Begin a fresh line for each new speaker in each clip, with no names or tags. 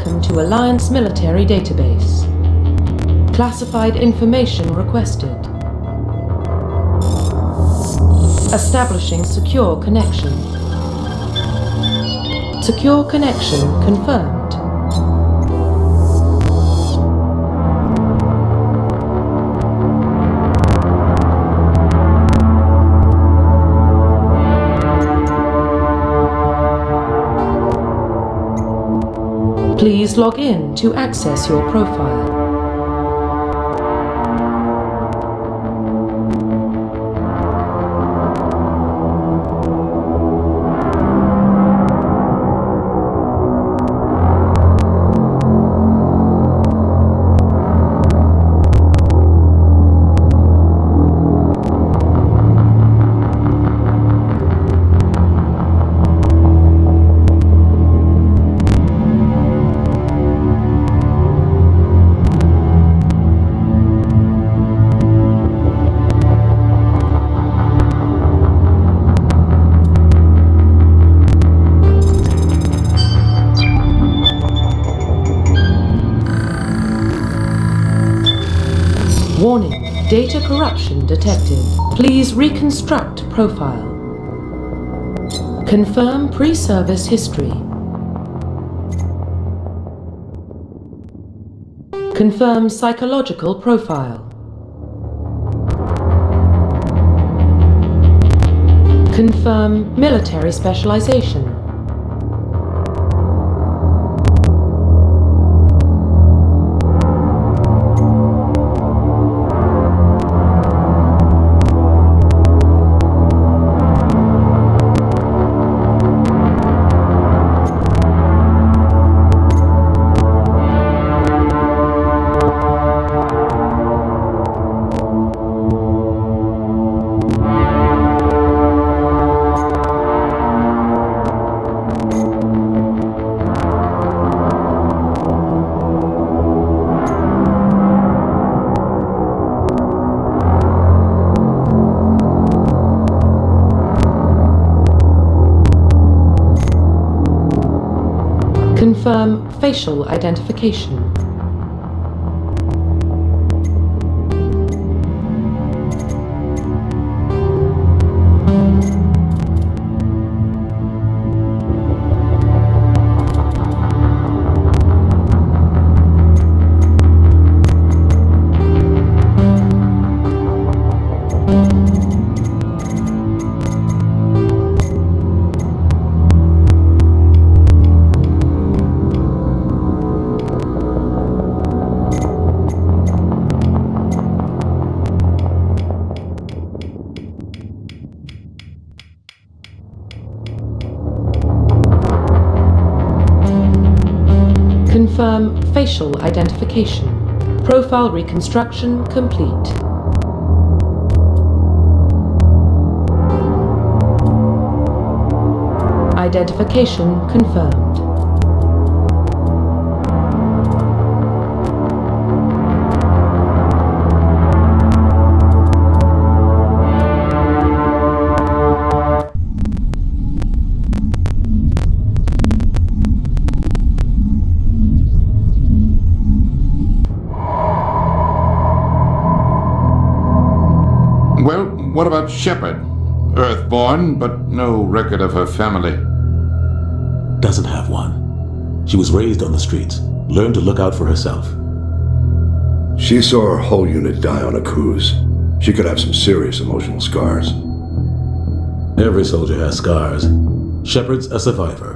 Welcome to Alliance Military Database. Classified information requested. Establishing secure connection. Secure connection confirmed. Please log in to access your profile. Warning, data corruption detected. Please reconstruct profile. Confirm pre-service history. Confirm psychological profile. Confirm military specialization. Confirm facial identification. Confirm facial identification. Profile reconstruction complete. Identification confirmed.
Well, what about Shepard? Earthborn, but no record of her family.
Doesn't have one. She was raised on the streets, learned to look out for herself.
She saw her whole unit die on a cruise. She could have some serious emotional scars.
Every soldier has scars. Shepard's a survivor.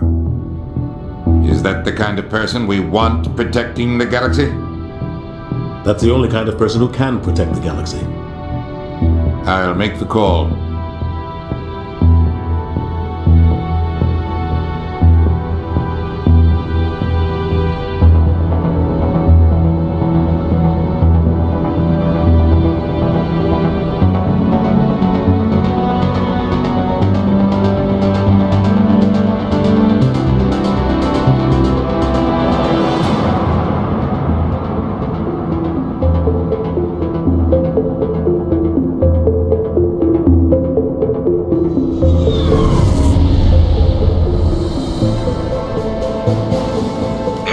Is that the kind of person we want protecting the galaxy?
That's the only kind of person who can protect the galaxy.
I'll make the call.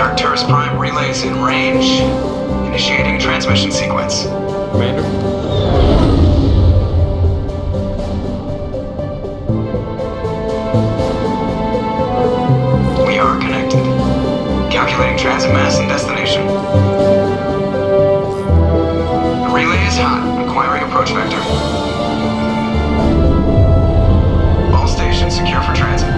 Arcturus Prime relays in range. Initiating transmission sequence.
Commander?
We are connected. Calculating transit mass and destination. The relay is hot. Acquiring approach vector. All stations secure for transit.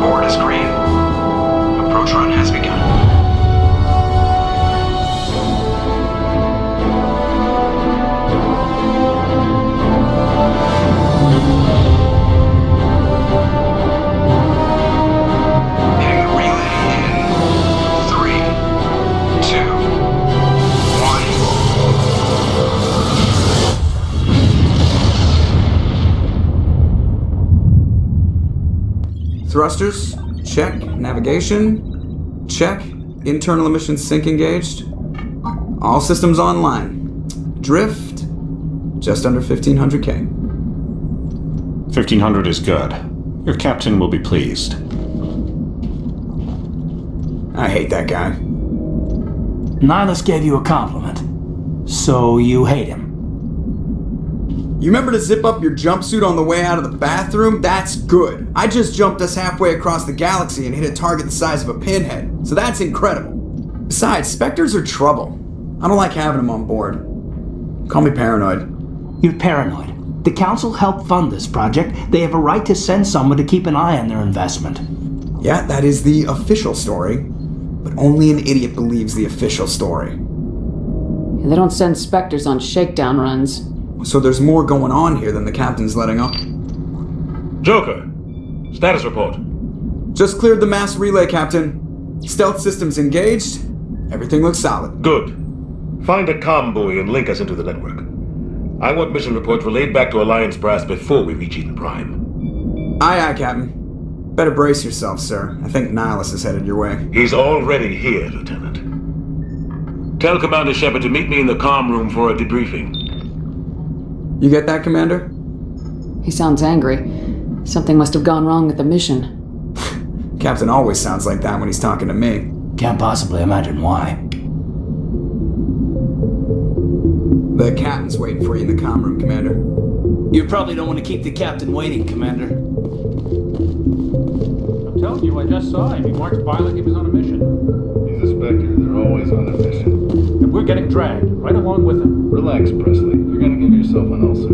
Board is green. Approach run has begun. Hitting the relay in 3, 2, 1.
Thrusters, check. Navigation, check. Internal emission sync engaged. All systems online. Drift, just under 1500K.
1500 is good. Your captain will be pleased.
I hate that guy.
Nihilus gave you a compliment. So you hate him.
You remember to zip up your jumpsuit on the way out of the bathroom? That's good. I just jumped us halfway across the galaxy and hit a target the size of a pinhead. So that's incredible. Besides, Spectres are trouble. I don't like having them on board. Call me paranoid.
You're paranoid. The Council helped fund this project. They have a right to send someone to keep an eye on their investment.
Yeah, that is the official story. But only an idiot believes the official story.
They don't send Spectres on shakedown runs.
So there's more going on here than the captain's letting on.
Joker, status report.
Just cleared the mass relay, Captain. Stealth systems engaged. Everything looks solid.
Good. Find a comm buoy and link us into the network. I want mission reports relayed back to Alliance Brass before we reach Eden Prime.
Aye, aye, Captain. Better brace yourself, sir. I think Nihilus is headed your way.
He's already here, Lieutenant. Tell Commander Shepard to meet me in the comm room for a debriefing.
You get that, Commander?
He sounds angry. Something must have gone wrong with the mission.
Captain always sounds like that when he's talking to me.
Can't possibly imagine why.
The captain's waiting for you in the comm room, Commander.
You probably don't want to keep the captain waiting, Commander.
I'm telling you, I just saw him. He marched by like he was on a mission.
He's a Spectre. They're always on a mission.
And we're getting dragged, right along with him.
Relax, Presley. You're gonna give yourself an ulcer.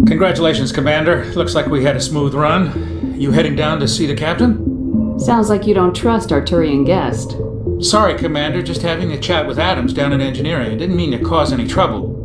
Congratulations, Commander. Looks like we had a smooth run. You heading down to see the captain?
Sounds like you don't trust Arturian guest.
Sorry, Commander. Just having a chat with Adams down in engineering. Didn't mean to cause any trouble.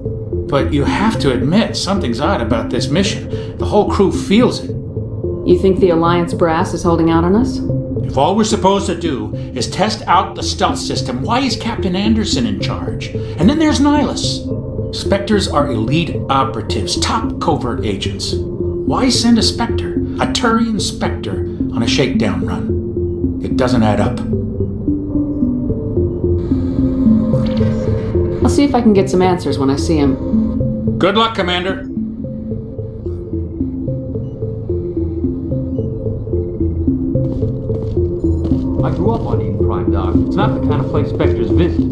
But you have to admit, something's odd about this mission. The whole crew feels it.
You think the Alliance brass is holding out on us?
If all we're supposed to do is test out the stealth system, why is Captain Anderson in charge? And then there's Nihilus. Spectres are elite operatives, top covert agents. Why send a Spectre, a Turian Spectre, on a shakedown run? It doesn't add up.
I'll see if I can get some answers when I see him.
Good luck, Commander.
I grew up on Eden Prime, Doc. It's not the kind of place Spectres visit.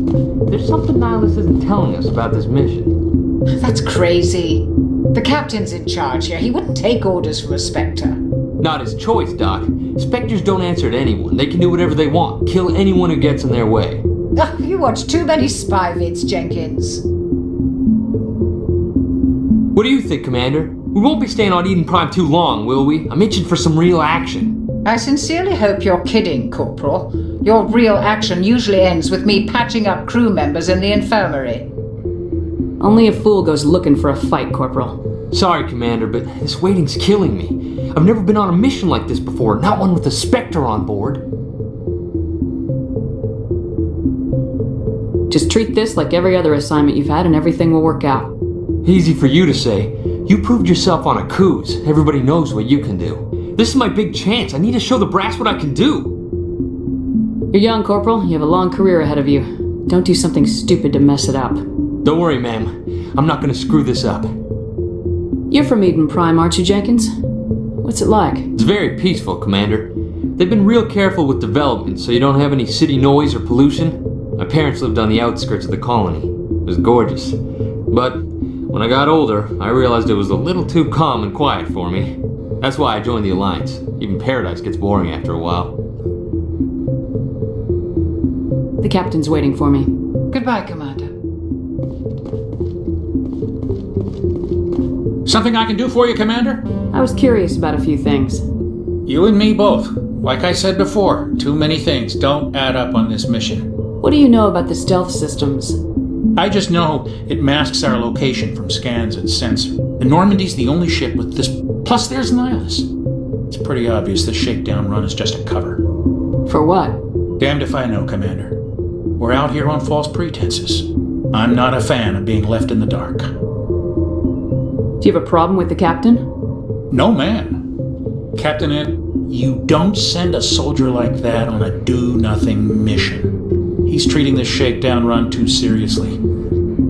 There's something Nihilus isn't telling us about this mission.
That's crazy. The captain's in charge here. He wouldn't take orders from a Spectre.
Not his choice, Doc. Spectres don't answer to anyone. They can do whatever they want. Kill anyone who gets in their way.
Oh, you watch too many spy vids, Jenkins.
What do you think, Commander? We won't be staying on Eden Prime too long, will we? I'm itching for some real action.
I sincerely hope you're kidding, Corporal. Your real action usually ends with me patching up crew members in the infirmary.
Only a fool goes looking for a fight, Corporal.
Sorry, Commander, but this waiting's killing me. I've never been on a mission like this before, not one with a Spectre on board.
Just treat this like every other assignment you've had and everything will work out.
Easy for you to say. You proved yourself on a cruise. Everybody knows what you can do. This is my big chance. I need to show the brass what I can do.
You're young, Corporal. You have a long career ahead of you. Don't do something stupid to mess it up.
Don't worry, ma'am. I'm not gonna screw this up.
You're from Eden Prime, aren't you, Jenkins? What's it like?
It's very peaceful, Commander. They've been real careful with development, so you don't have any city noise or pollution. My parents lived on the outskirts of the colony. It was gorgeous. But when I got older, I realized it was a little too calm and quiet for me. That's why I joined the Alliance. Even Paradise gets boring after a while.
The captain's waiting for me.
Goodbye, Commander.
Something I can do for you, Commander?
I was curious about a few things.
You and me both. Like I said before, too many things don't add up on this mission.
What do you know about the stealth systems?
I just know it masks our location from scans and sensor. The Normandy's the only ship with this. Plus there's Nihilus. It's pretty obvious this shakedown run is just a cover.
For what?
Damned if I know, Commander. We're out here on false pretenses. I'm not a fan of being left in the dark.
Do you have a problem with the captain?
No, man. Captain Ed, you don't send a soldier like that on a do-nothing mission. He's treating this shakedown run too seriously.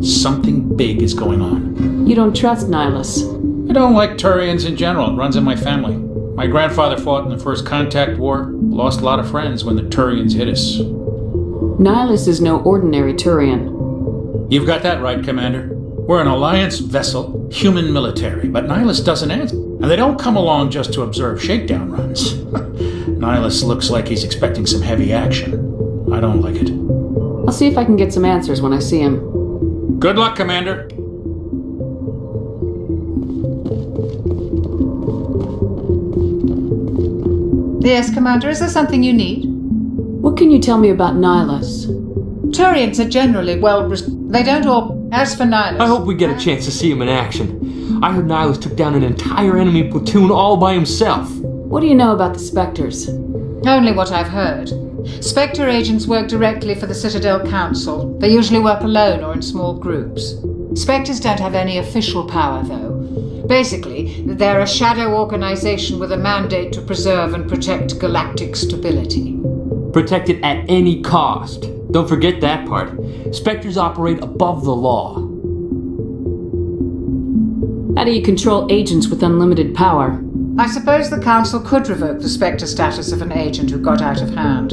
Something big is going on.
You don't trust Nihilus?
I don't like Turians in general. It runs in my family. My grandfather fought in the First Contact War. Lost a lot of friends when the Turians hit us.
Nihilus is no ordinary Turian.
You've got that right, Commander. We're an Alliance vessel, human military, but Nihilus doesn't answer. And they don't come along just to observe shakedown runs. Nihilus looks like he's expecting some heavy action. I don't like it.
I'll see if I can get some answers when I see him.
Good luck, Commander.
Yes, Commander, is there something you need?
What can you tell me about Nihilus?
Turians are generally they don't all... As for Nihilus...
I hope we get a chance to see him in action. I heard Nihilus took down an entire enemy platoon all by himself.
What do you know about the Spectres?
Only what I've heard. Spectre agents work directly for the Citadel Council. They usually work alone or in small groups. Spectres don't have any official power, though. Basically, they're a shadow organization with a mandate to preserve and protect galactic stability.
Protect it at any cost. Don't forget that part. Spectres operate above the law.
How do you control agents with unlimited power?
I suppose the Council could revoke the Spectre status of an agent who got out of hand.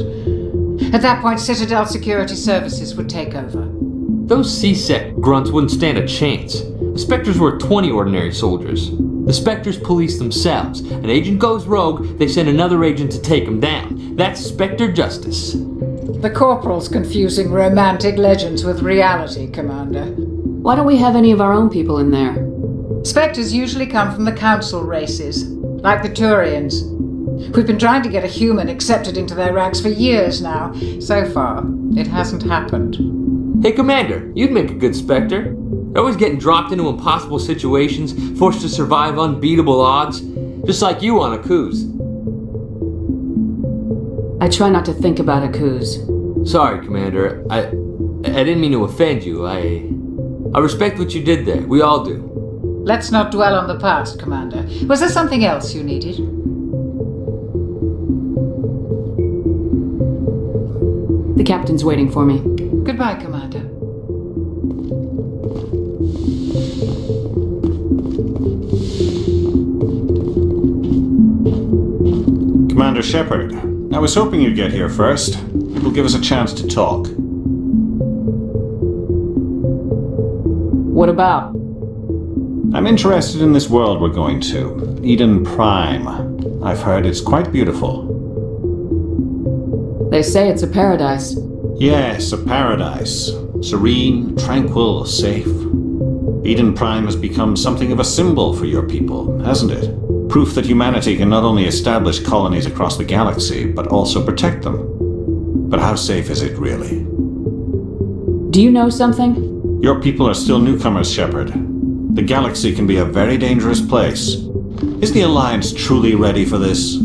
At that point, Citadel Security Services would take over.
Those CSEC grunts wouldn't stand a chance. The Spectres were 20 ordinary soldiers. The Spectres police themselves. An agent goes rogue, they send another agent to take him down. That's Spectre justice.
The Corporal's confusing romantic legends with reality, Commander.
Why don't we have any of our own people in there?
Spectres usually come from the Council races, like the Turians. We've been trying to get a human accepted into their ranks for years now. So far, it hasn't happened.
Hey, Commander, you'd make a good Spectre. They're always getting dropped into impossible situations, forced to survive unbeatable odds, just like you on Akuz.
I try not to think about Akuz.
Sorry, Commander. I didn't mean to offend you. I respect what you did there. We all do.
Let's not dwell on the past, Commander. Was there something else you needed?
The captain's waiting for me.
Goodbye, Commander.
Commander Shepard, I was hoping you'd get here first. It will give us a chance to talk.
What about?
I'm interested in this world we're going to. Eden Prime. I've heard it's quite beautiful.
They say it's a paradise.
Yes, a paradise. Serene, tranquil, safe. Eden Prime has become something of a symbol for your people, hasn't it? Proof that humanity can not only establish colonies across the galaxy, but also protect them. But how safe is it, really?
Do you know something?
Your people are still newcomers, Shepard. The galaxy can be a very dangerous place. Is the Alliance truly ready for this?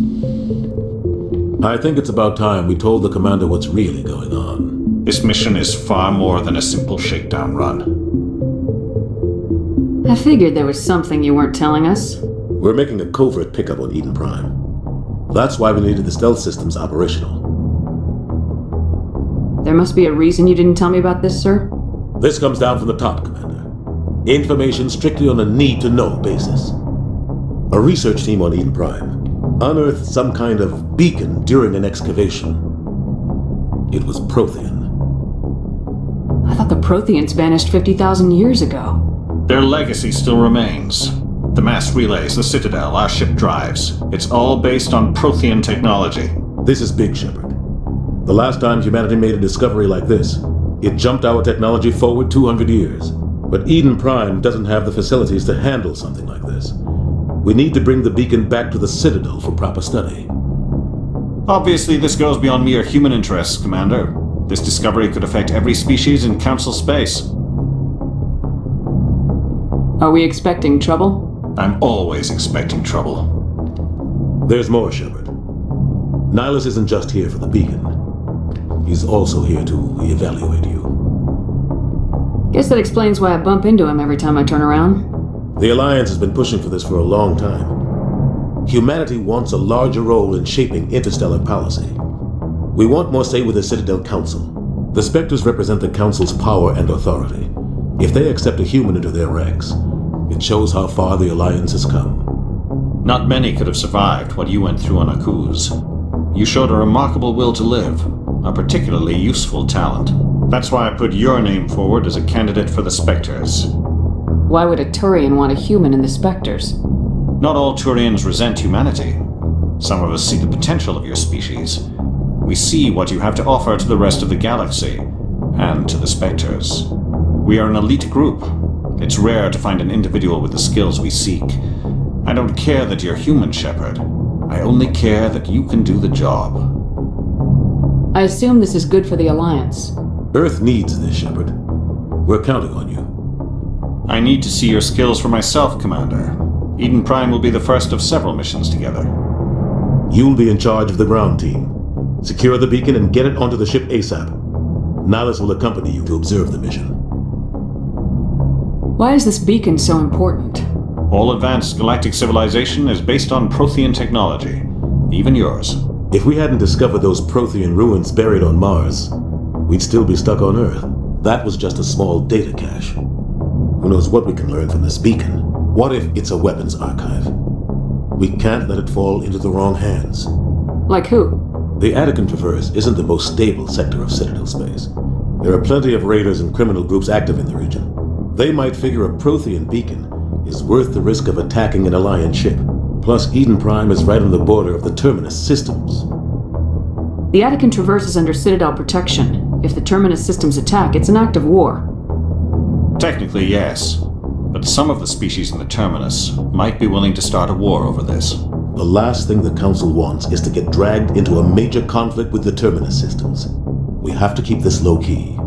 I think it's about time we told the Commander what's really going on.
This mission is far more than a simple shakedown run.
I figured there was something you weren't telling us.
We're making a covert pickup on Eden Prime.
That's why we needed the stealth systems operational.
There must be a reason you didn't tell me about this, sir?
This comes down from the top, Commander. Information strictly on a need-to-know basis. A research team on Eden Prime unearthed some kind of beacon during an excavation. It was Prothean.
I thought the Protheans vanished 50,000 years ago.
Their legacy still remains. The mass relays, the Citadel, our ship drives. It's all based on Prothean technology.
This is big, Shepard. The last time humanity made a discovery like this, it jumped our technology forward 200 years. But Eden Prime doesn't have the facilities to handle something like this. We need to bring the beacon back to the Citadel for proper study.
Obviously, this goes beyond mere human interests, Commander. This discovery could affect every species in Council space.
Are we expecting trouble?
I'm always expecting trouble.
There's more, Shepard. Nihilus isn't just here for the beacon. He's also here to evaluate you.
Guess that explains why I bump into him every time I turn around.
The Alliance has been pushing for this for a long time. Humanity wants a larger role in shaping interstellar policy. We want more say with the Citadel Council. The Spectres represent the Council's power and authority. If they accept a human into their ranks, it shows how far the Alliance has come.
Not many could have survived what you went through on Akuz. You showed a remarkable will to live, a particularly useful talent. That's why I put your name forward as a candidate for the Spectres.
Why would a Turian want a human in the Spectres?
Not all Turians resent humanity. Some of us see the potential of your species. We see what you have to offer to the rest of the galaxy, and to the Spectres. We are an elite group. It's rare to find an individual with the skills we seek. I don't care that you're human, Shepard. I only care that you can do the job.
I assume this is good for the Alliance.
Earth needs this, Shepard. We're counting on you.
I need to see your skills for myself, Commander. Eden Prime will be the first of several missions together.
You'll be in charge of the ground team. Secure the beacon and get it onto the ship ASAP. Nihilus will accompany you to observe the mission.
Why is this beacon so important?
All advanced galactic civilization is based on Prothean technology. Even yours.
If we hadn't discovered those Prothean ruins buried on Mars, we'd still be stuck on Earth. That was just a small data cache. Who knows what we can learn from this beacon? What if it's a weapons archive? We can't let it fall into the wrong hands.
Like who?
The Attican Traverse isn't the most stable sector of Citadel space. There are plenty of raiders and criminal groups active in the region. They might figure a Prothean beacon is worth the risk of attacking an Alliance ship. Plus, Eden Prime is right on the border of the Terminus systems.
The Attican Traverse is under Citadel protection. If the Terminus systems attack, it's an act of war.
Technically, yes. But some of the species in the Terminus might be willing to start a war over this.
The last thing the Council wants is to get dragged into a major conflict with the Terminus systems. We have to keep this low-key.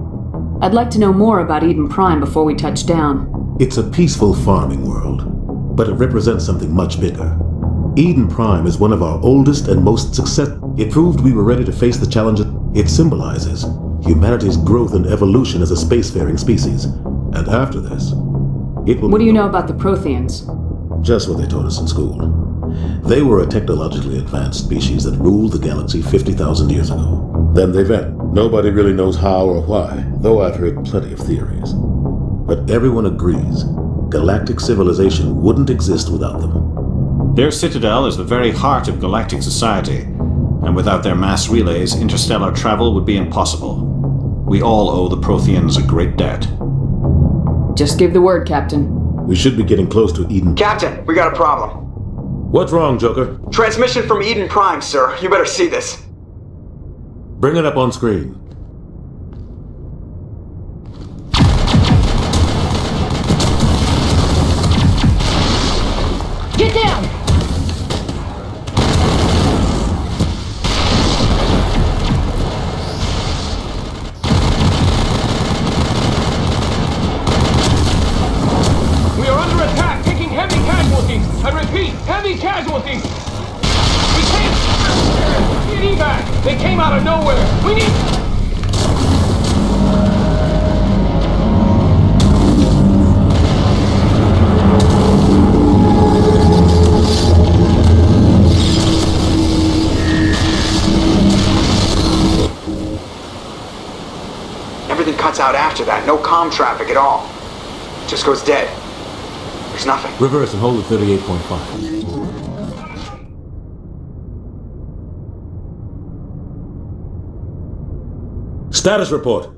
I'd like to know more about Eden Prime before we touch down.
It's a peaceful farming world, but it represents something much bigger. Eden Prime is one of our oldest and most successful. It proved we were ready to face the challenges. It symbolizes humanity's growth and evolution as a spacefaring species. And after this, it will...
What do you know about the Protheans?
Just what they taught us in school. They were a technologically advanced species that ruled the galaxy 50,000 years ago. Then they vanished. Nobody really knows how or why, though I've heard plenty of theories. But everyone agrees, galactic civilization wouldn't exist without them.
Their citadel is the very heart of galactic society, and without their mass relays, interstellar travel would be impossible. We all owe the Protheans a great debt.
Just give the word, Captain.
We should be getting close to Eden.
Captain, we got a problem.
What's wrong, Joker?
Transmission from Eden Prime, sir. You better see this.
Bring it up on screen.
Get down!
We are under attack, taking heavy casualties. I repeat, heavy casualties. We can't. Need evac. They came out of nowhere. We need.
cuts out after that. No comm traffic at all. Just goes dead. There's nothing.
Reverse and hold at 38.5. Status report.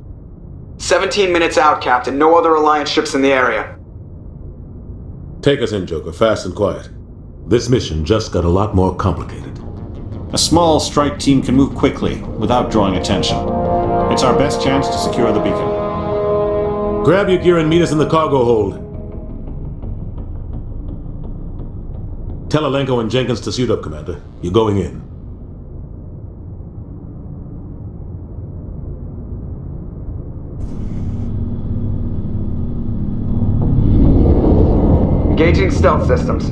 17 minutes out, Captain. No other Alliance ships in the area.
Take us in, Joker, fast and quiet. This mission just got a lot more complicated.
A small strike team can move quickly, without drawing attention. It's our best chance to secure the beacon.
Grab your gear and meet us in the cargo hold. Tell Alenko and Jenkins to suit up, Commander. You're going in.
Engaging stealth systems.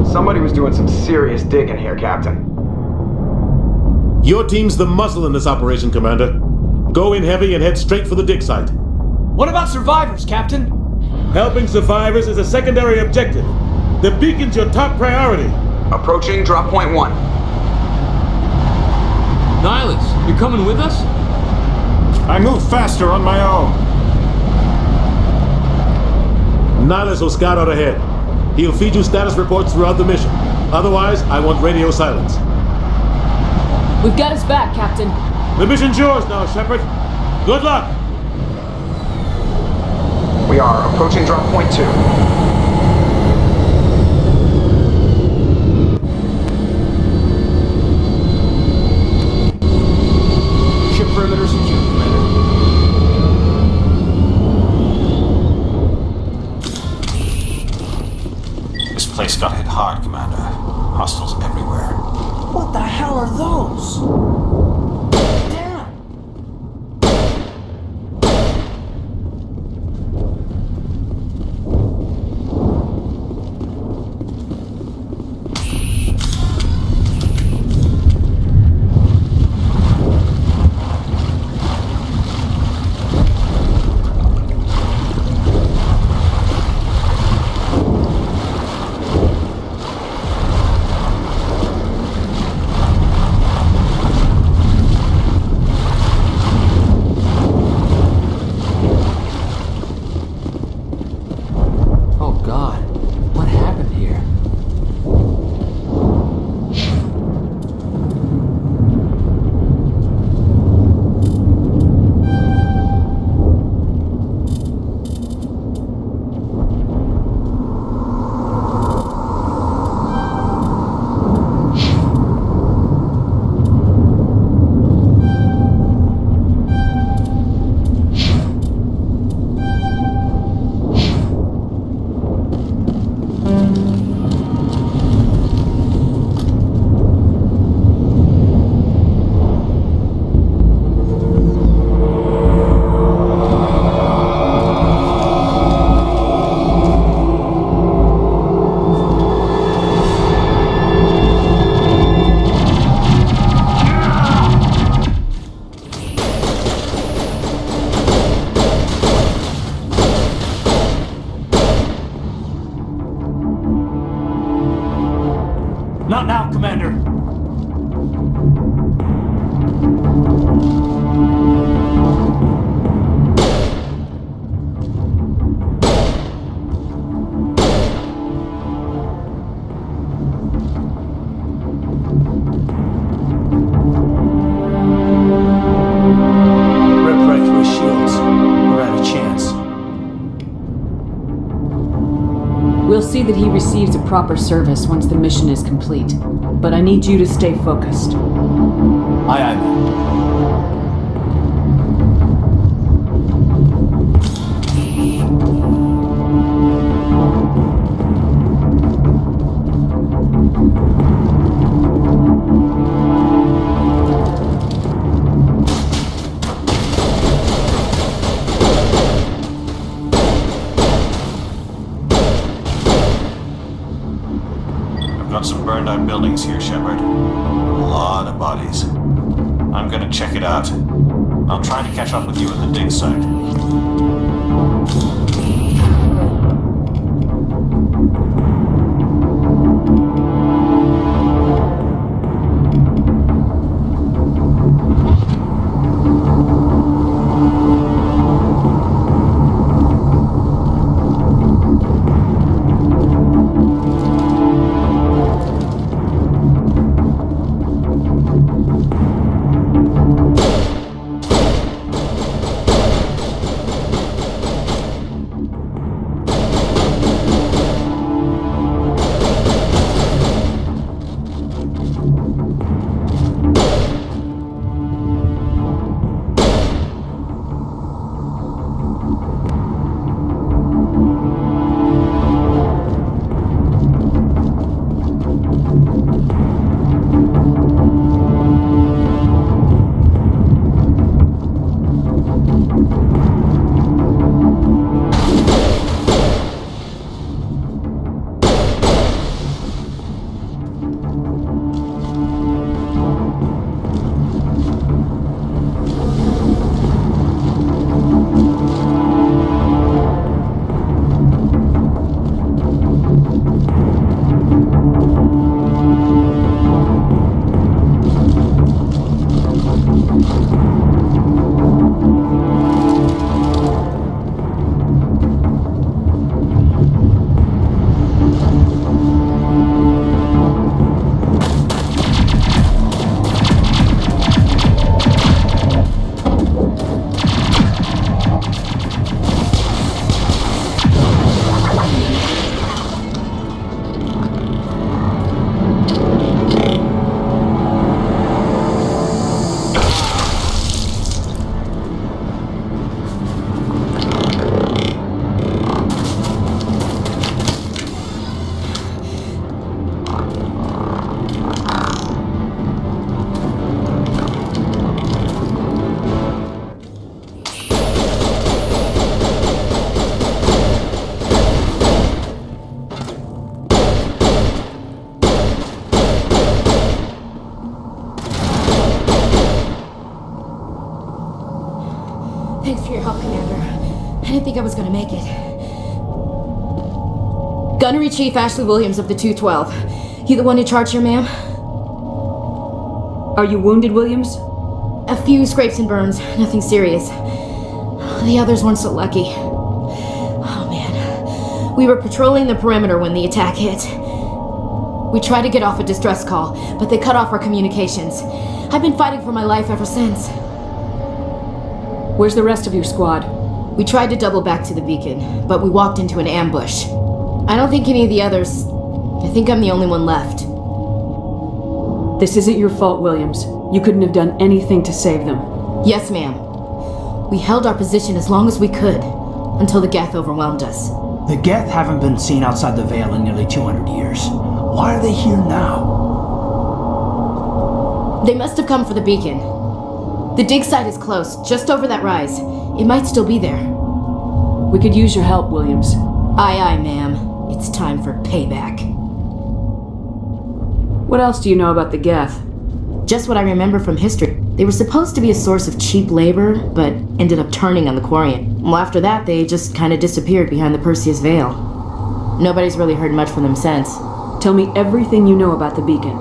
Somebody was doing some serious digging here, Captain.
Your team's the muscle in this operation, Commander. Go in heavy and head straight for the dig site.
What about survivors, Captain?
Helping survivors is a secondary objective. The beacon's your top priority.
Approaching drop point 1.
Nihilus, you're coming with us?
I move faster on my own.
Nihilus will scout out ahead. He'll feed you status reports throughout the mission. Otherwise, I want radio silence.
We've got his back, Captain.
The mission's yours now, Shepard. Good luck!
We are approaching drop point 2.
Ship perimeter secure, Commander.
This place got hit hard, Commander. Hostiles everywhere.
What the hell are those? Damn! Not now, Commander.
Rip right through his shields. We're out of chance.
We'll see that he receives a proper service once the mission is complete. But I need you to stay focused.
Aye, aye, ma'am.
Got some burned out buildings here, Shepard. A lot of bodies. I'm gonna check it out. I'll try to catch up with you at the dig site.
Thanks for your help, Commander. I didn't think I was gonna make it. Gunnery Chief Ashley Williams of the 212. You the one in charge here, ma'am?
Are you wounded, Williams?
A few scrapes and burns, nothing serious. The others weren't so lucky. Oh man. We were patrolling the perimeter when the attack hit. We tried to get off a distress call, but they cut off our communications. I've been fighting for my life ever since.
Where's the rest of your squad?
We tried to double back to the beacon, but we walked into an ambush. I don't think any of the others... I think I'm the only one left.
This isn't your fault, Williams. You couldn't have done anything to save them.
Yes, ma'am. We held our position as long as we could, until the Geth overwhelmed us.
The Geth haven't been seen outside the Veil in nearly 200 years. Why are they here now?
They must have come for the beacon. The dig site is close, just over that rise. It might still be there.
We could use your help, Williams.
Aye, aye, ma'am. It's time for payback.
What else do you know about the Geth?
Just what I remember from history. They were supposed to be a source of cheap labor, but ended up turning on the Quarian. Well, after that, they just kind of disappeared behind the Perseus Veil. Nobody's really heard much from them since.
Tell me everything you know about the beacon.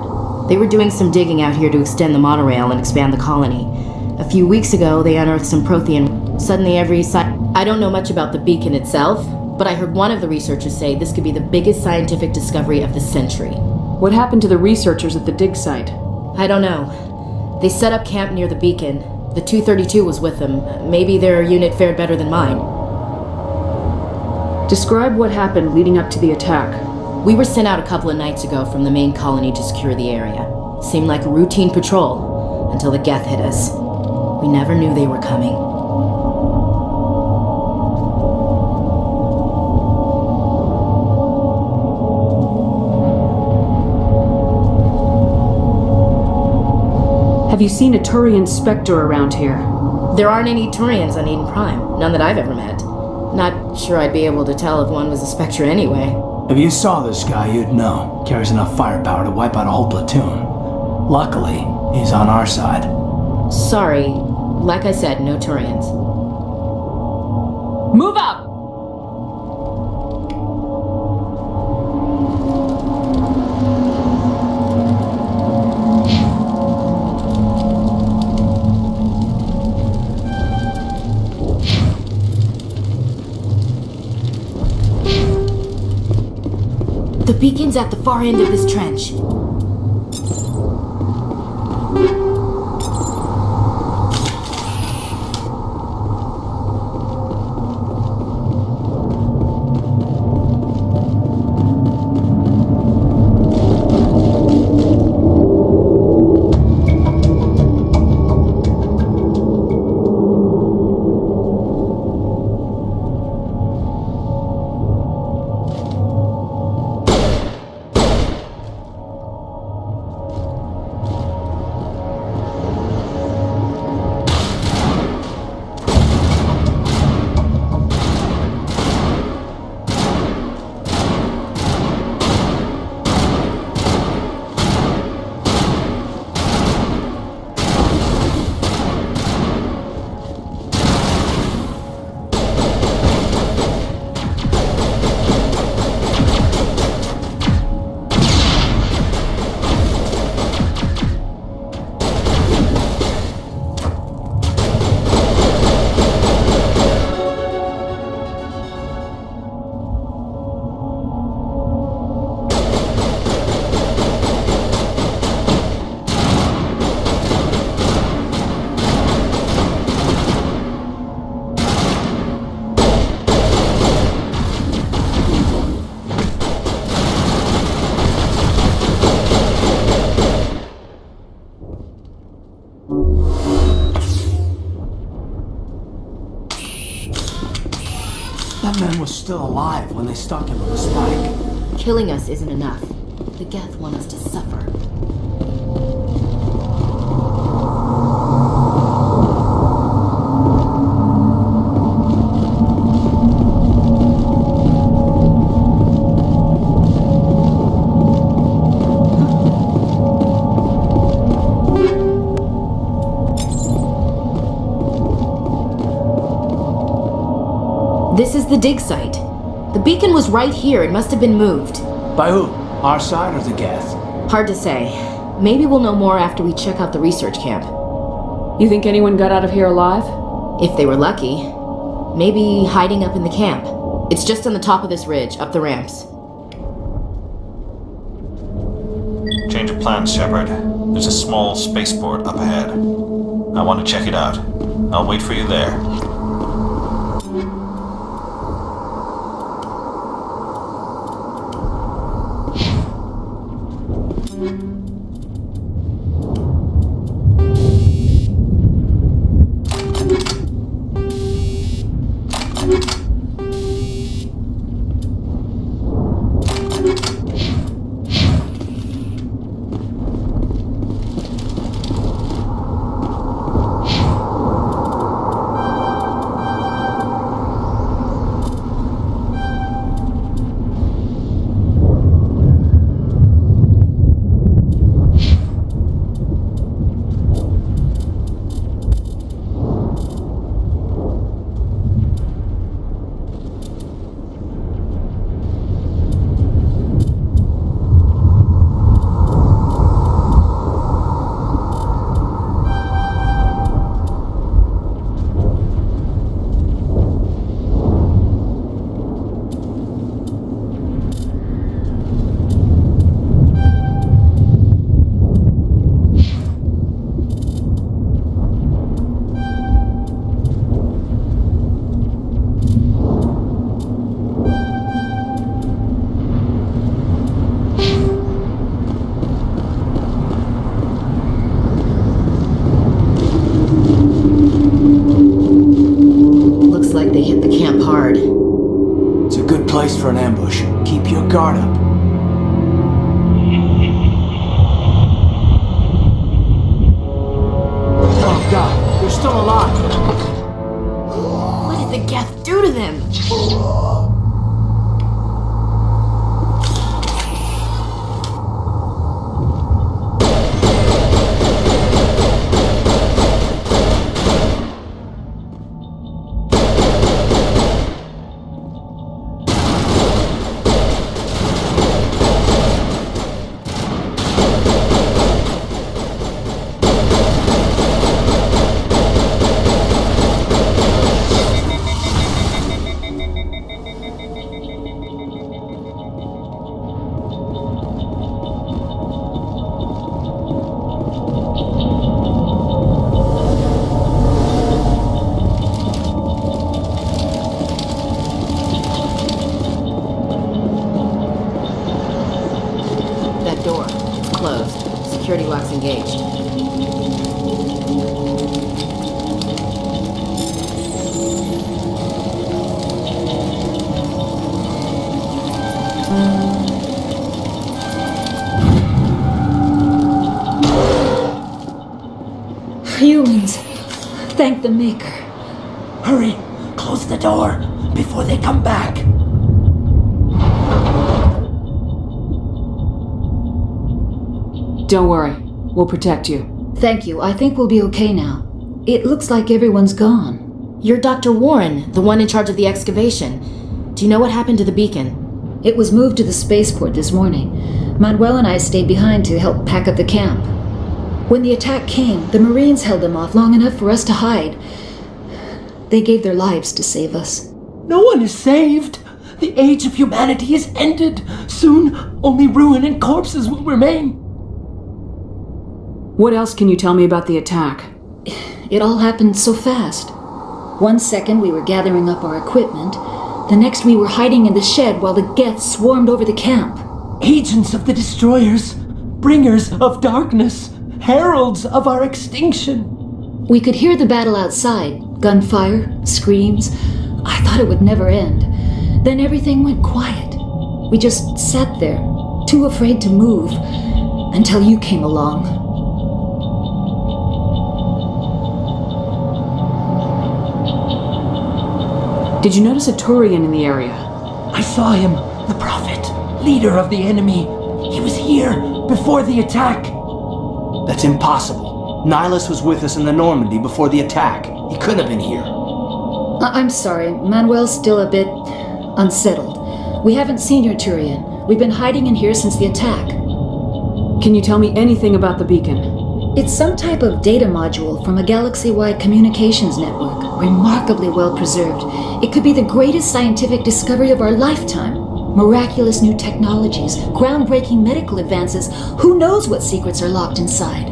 They were doing some digging out here to extend the monorail and expand the colony. A few weeks ago, they unearthed some Prothean. Suddenly every site... I don't know much about the beacon itself, but I heard one of the researchers say this could be the biggest scientific discovery of the century.
What happened to the researchers at the dig site?
I don't know. They set up camp near the beacon. The 232 was with them. Maybe their unit fared better than mine.
Describe what happened leading up to the attack.
We were sent out a couple of nights ago from the main colony to secure the area. Seemed like a routine patrol, until the Geth hit us. We never knew they were coming.
Have you seen a Turian Spectre around here?
There aren't any Turians on Eden Prime. None that I've ever met. Not sure I'd be able to tell if one was a Spectre anyway.
If you saw this guy, you'd know. Carries enough firepower to wipe out a whole platoon. Luckily, he's on our side.
Sorry. Like I said, no Turians.
Move out!
The beacon's at the far end of this trench.
That man was still alive when they stuck him with a spike.
Killing us isn't enough. The Geth want us to suffer. This is the dig site. The beacon was right here. It must have been moved.
By who? Our side or the Geth?
Hard to say. Maybe we'll know more after we check out the research camp.
You think anyone got out of here alive?
If they were lucky. Maybe hiding up in the camp. It's just on the top of this ridge, up the ramps.
Change of plans, Shepard. There's a small spaceport up ahead. I want to check it out. I'll wait for you there.
For an ambush. Keep your guard up. Oh god, they're still alive.
What did the Geth do to them? Security locks engaged.
Humans. Thank the Maker.
Hurry! Close the door before they come back.
Don't worry. We'll protect you.
Thank you. I think we'll be okay now. It looks like everyone's gone.
You're Dr. Warren, the one in charge of the excavation. Do you know what happened to the beacon?
It was moved to the spaceport this morning. Manuel and I stayed behind to help pack up the camp. When the attack came, the Marines held them off long enough for us to hide. They gave their lives to save us.
No one is saved. The age of humanity is ended. Soon, only ruin and corpses will remain.
What else can you tell me about the attack?
It all happened so fast. 1 second we were gathering up our equipment. The next we were hiding in the shed while the Geth swarmed over the camp.
Agents of the destroyers, bringers of darkness, heralds of our extinction.
We could hear the battle outside. Gunfire, screams. I thought it would never end. Then everything went quiet. We just sat there, too afraid to move, until you came along.
Did you notice a Turian in the area?
I saw him, the Prophet, leader of the enemy. He was here before the attack. That's impossible. Nihilus was with us in the Normandy before the attack. He couldn't have been here.
I'm sorry, Manuel's still a bit unsettled. We haven't seen your Turian. We've been hiding in here since the attack.
Can you tell me anything about the beacon?
It's some type of data module from a galaxy-wide communications network, remarkably well preserved. It could be the greatest scientific discovery of our lifetime. Miraculous new technologies, groundbreaking medical advances. Who knows what secrets are locked inside?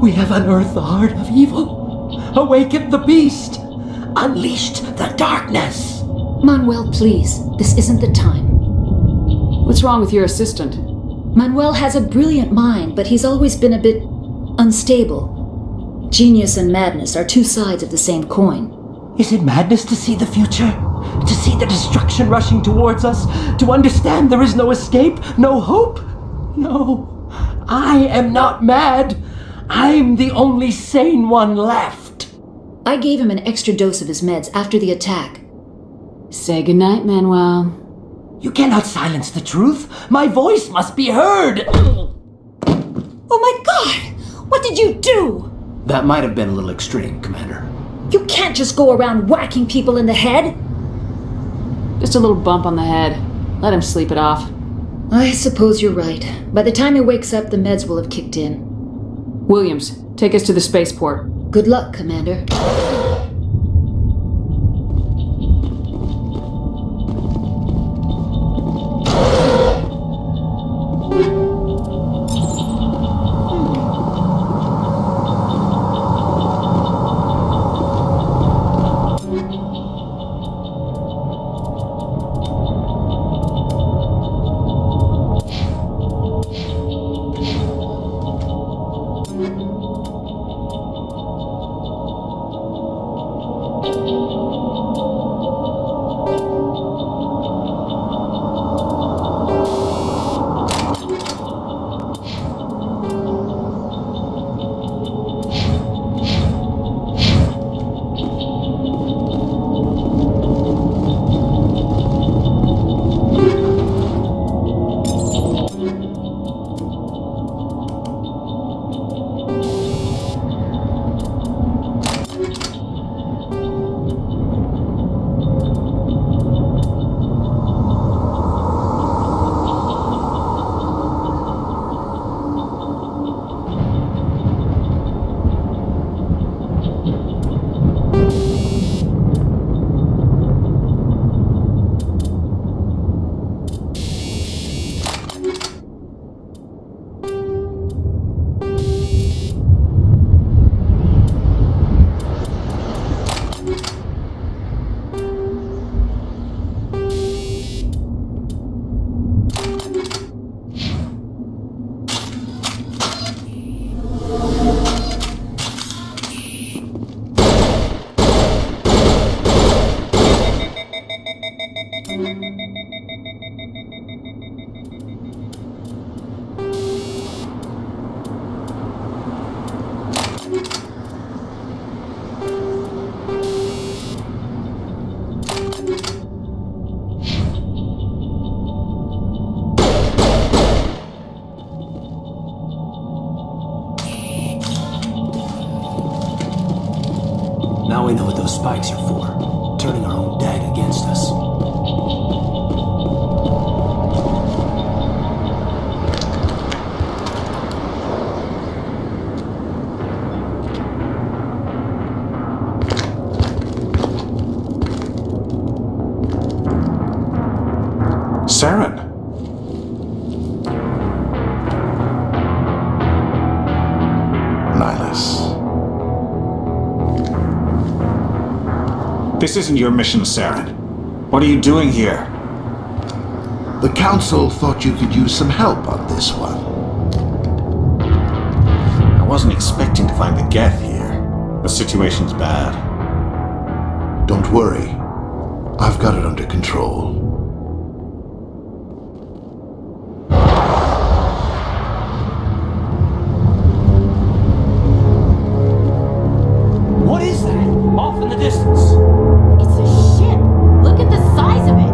We have unearthed the heart of evil, awakened the beast, unleashed the darkness.
Manuel, please, this isn't the time.
What's wrong with your assistant?
Manuel has a brilliant mind, but he's always been a bit unstable. Genius and madness are two sides of the same coin.
Is it madness to see the future? To see the destruction rushing towards us? To understand there is no escape? No hope? No, I am not mad. I'm the only sane one left.
I gave him an extra dose of his meds after the attack.
Say goodnight, Manuel.
You cannot silence the truth. My voice must be heard.
Oh my god! What did you do?
That might have been a little extreme, Commander.
You can't just go around whacking people in the head.
Just a little bump on the head. Let him sleep it off.
I suppose you're right. By the time he wakes up, the meds will have kicked in.
Williams, take us to the spaceport.
Good luck, Commander.
Now we know what those spikes are for. Turning our own dag against us.
Saren. Nihilus.
This isn't your mission, Saren. What are you doing here?
The Council thought you could use some help on this one.
I wasn't expecting to find the Geth here. The situation's bad.
Don't worry. I've got it under control.
What is that? Off in the distance.
It's a ship. Look at the size of it.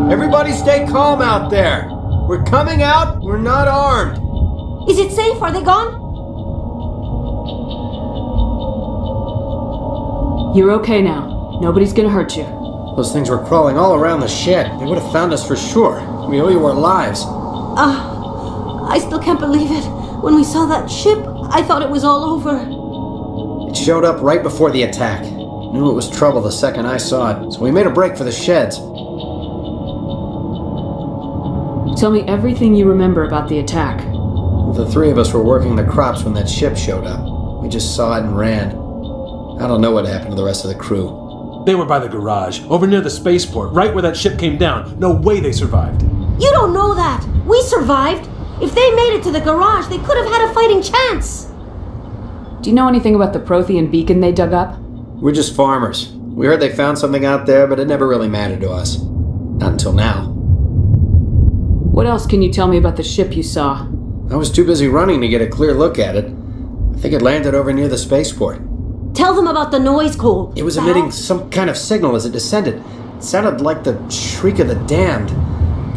Everybody stay calm out there. We're coming out. We're not armed.
Is it safe? Are they gone?
You're okay now. Nobody's gonna hurt you.
Those things were crawling all around the shed. They would have found us for sure. We owe you our lives.
I still can't believe it. When we saw that ship, I thought it was all over.
It showed up right before the attack. Knew it was trouble the second I saw it, so we made a break for the sheds.
Tell me everything you remember about the attack.
The three of us were working the crops when that ship showed up. We just saw it and ran. I don't know what happened to the rest of the crew.
They were by the garage, over near the spaceport, right where that ship came down. No way they survived.
You don't know that. We survived. If they made it to the garage, they could have had a fighting chance.
Do you know anything about the Prothean beacon they dug up?
We're just farmers. We heard they found something out there, but it never really mattered to us. Not until now.
What else can you tell me about the ship you saw?
I was too busy running to get a clear look at it. I think it landed over near the spaceport.
Tell them about the noise, Cole.
It was emitting some kind of signal as it descended. It sounded like the shriek of the damned.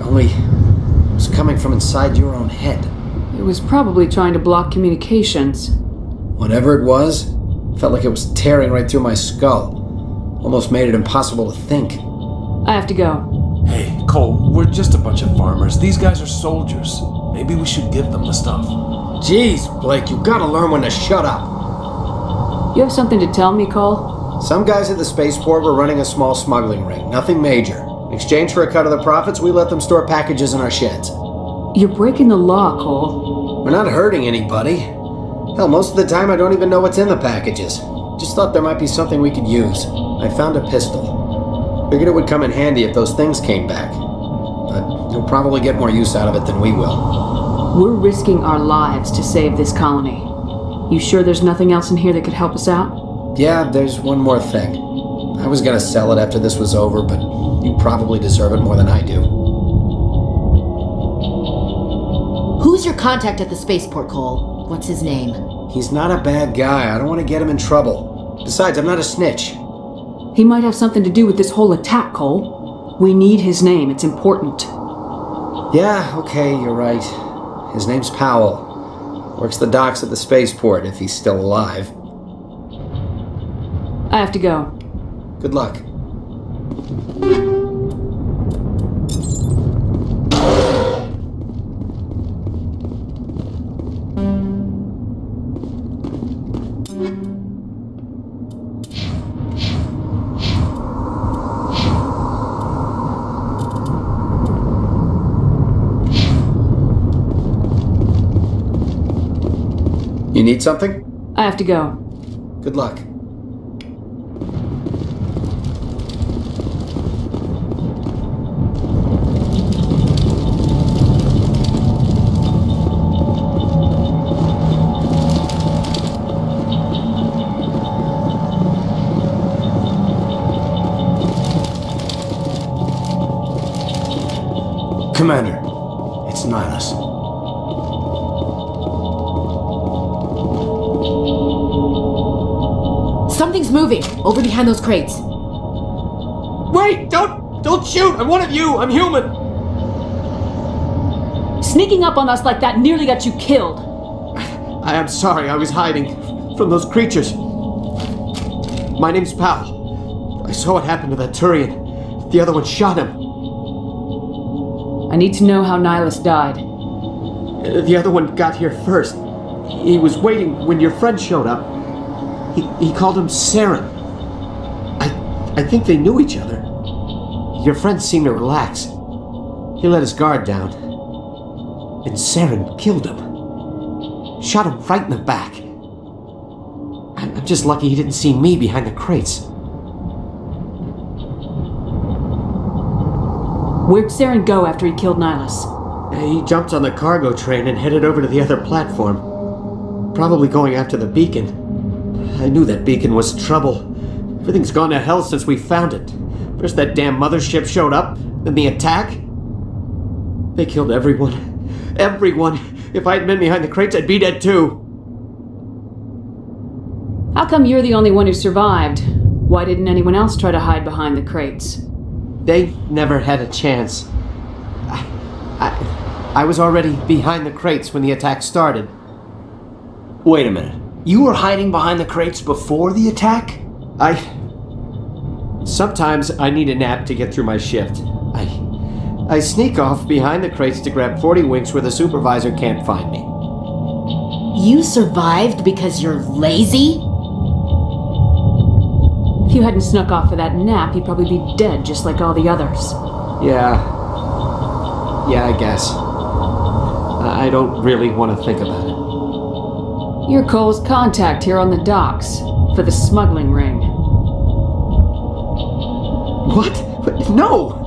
Only it was coming from inside your own head.
It was probably trying to block communications.
Whatever it was, felt like it was tearing right through my skull. Almost made it impossible to think.
I have to go.
Hey, Cole, we're just a bunch of farmers. These guys are soldiers. Maybe we should give them the stuff.
Jeez, Blake, you gotta learn when to shut up.
You have something to tell me, Cole?
Some guys at the spaceport were running a small smuggling ring. Nothing major. In exchange for a cut of the profits, we let them store packages in our sheds.
You're breaking the law, Cole.
We're not hurting anybody. Hell, most of the time I don't even know what's in the packages. Just thought there might be something we could use. I found a pistol. Figured it would come in handy if those things came back. But you'll probably get more use out of it than we will.
We're risking our lives to save this colony. You sure there's nothing else in here that could help us out?
Yeah, there's one more thing. I was gonna sell it after this was over, but you probably deserve it more than I do.
Who's your contact at the spaceport, Cole? What's his name?
He's not a bad guy. I don't want to get him in trouble. Besides, I'm not a snitch.
He might have something to do with this whole attack, Cole. We need his name. It's important.
Yeah, okay, you're right. His name's Powell. Works the docks at the spaceport, if he's still alive.
I have to go.
Good luck. You need something?
I have to go.
Good luck. Commander, it's Nihilus.
Something's moving over behind those crates.
Wait! Don't shoot! I'm one of you! I'm human!
Sneaking up on us like that nearly got you killed.
I am sorry, I was hiding from those creatures. My name's Powell. I saw what happened to that Turian. The other one shot him.
I need to know how Nihilus died.
The other one got here first. He was waiting when your friend showed up. He called him Saren. I think they knew each other. Your friend seemed to relax. He let his guard down. And Saren killed him. Shot him right in the back. I'm just lucky he didn't see me behind the crates.
Where'd Saren go after he killed Nihilus?
He jumped on the cargo train and headed over to the other platform. Probably going after the beacon. I knew that beacon was trouble. Everything's gone to hell since we found it. First that damn mothership showed up, then the attack. They killed everyone. Everyone! If I'd been behind the crates, I'd be dead too.
How come you're the only one who survived? Why didn't anyone else try to hide behind the crates?
They never had a chance. I was already behind the crates when the attack started.
Wait a minute. You were hiding behind the crates before the attack?
Sometimes I need a nap to get through my shift. I sneak off behind the crates to grab 40 winks where the supervisor can't find me.
You survived because you're lazy?
If you hadn't snuck off for that nap, you'd probably be dead just like all the others.
Yeah, I guess. I don't really want to think about it.
You're Cole's contact here on the docks for the smuggling ring.
What? No!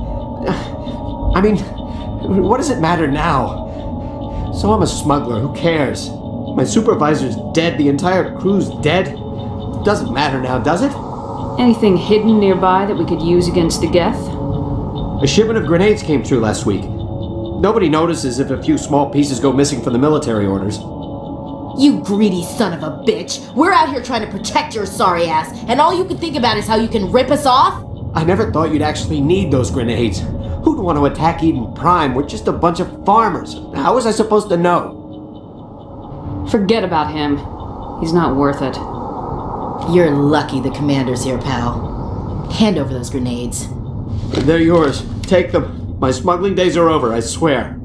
I mean, what does it matter now? So I'm a smuggler, who cares? My supervisor's dead, the entire crew's dead. Doesn't matter now, does it?
Anything hidden nearby that we could use against the Geth?
A shipment of grenades came through last week. Nobody notices if a few small pieces go missing from the military orders.
You greedy son of a bitch! We're out here trying to protect your sorry ass, and all you can think about is how you can rip us off?
I never thought you'd actually need those grenades. Who'd want to attack Eden Prime? We're just a bunch of farmers. How was I supposed to know?
Forget about him. He's not worth it.
You're lucky the commander's here, pal. Hand over those grenades.
They're yours. Take them. My smuggling days are over, I swear.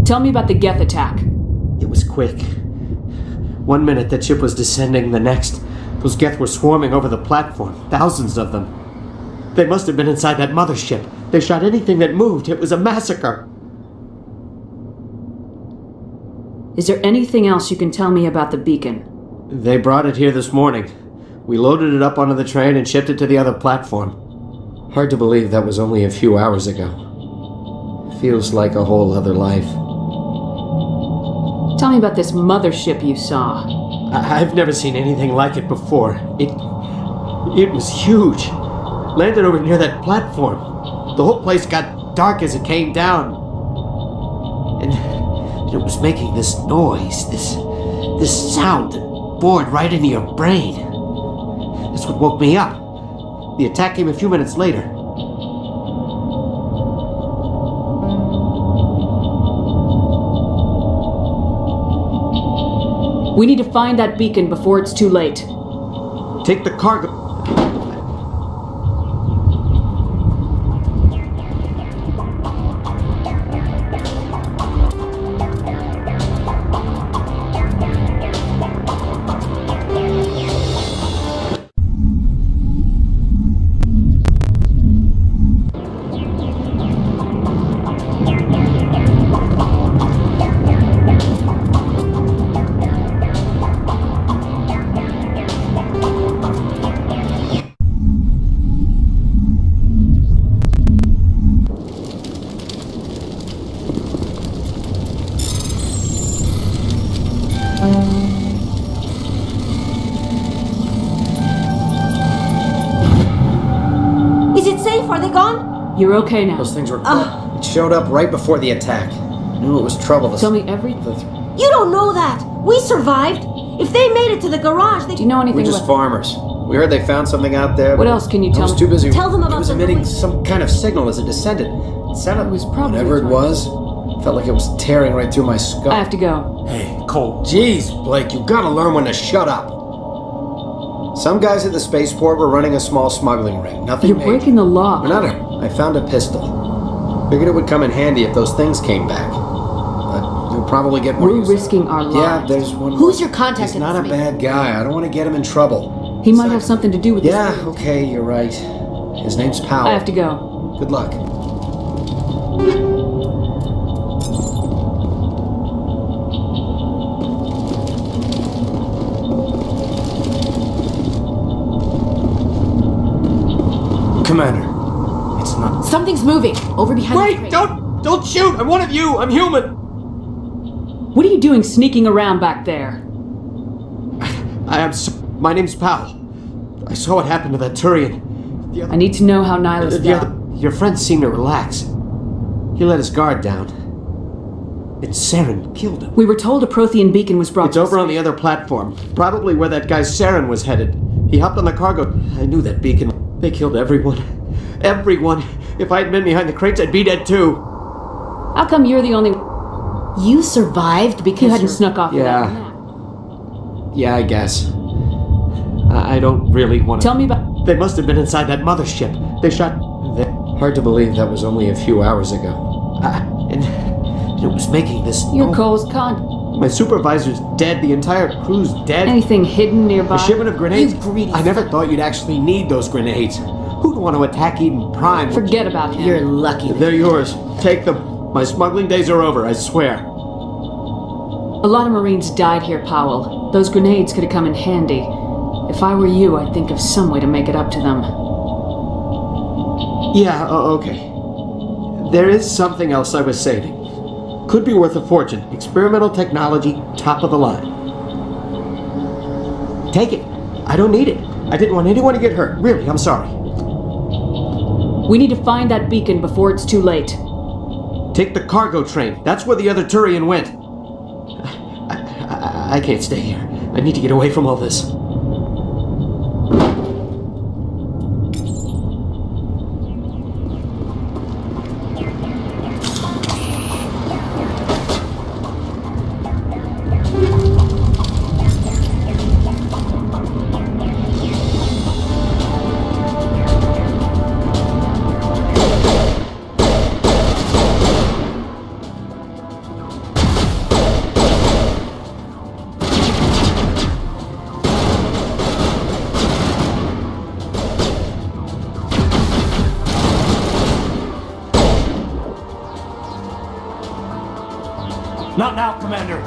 Tell me about the Geth attack.
It was quick. 1 minute that ship was descending, the next, those Geth were swarming over the platform. Thousands of them. They must have been inside that mothership. They shot anything that moved. It was a massacre.
Is there anything else you can tell me about the beacon?
They brought it here this morning. We loaded it up onto the train and shipped it to the other platform. Hard to believe that was only a few hours ago. Feels like a whole other life.
Tell me about this mothership you saw.
I've never seen anything like it before. It was huge. Landed over near that platform. The whole place got dark as it came down. And it was making this noise, this sound that bored right into your brain. That's what woke me up. The attack came a few minutes later.
We need to find that beacon before it's too late.
Take the cargo.
You're okay now.
Those things were quick. It showed up right before the attack. Knew it was trouble.
Tell me everything.
You don't know that. We survived. If they made it to the garage, they...
Do you know anything
We're just farmers. We heard they found something out there.
What else can you tell me?
I was too busy.
Tell them about
it was
the
emitting
noise.
some kind of signal as it descended. It sounded...
It was probably...
Whatever it was, felt like it was tearing right through my skull.
I have to go.
Hey, Cole.
Jeez, Blake, you gotta learn when to shut up. Some guys at the spaceport were running a small smuggling ring. Nothing
You're
major.
breaking the law.
Another. I found a pistol. Figured it would come in handy if those things came back. But you'll probably get more
We're
use.
risking our lives.
Yeah, there's one
Who's
more.
your contact?
He's not a bad guy. I don't want to get him in trouble.
He might have something to do with this.
Yeah, okay, you're right. His name's Powell.
I have to go.
Good luck. Commander, it's not...
Something's moving over behind the
Wait!
crate.
Don't shoot! I'm one of you! I'm human!
What are you doing sneaking around back there?
My name's Powell. I saw what happened to that Turian.
I need to know how Nihilus died.
Your friend seemed to relax. He let his guard down. And Saren killed him.
We were told a Prothean beacon was brought
It's over on the other platform. Probably where that guy Saren was headed. He hopped on the cargo. I knew that beacon. They killed everyone. Everyone. If I had been behind the crates, I'd be dead too.
How come you're the only...
You survived because
you hadn't snuck off
Yeah.
without a map?
Yeah, I guess. I don't really want to...
Tell me about...
They must have been inside that mothership. They shot... Hard to believe that was only a few hours ago. And it was making this...
Your Cole's con...
My supervisor's dead. The entire crew's dead.
Anything hidden nearby?
A shipment of grenades?
You greedy
I never thought you'd actually need those grenades. Who'd want to attack Eden Prime?
Forget about him.
You're lucky.
They're yours. Take them. My smuggling days are over, I swear.
A lot of Marines died here, Powell. Those grenades could have come in handy. If I were you, I'd think of some way to make it up to them.
Yeah, okay. There is something else I was saving. Could be worth a fortune. Experimental technology, top of the line. Take it. I don't need it. I didn't want anyone to get hurt. Really, I'm sorry.
We need to find that beacon before it's too late.
Take the cargo train. That's where the other Turian went. I can't stay here. I need to get away from all this.
Not now, Commander.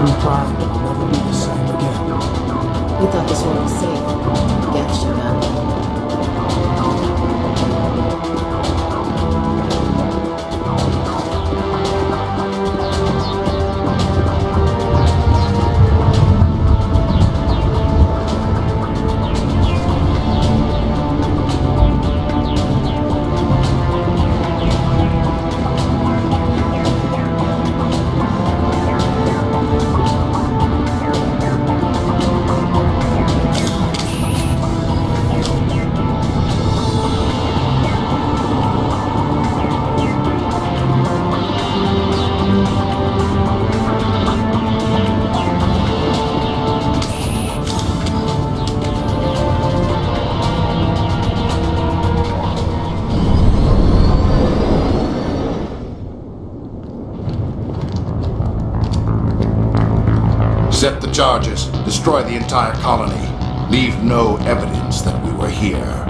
in Prime, it'll never be the same again.
We thought this one was safe. Geth showed up.
Set the charges. Destroy the entire colony. Leave no evidence that we were here.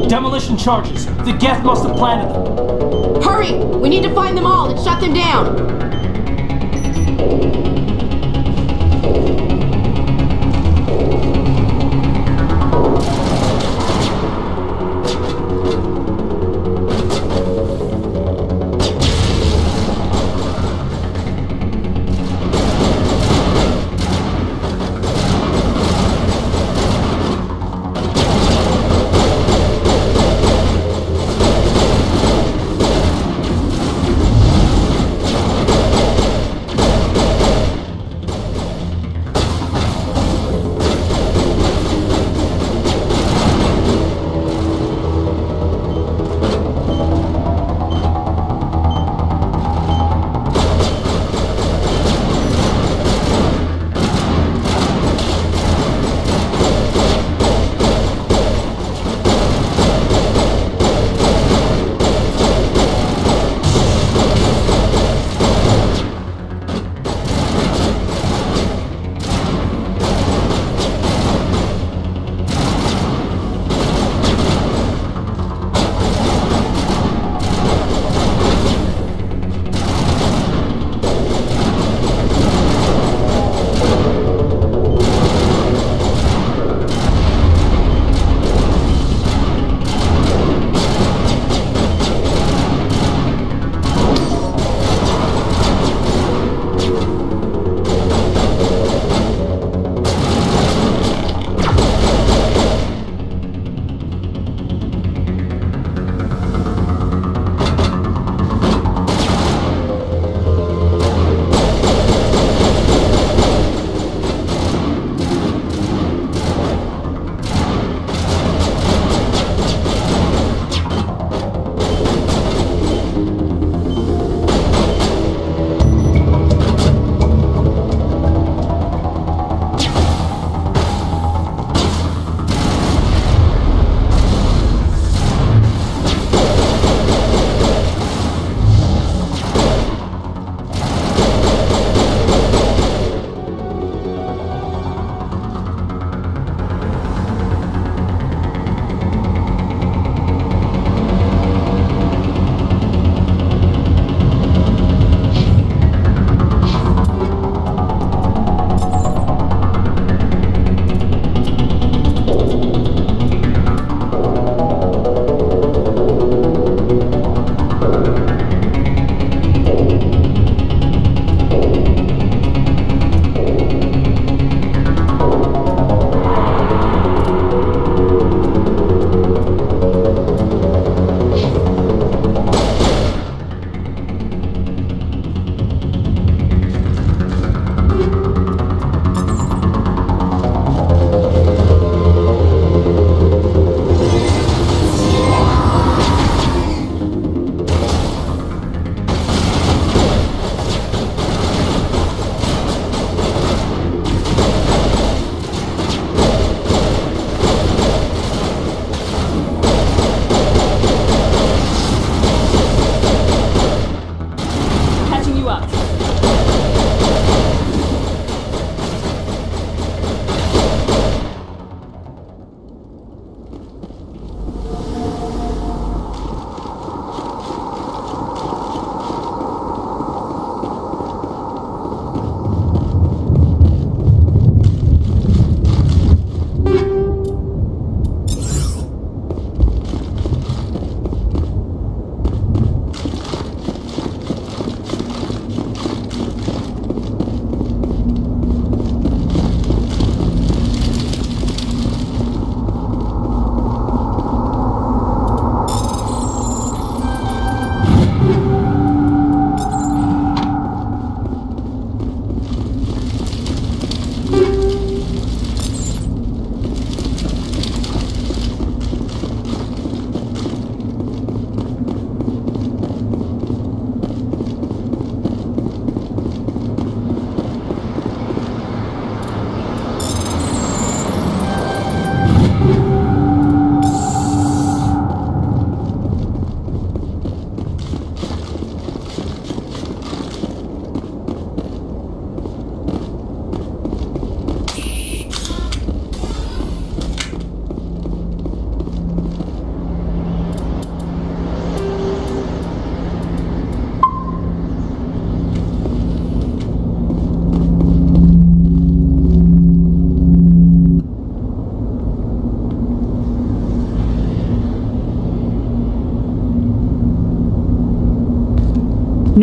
Demolition charges. The Geth must have planted them.
Hurry! We need to find them all and shut them down!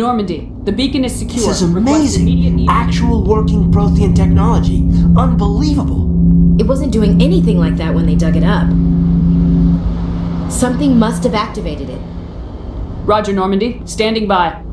Normandy, the beacon is secure.
This is amazing. Actual working Prothean technology. Unbelievable.
It wasn't doing anything like that when they dug it up. Something must have activated it.
Roger, Normandy. Standing by.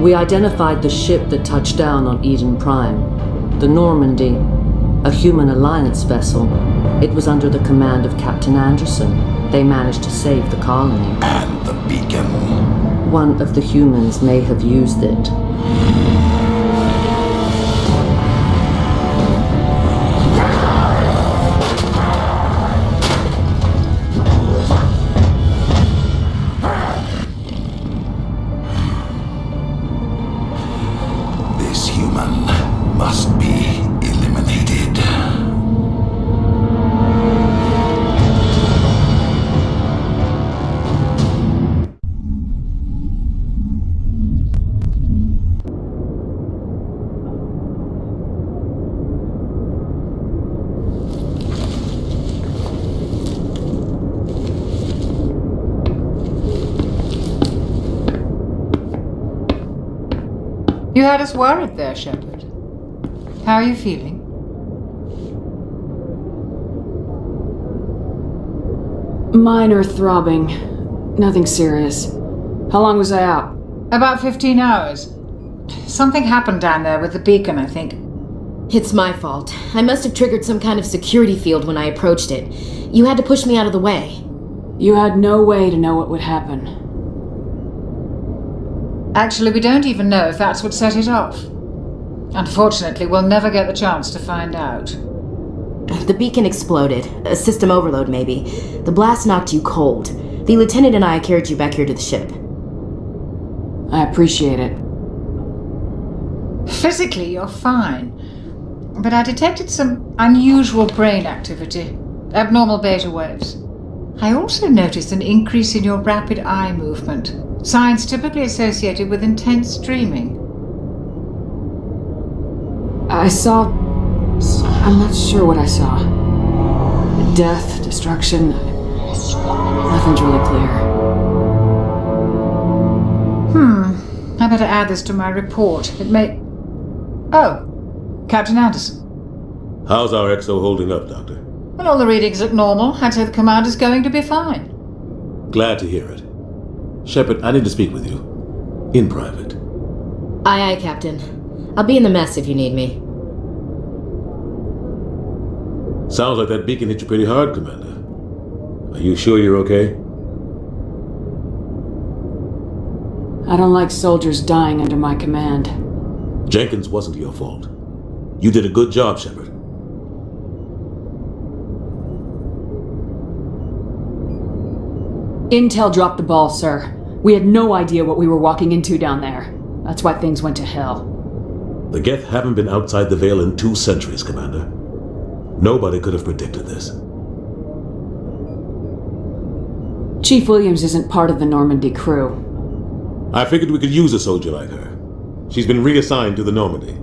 We identified the ship that touched down on Eden Prime, the Normandy, a human alliance vessel. It was under the command of Captain Anderson. They managed to save the colony.
And the beacon.
One of the humans may have used it.
This human must be eliminated.
You had us worried there, Shepard. How are you feeling?
Minor throbbing. Nothing serious. How long was I out?
About 15 hours. Something happened down there with the beacon, I think.
It's my fault. I must have triggered some kind of security field when I approached it. You had to push me out of the way.
You had no way to know what would happen.
Actually, we don't even know if that's what set it off. Unfortunately, we'll never get the chance to find out.
The beacon exploded. A system overload, maybe. The blast knocked you cold. The lieutenant and I carried you back here to the ship.
I appreciate it.
Physically, you're fine. But I detected some unusual brain activity. Abnormal beta waves. I also noticed an increase in your rapid eye movement. Signs typically associated with intense dreaming.
I saw... I'm not sure what I saw. Death, destruction... Nothing's really clear.
I better add this to my report. It may... Oh, Captain Anderson.
How's our XO holding up, Doctor?
Well, all the readings look normal. I'd say the commander's going to be fine.
Glad to hear it. Shepard, I need to speak with you. In private.
Aye, aye, Captain. I'll be in the mess if you need me.
Sounds like that beacon hit you pretty hard, Commander. Are you sure you're okay?
I don't like soldiers dying under my command.
Jenkins wasn't your fault. You did a good job, Shepard.
Intel dropped the ball, sir. We had no idea what we were walking into down there. That's why things went to hell.
The Geth haven't been outside the Veil in 2 centuries, Commander. Nobody could have predicted this.
Chief Williams isn't part of the Normandy crew.
I figured we could use a soldier like her. She's been reassigned to the Normandy.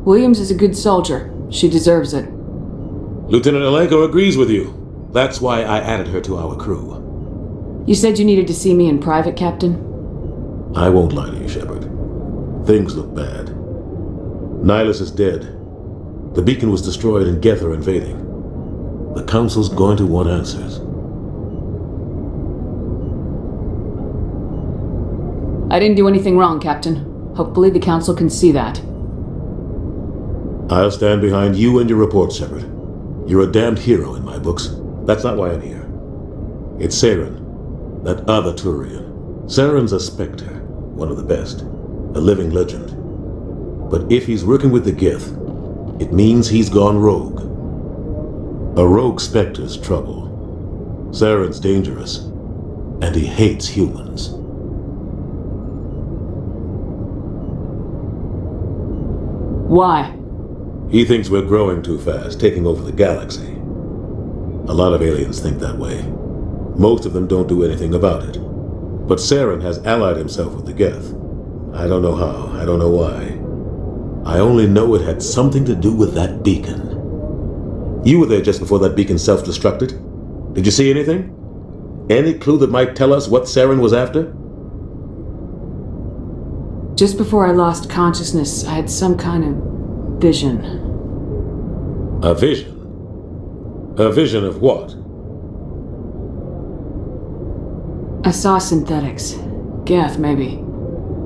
Williams is a good soldier. She deserves it.
Lieutenant Alenko agrees with you. That's why I added her to our crew.
You said you needed to see me in private, Captain?
I won't lie to you, Shepard. Things look bad. Nihilus is dead. The beacon was destroyed and Geth are invading. The Council's going to want answers.
I didn't do anything wrong, Captain. Hopefully the Council can see that.
I'll stand behind you and your report, Shepard. You're a damned hero in my books. That's not why I'm here. It's Saren, that other Turian. Saren's a Spectre, one of the best, a living legend. But if he's working with the Geth, it means he's gone rogue. A rogue Spectre's trouble. Saren's dangerous, and he hates humans.
Why?
He thinks we're growing too fast, taking over the galaxy. A lot of aliens think that way. Most of them don't do anything about it. But Saren has allied himself with the Geth. I don't know how, I don't know why. I only know it had something to do with that beacon. You were there just before that beacon self-destructed. Did you see anything? Any clue that might tell us what Saren was after?
Just before I lost consciousness, I had some kind of vision.
A vision? A vision of what?
I saw synthetics. Geth, maybe.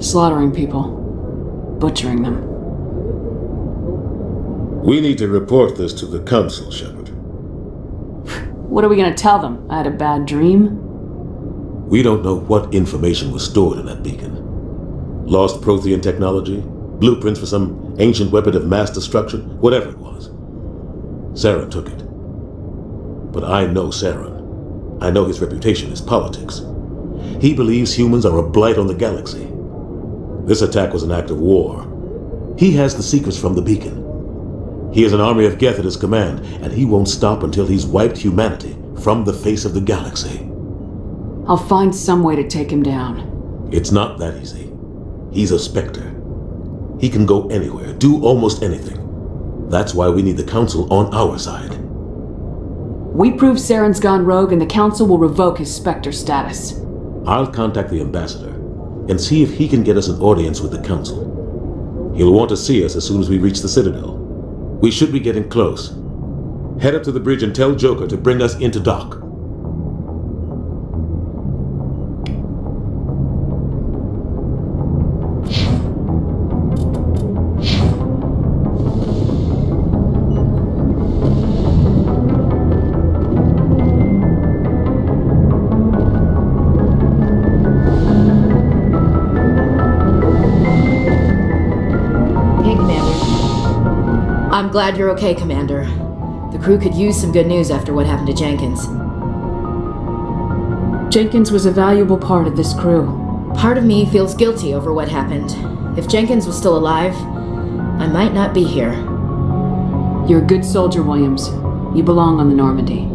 Slaughtering people. Butchering them.
We need to report this to the Council, Shepard.
What are we gonna tell them? I had a bad dream?
We don't know what information was stored in that beacon. Lost Prothean technology? Blueprints for some ancient weapon of mass destruction? Whatever it was. Saren took it. But I know Saren. I know his reputation is politics. He believes humans are a blight on the galaxy. This attack was an act of war. He has the secrets from the beacon. He has an army of Geth at his command, and he won't stop until he's wiped humanity from the face of the galaxy.
I'll find some way to take him down.
It's not that easy. He's a Spectre. He can go anywhere, do almost anything. That's why we need the Council on our side.
We prove Saren's gone rogue and the Council will revoke his Spectre status.
I'll contact the Ambassador and see if he can get us an audience with the Council. He'll want to see us as soon as we reach the Citadel. We should be getting close. Head up to the bridge and tell Joker to bring us into dock.
I'm glad you're okay, Commander. The crew could use some good news after what happened to Jenkins.
Jenkins was a valuable part of this crew.
Part of me feels guilty over what happened. If Jenkins was still alive, I might not be here.
You're a good soldier, Williams. You belong on the Normandy.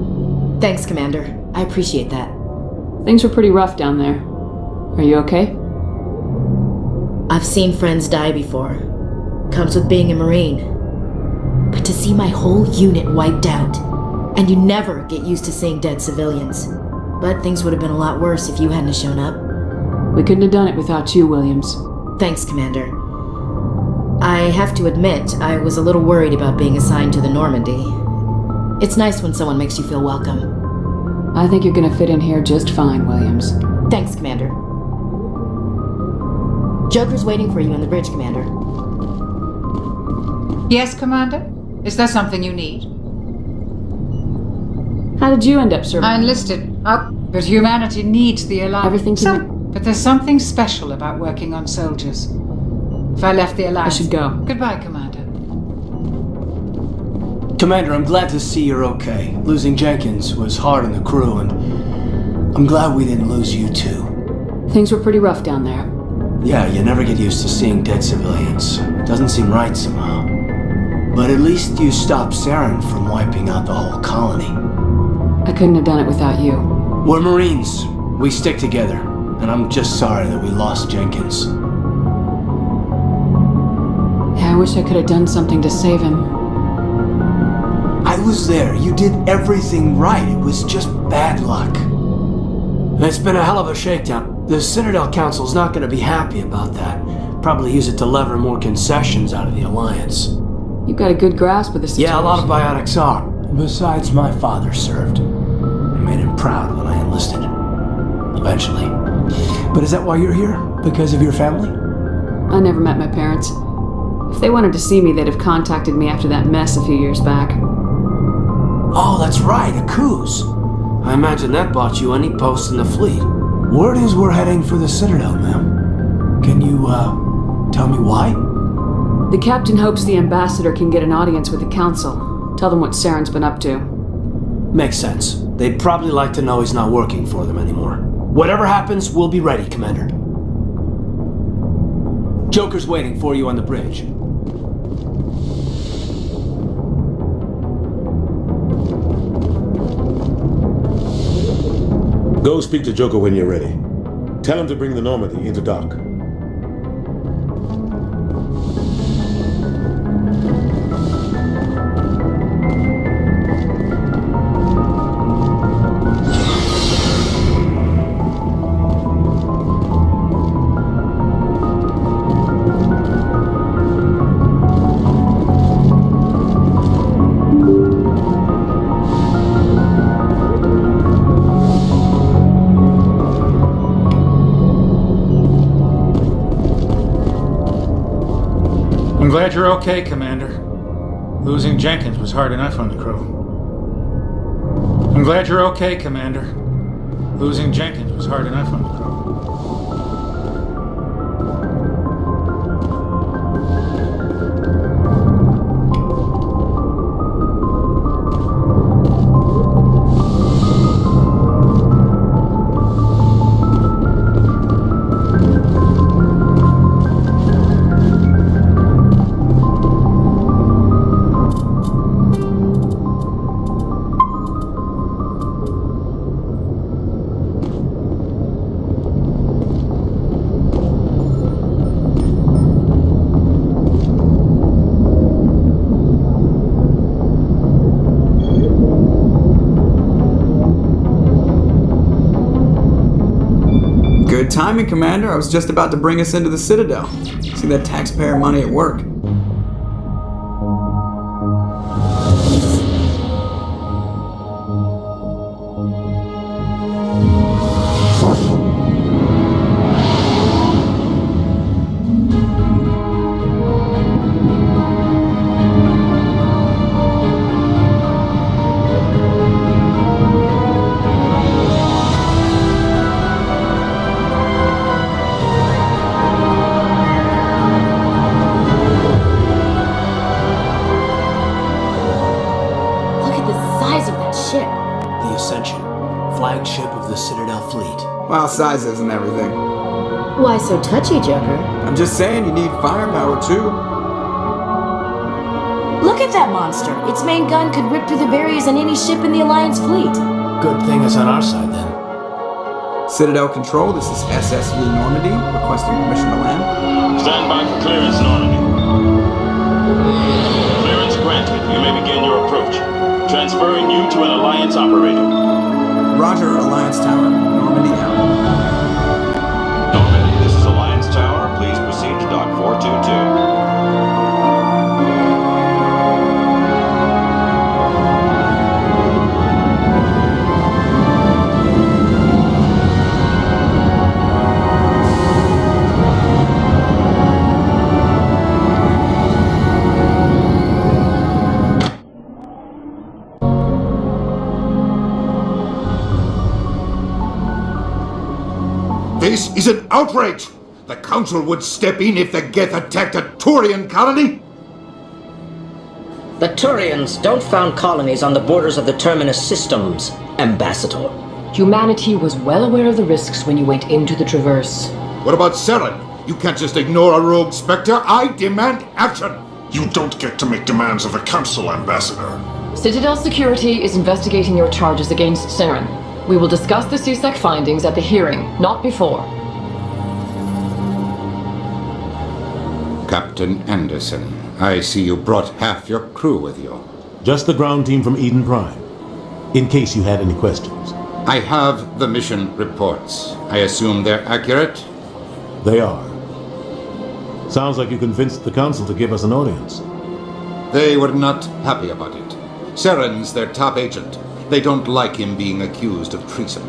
Thanks, Commander. I appreciate that.
Things were pretty rough down there. Are you okay?
I've seen friends die before. Comes with being a Marine. But to see my whole unit wiped out, and you never get used to seeing dead civilians. But things would have been a lot worse if you hadn't shown up.
We couldn't have done it without you, Williams.
Thanks, Commander. I have to admit, I was a little worried about being assigned to the Normandy. It's nice when someone makes you feel welcome.
I think you're gonna fit in here just fine, Williams.
Thanks, Commander. Joker's waiting for you on the bridge, Commander.
Yes, Commander? Is there something you need?
How did you end up serving?
I enlisted. But humanity needs the Alliance.
Everything
But there's something special about working on soldiers. If I left the Alliance...
I should go.
Goodbye, Commander.
Commander, I'm glad to see you're okay. Losing Jenkins was hard on the crew, and I'm glad we didn't lose you too.
Things were pretty rough down there.
Yeah, you never get used to seeing dead civilians. Doesn't seem right somehow. But at least you stopped Saren from wiping out the whole colony.
I couldn't have done it without you.
We're Marines. We stick together. And I'm just sorry that we lost Jenkins.
Yeah, I wish I could have done something to save him.
I was there. You did everything right. It was just bad luck. It's been a hell of a shakedown. The Citadel Council's not going to be happy about that. Probably use it to lever more concessions out of the Alliance.
You've got a good grasp of the situation.
Yeah, a lot of biotics are. Besides, my father served. I made him proud when I enlisted. Eventually. But is that why you're here? Because of your family?
I never met my parents. If they wanted to see me, they'd have contacted me after that mess a few years back.
Oh, that's right, a cruise. I imagine that bought you any post in the fleet. Word is we're heading for the Citadel, ma'am. Can you, tell me why?
The captain hopes the ambassador can get an audience with the council. Tell them what Saren's been up to.
Makes sense. They'd probably like to know he's not working for them anymore. Whatever happens, we'll be ready, Commander. Joker's waiting for you on the bridge.
Go speak to Joker when you're ready. Tell him to bring the Normandy into dock.
I'm glad you're okay, Commander. Losing Jenkins was hard enough on the crew. I'm glad you're okay, Commander. Losing Jenkins was hard enough on the crew.
Good timing, Commander. I was just about to bring us into the Citadel. See that taxpayer money at work.
Flagship of the Citadel fleet.
Well, size isn't everything.
Why so touchy, Joker?
I'm just saying you need firepower too.
Look at that monster. Its main gun could rip through the barriers on any ship in the Alliance fleet.
Good thing it's on our side then.
Citadel Control, this is SSV Normandy, requesting permission to land.
Stand by for clearance, Normandy. Clearance granted. You may begin your approach. Transferring you to an Alliance operator.
Roger, Alliance Tower. Normandy out.
Normandy, this is Alliance Tower. Please proceed to Dock 422.
This is an outrage! The Council would step in if the Geth attacked a Turian colony?
The Turians don't found colonies on the borders of the Terminus systems, Ambassador.
Humanity was well aware of the risks when you went into the Traverse.
What about Saren? You can't just ignore a rogue Spectre. I demand action!
You don't get to make demands of the Council, Ambassador.
Citadel Security is investigating your charges against Saren. We will discuss the CSEC findings at the hearing, not before.
Captain Anderson, I see you brought half your crew with you.
Just the ground team from Eden Prime, in case you had any questions.
I have the mission reports. I assume they're accurate?
They are. Sounds like you convinced the Council to give us an audience.
They were not happy about it. Saren's their top agent. They don't like him being accused of treason.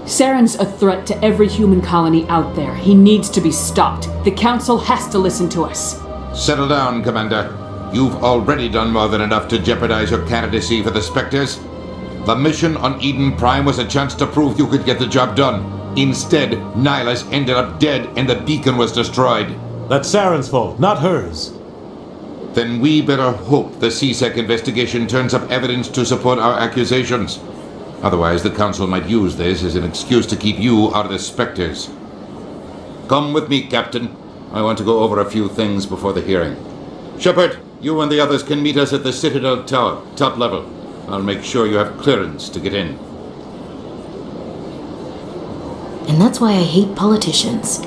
Saren's a threat to every human colony out there. He needs to be stopped. The Council has to listen to us.
Settle down, Commander. You've already done more than enough to jeopardize your candidacy for the Spectres. The mission on Eden Prime was a chance to prove you could get the job done. Instead, Nihilus ended up dead and the beacon was destroyed.
That's Saren's fault, not hers.
Then we better hope the CSEC investigation turns up evidence to support our accusations. Otherwise, the Council might use this as an excuse to keep you out of the Spectres. Come with me, Captain. I want to go over a few things before the hearing. Shepard, you and the others can meet us at the Citadel Tower, top level. I'll make sure you have clearance to get in.
And that's why I hate politicians.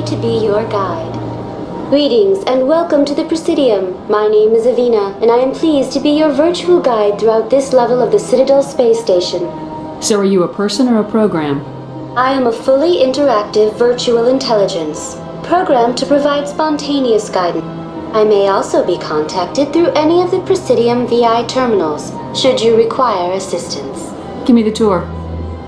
To be your guide. Greetings and welcome to the Presidium. My name is Avina, and I am pleased to be your virtual guide throughout this level of the Citadel space station.
So are you a person or a program?
I am a fully interactive virtual intelligence, programmed to provide spontaneous guidance. I may also be contacted through any of the Presidium VI terminals, should you require assistance.
Give me the tour.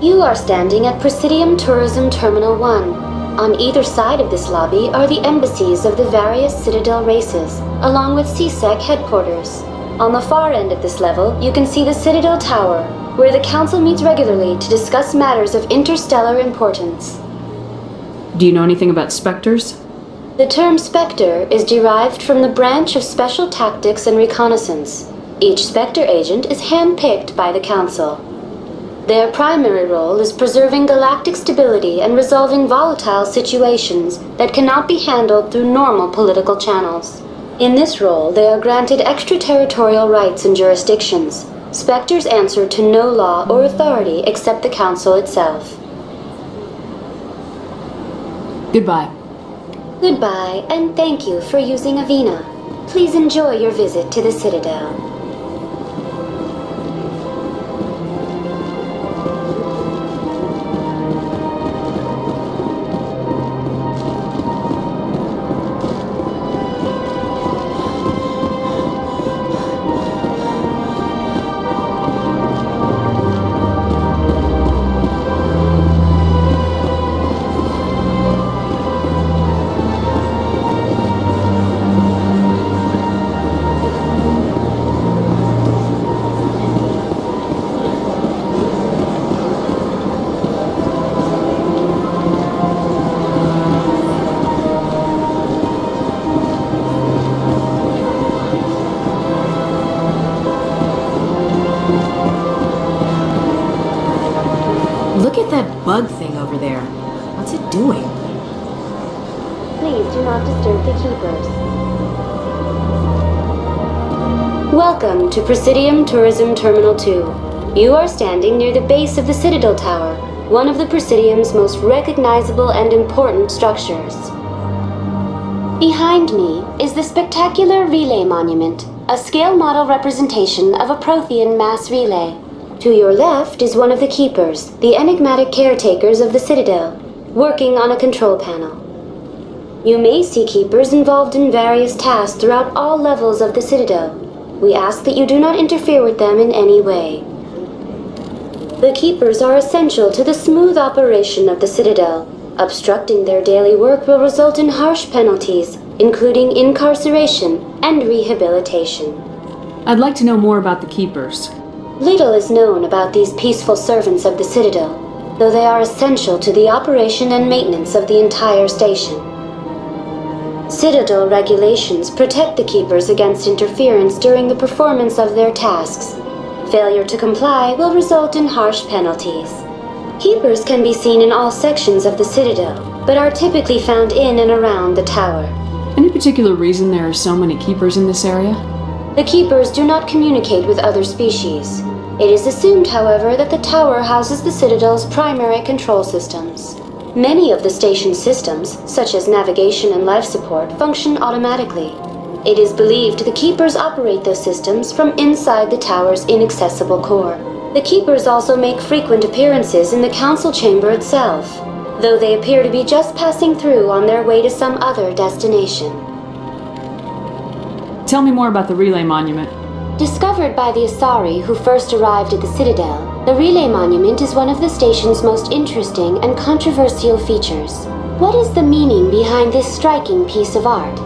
You are standing at Presidium Tourism Terminal 1. On either side of this lobby are the embassies of the various Citadel races, along with CSEC headquarters. On the far end of this level, you can see the Citadel Tower, where the Council meets regularly to discuss matters of interstellar importance.
Do you know anything about Spectres?
The term Spectre is derived from the branch of Special Tactics and Reconnaissance. Each Spectre agent is handpicked by the Council. Their primary role is preserving galactic stability and resolving volatile situations that cannot be handled through normal political channels. In this role, they are granted extraterritorial rights and jurisdictions. Spectres answer to no law or authority except the Council itself.
Goodbye.
Goodbye, and thank you for using Avina. Please enjoy your visit to the Citadel.
Look at that bug thing over there. What's it doing?
Please do not disturb the keepers. Welcome to Presidium Tourism Terminal 2. You are standing near the base of the Citadel Tower, one of the Presidium's most recognizable and important structures. Behind me is the spectacular Relay Monument, a scale model representation of a Prothean mass relay. To your left is one of the Keepers, the enigmatic caretakers of the Citadel, working on a control panel. You may see Keepers involved in various tasks throughout all levels of the Citadel. We ask that you do not interfere with them in any way. The Keepers are essential to the smooth operation of the Citadel. Obstructing their daily work will result in harsh penalties, including incarceration and rehabilitation.
I'd like to know more about the Keepers.
Little is known about these peaceful servants of the Citadel, though they are essential to the operation and maintenance of the entire station. Citadel regulations protect the Keepers against interference during the performance of their tasks. Failure to comply will result in harsh penalties. Keepers can be seen in all sections of the Citadel, but are typically found in and around the tower.
Any particular reason there are so many Keepers in this area?
The Keepers do not communicate with other species. It is assumed, however, that the tower houses the Citadel's primary control systems. Many of the station's systems, such as navigation and life support, function automatically. It is believed the Keepers operate those systems from inside the tower's inaccessible core. The Keepers also make frequent appearances in the Council chamber itself, though they appear to be just passing through on their way to some other destination.
Tell me more about the relay monument.
Discovered by the Asari who first arrived at the Citadel, the relay monument is one of the station's most interesting and controversial features. What is the meaning behind this striking piece of art?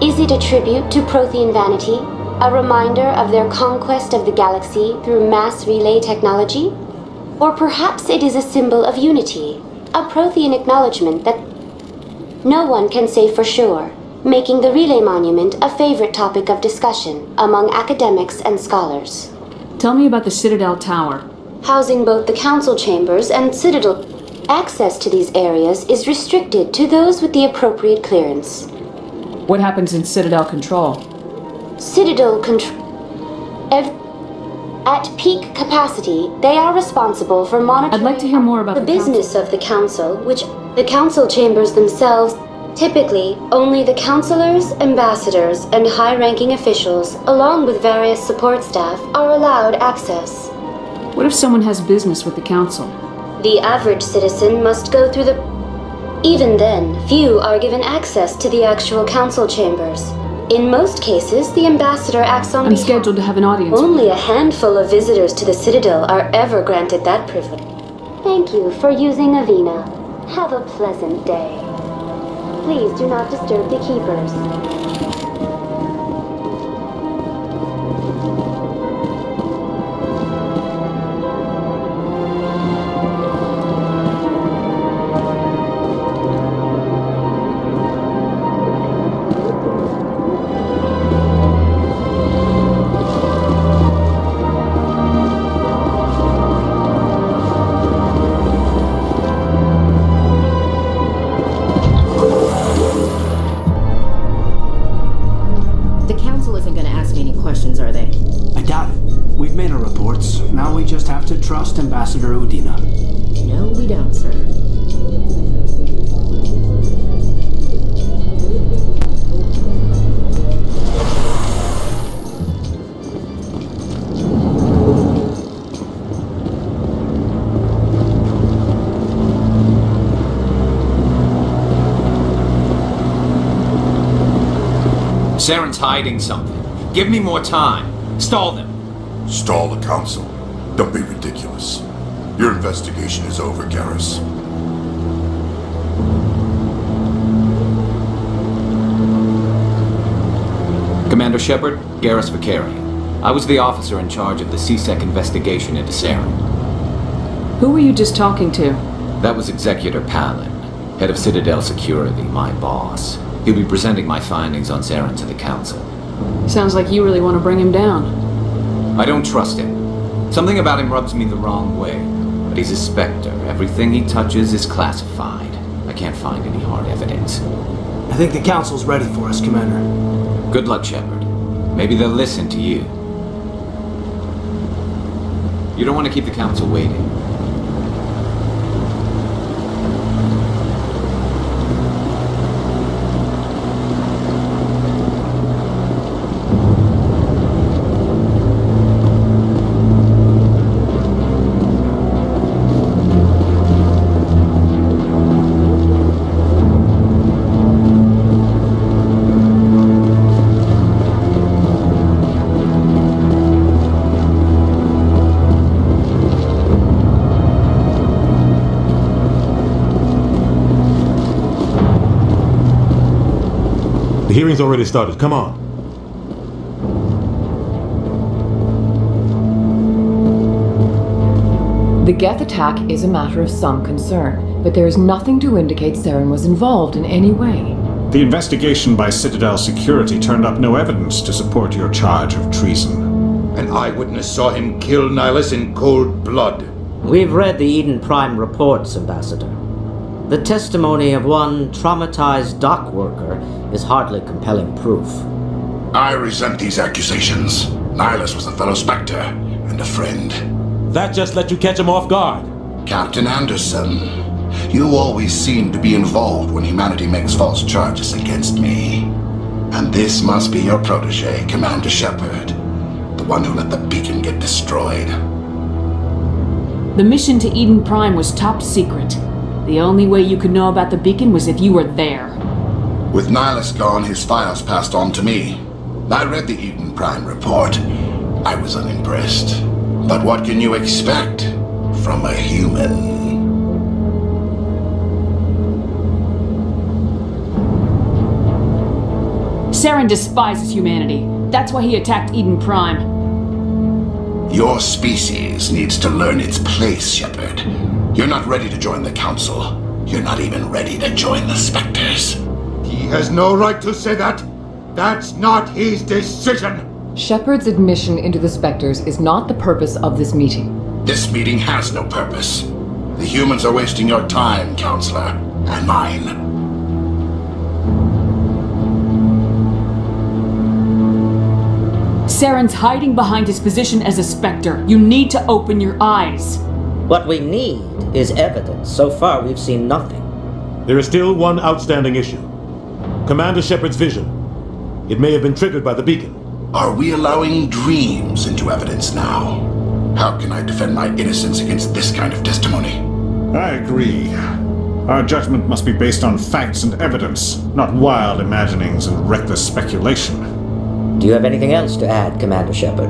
Is it a tribute to Prothean vanity? A reminder of their conquest of the galaxy through mass relay technology? Or perhaps it is a symbol of unity, a Prothean acknowledgement that no one can say for sure, making the relay monument a favorite topic of discussion among academics and scholars.
Tell me about the Citadel Tower.
Housing both the Council chambers and Citadel, access to these areas is restricted to those with the appropriate clearance.
What happens in Citadel Control?
Citadel Control... At peak capacity, they are responsible for monitoring...
I'd like to hear more about
the business of the Council, which the Council chambers themselves... Typically, only the councilors, ambassadors, and high-ranking officials, along with various support staff, are allowed access.
What if someone has business with the Council?
The average citizen must go through the... Even then, few are given access to the actual Council chambers. In most cases, the ambassador acts on
I'm scheduled to have an audience.
Only a handful of visitors to the Citadel are ever granted that privilege. Thank you for using Avina. Have a pleasant day. Please do not disturb the Keepers.
Now we just have to trust Ambassador Udina.
No, we don't, sir.
Saren's hiding something. Give me more time. Stall them.
Stall the Council? Don't be ridiculous. Your investigation is over, Garrus.
Commander Shepard, Garrus Vicarian. I was the officer in charge of the CSEC investigation into Saren.
Who were you just talking to?
That was Executor Palin, head of Citadel Security, my boss. He'll be presenting my findings on Saren to the Council.
Sounds like you really want to bring him down.
I don't trust him. Something about him rubs me the wrong way. But he's a Spectre. Everything he touches is classified. I can't find any hard evidence.
I think the Council's ready for us, Commander.
Good luck, Shepard. Maybe they'll listen to you. You don't want to keep the Council waiting.
The hearing's already started. Come on.
The Geth attack is a matter of some concern, but there is nothing to indicate Saren was involved in any way.
The investigation by Citadel Security turned up no evidence to support your charge of treason.
An eyewitness saw him kill Nihilus in cold blood.
We've read the Eden Prime reports, Ambassador. The testimony of one traumatized dock worker is hardly compelling proof.
I resent these accusations. Nihilus was a fellow Spectre and a friend.
That just let you catch him off guard.
Captain Anderson, you always seem to be involved when humanity makes false charges against me. And this must be your protege, Commander Shepard. The one who let the beacon get destroyed.
The mission to Eden Prime was top secret. The only way you could know about the beacon was if you were there.
With Nihilus gone, his files passed on to me. I read the Eden Prime report. I was unimpressed. But what can you expect from a human?
Saren despises humanity. That's why he attacked Eden Prime.
Your species needs to learn its place, Shepard. You're not ready to join the Council. You're not even ready to join the Spectres.
He has no right to say that. That's not his decision.
Shepard's admission into the Spectres is not the purpose of this meeting.
This meeting has no purpose. The humans are wasting your time, Counselor, and mine.
Saren's hiding behind his position as a Spectre. You need to open your eyes.
What we need is evidence. So far, we've seen nothing.
There is still one outstanding issue. Commander Shepard's vision. It may have been triggered by the beacon.
Are we allowing dreams into evidence now? How can I defend my innocence against this kind of testimony?
I agree. Our judgment must be based on facts and evidence, not wild imaginings and reckless speculation.
Do you have anything else to add, Commander Shepard?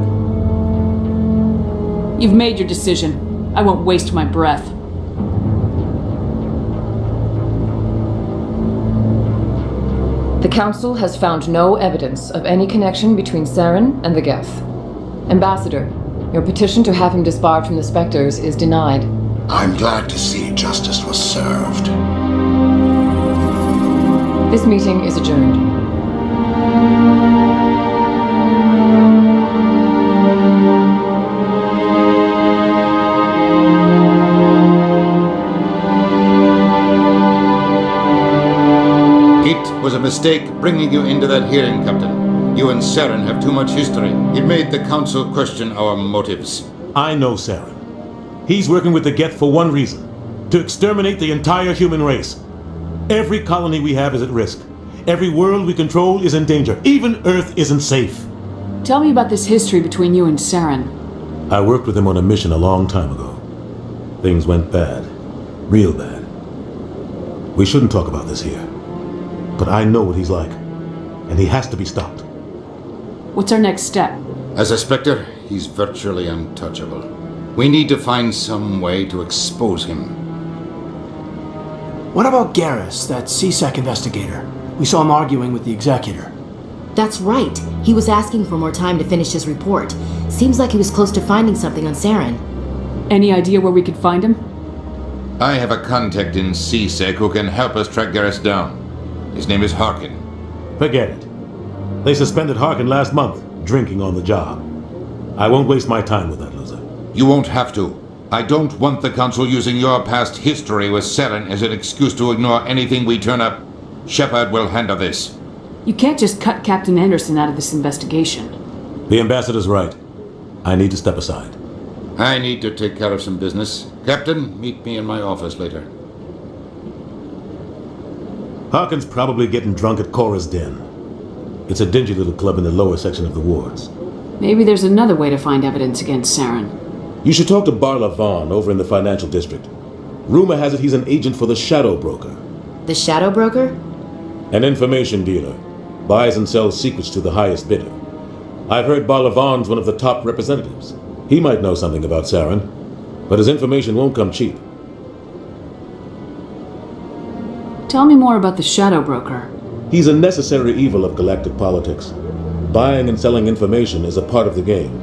You've made your decision. I won't waste my breath.
The Council has found no evidence of any connection between Saren and the Geth. Ambassador, your petition to have him disbarred from the Spectres is denied.
I'm glad to see justice was served.
This meeting is adjourned.
It was a mistake bringing you into that hearing, Captain. You and Saren have too much history. It made the Council question our motives.
I know Saren. He's working with the Geth for one reason. To exterminate the entire human race. Every colony we have is at risk. Every world we control is in danger. Even Earth isn't safe.
Tell me about this history between you and Saren.
I worked with him on a mission a long time ago. Things went bad. Real bad. We shouldn't talk about this here. But I know what he's like. And he has to be stopped.
What's our next step?
As a Spectre, he's virtually untouchable. We need to find some way to expose him.
What about Garrus, that CSEC investigator? We saw him arguing with the Executor.
That's right. He was asking for more time to finish his report. Seems like he was close to finding something on Saren.
Any idea where we could find him?
I have a contact in CSEC who can help us track Garrus down. His name is Harkin.
Forget it. They suspended Harkin last month, drinking on the job. I won't waste my time with that loser.
You won't have to. I don't want the Council using your past history with Saren as an excuse to ignore anything we turn up. Shepard will handle this.
You can't just cut Captain Anderson out of this investigation.
The ambassador's right. I need to step aside.
I need to take care of some business. Captain, meet me in my office later.
Harkin's probably getting drunk at Cora's Den. It's a dingy little club in the lower section of the wards.
Maybe there's another way to find evidence against Saren.
You should talk to Barla Vaughn over in the financial district. Rumor has it he's an agent for the Shadow Broker.
The Shadow Broker?
An information dealer. Buys and sells secrets to the highest bidder. I've heard Barla Vaughn's one of the top representatives. He might know something about Saren, but his information won't come cheap.
Tell me more about the Shadow Broker.
He's a necessary evil of galactic politics. Buying and selling information is a part of the game,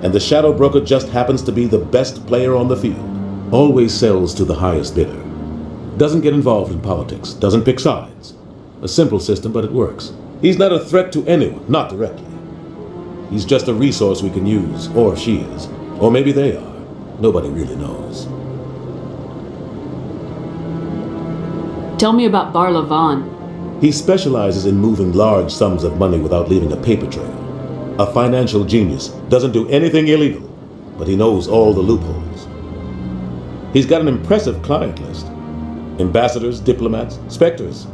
and the Shadow Broker just happens to be the best player on the field. Always sells to the highest bidder. Doesn't get involved in politics, doesn't pick sides. A simple system, but it works. He's not a threat to anyone, not directly. He's just a resource we can use, or she is. Or maybe they are. Nobody really knows.
Tell me about Barla Vaughn.
He specializes in moving large sums of money without leaving a paper trail. A financial genius, doesn't do anything illegal, but he knows all the loopholes. He's got an impressive client list. Ambassadors, diplomats, specters.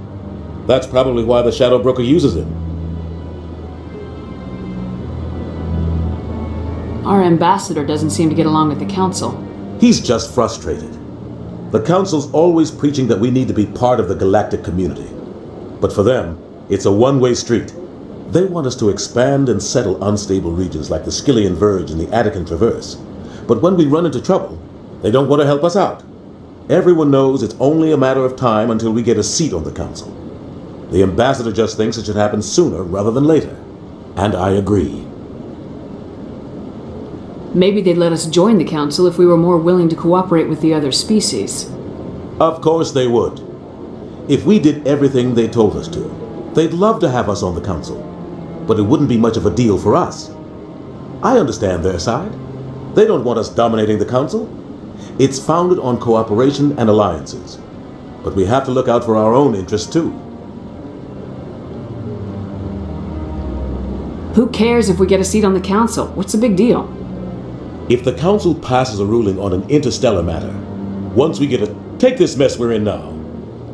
That's probably why the Shadow Broker uses him.
Our ambassador doesn't seem to get along with the Council.
He's just frustrated. The Council's always preaching that we need to be part of the galactic community. But for them, it's a one-way street. They want us to expand and settle unstable regions like the Skillian Verge and the Attican Traverse. But when we run into trouble, they don't want to help us out. Everyone knows it's only a matter of time until we get a seat on the Council. The ambassador just thinks it should happen sooner rather than later. And I agree.
Maybe they'd let us join the Council if we were more willing to cooperate with the other species.
Of course they would. If we did everything they told us to, they'd love to have us on the Council. But it wouldn't be much of a deal for us. I understand their side. They don't want us dominating the Council. It's founded on cooperation and alliances. But we have to look out for our own interests too.
Who cares if we get a seat on the Council? What's the big deal?
If the Council passes a ruling on an interstellar matter, once we get a... Take this mess we're in now.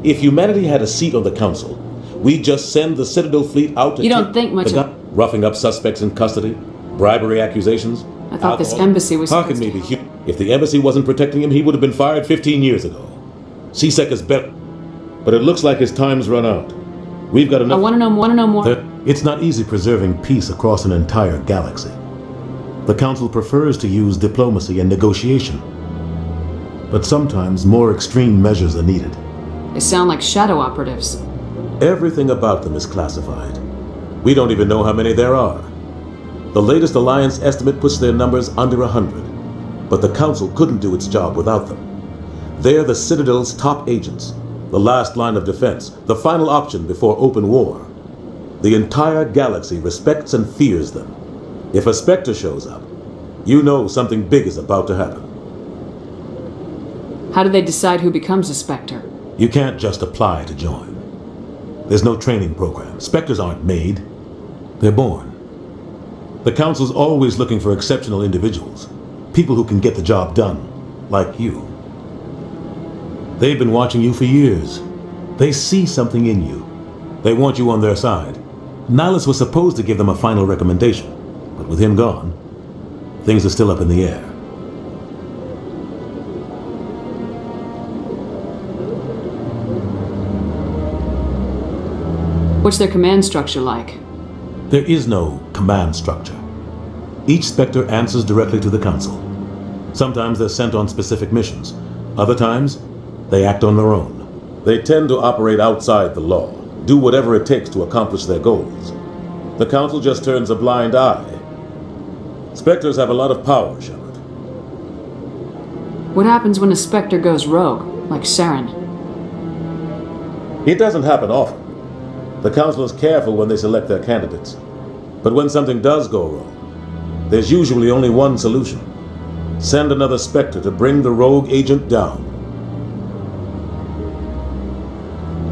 If humanity had a seat on the Council, we'd just send the Citadel fleet out to...
You don't think much of...
Roughing up suspects in custody, bribery accusations...
I thought this embassy was...
How can me be human? If the embassy wasn't protecting him, he would have been fired 15 years ago. C-Sec is better. But it looks like his time's run out. We've got enough...
I want to know more.
It's not easy preserving peace across an entire galaxy. The Council prefers to use diplomacy and negotiation. But sometimes more extreme measures are needed.
They sound like shadow operatives.
Everything about them is classified. We don't even know how many there are. The latest Alliance estimate puts their numbers under 100. But the Council couldn't do its job without them. They're the Citadel's top agents, the last line of defense, the final option before open war. The entire galaxy respects and fears them. If a Spectre shows up, you know something big is about to happen.
How do they decide who becomes a Spectre?
You can't just apply to join. There's no training program. Spectres aren't made. They're born. The Council's always looking for exceptional individuals. People who can get the job done. Like you. They've been watching you for years. They see something in you. They want you on their side. Nihilus was supposed to give them a final recommendation. But with him gone, things are still up in the air.
What's their command structure like?
There is no command structure. Each Spectre answers directly to the Council. Sometimes they're sent on specific missions. Other times, they act on their own. They tend to operate outside the law, do whatever it takes to accomplish their goals. The Council just turns a blind eye. Spectres have a lot of power, Shepard.
What happens when a Spectre goes rogue, like Saren?
It doesn't happen often. The Council is careful when they select their candidates. But when something does go wrong, there's usually only one solution. Send another Spectre to bring the rogue agent down.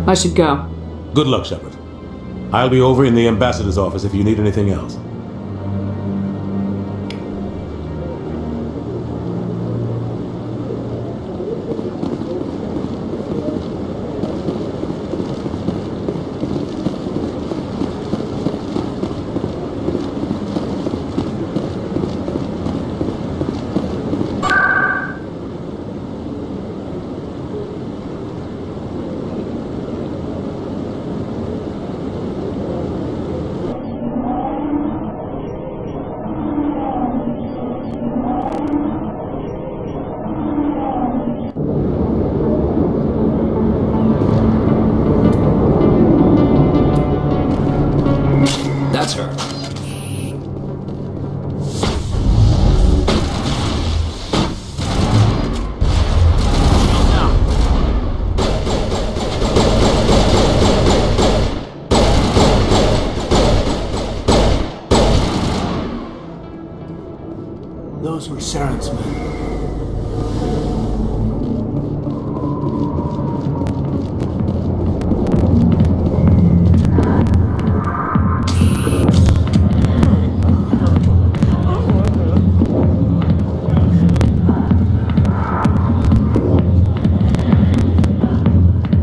I should go.
Good luck, Shepard. I'll be over in the Ambassador's office if you need anything else.
That's her.
Those were Saren's men.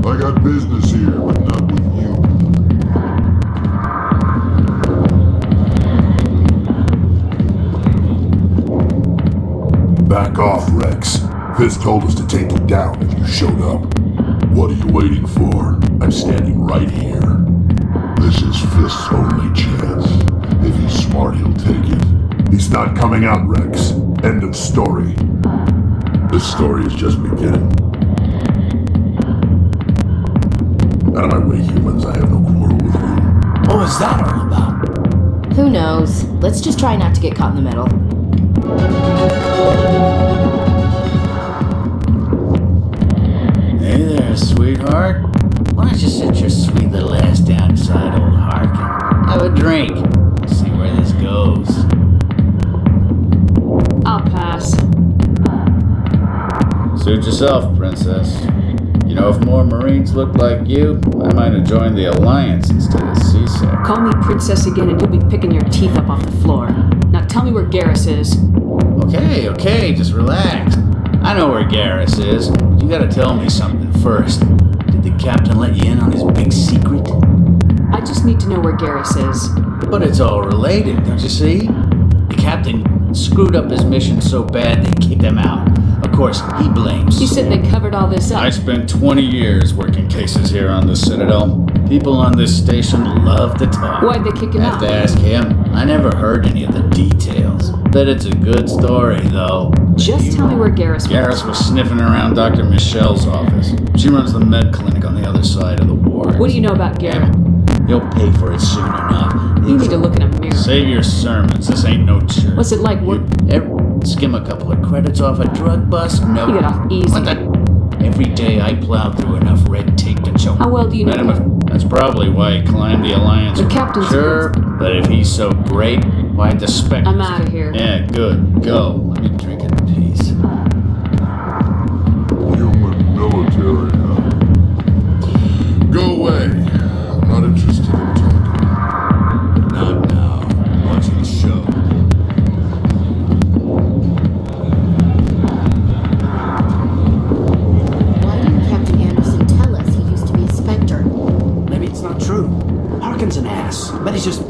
I got business here, but not with you. Back off, Rex. Fisk told us to take you down if you showed up. What are you waiting for? I'm standing right here. This is Fisk's only chance. If he's smart, he'll take it. He's not coming out, Rex. End of story. This story is just beginning. Out of my way, humans. I have no quarrel with you.
What was that all about?
Who knows? Let's just try not to get caught in the middle.
Hey there, sweetheart. Why don't you sit your sweet little ass down beside old Harkin? Have a drink. See where this goes.
I'll pass.
Suit yourself, Princess. You know, if more Marines looked like you, I might have joined the Alliance instead of CSEC.
Call me princess again and you'll be picking your teeth up off the floor. Now tell me where Garrus is.
Okay, just relax. I know where Garrus is, but you gotta tell me something first. Did the captain let you in on his big secret?
I just need to know where Garrus is.
But it's all related, don't you see? The captain screwed up his mission so bad they kicked him out. Of course, he blames.
You said they covered all this up.
I spent 20 years working cases here on the Citadel. People on this station love to talk.
Why'd they kick him out?
Have to ask him. I never heard any of the details. Bet it's a good story, though.
Just tell me where Garrus was.
Garrus was sniffing around Dr. Michelle's office. She runs the med clinic on the other side of the ward.
What do you know about Garrus?
You'll pay for it soon enough.
You need to look in a mirror.
Save your sermons. This ain't no church.
What's it like?
Skim a couple of credits off a drug bust? No.
You get off easy.
What the? Every day I plow through enough red tape to choke.
How well do you know?
That's probably why he climbed the Alliance.
The captain's
Sure, but if he's so great, why the spec?
I'm out of here.
Yeah, good. Go. Let me drink in peace.
Human military, huh? Go away. I'm not interested in talking.
Not now. I'm watching the show.
Why didn't Captain Anderson tell us he used to be a Spectre?
Maybe it's not true. Harkin's an ass. I bet he's just...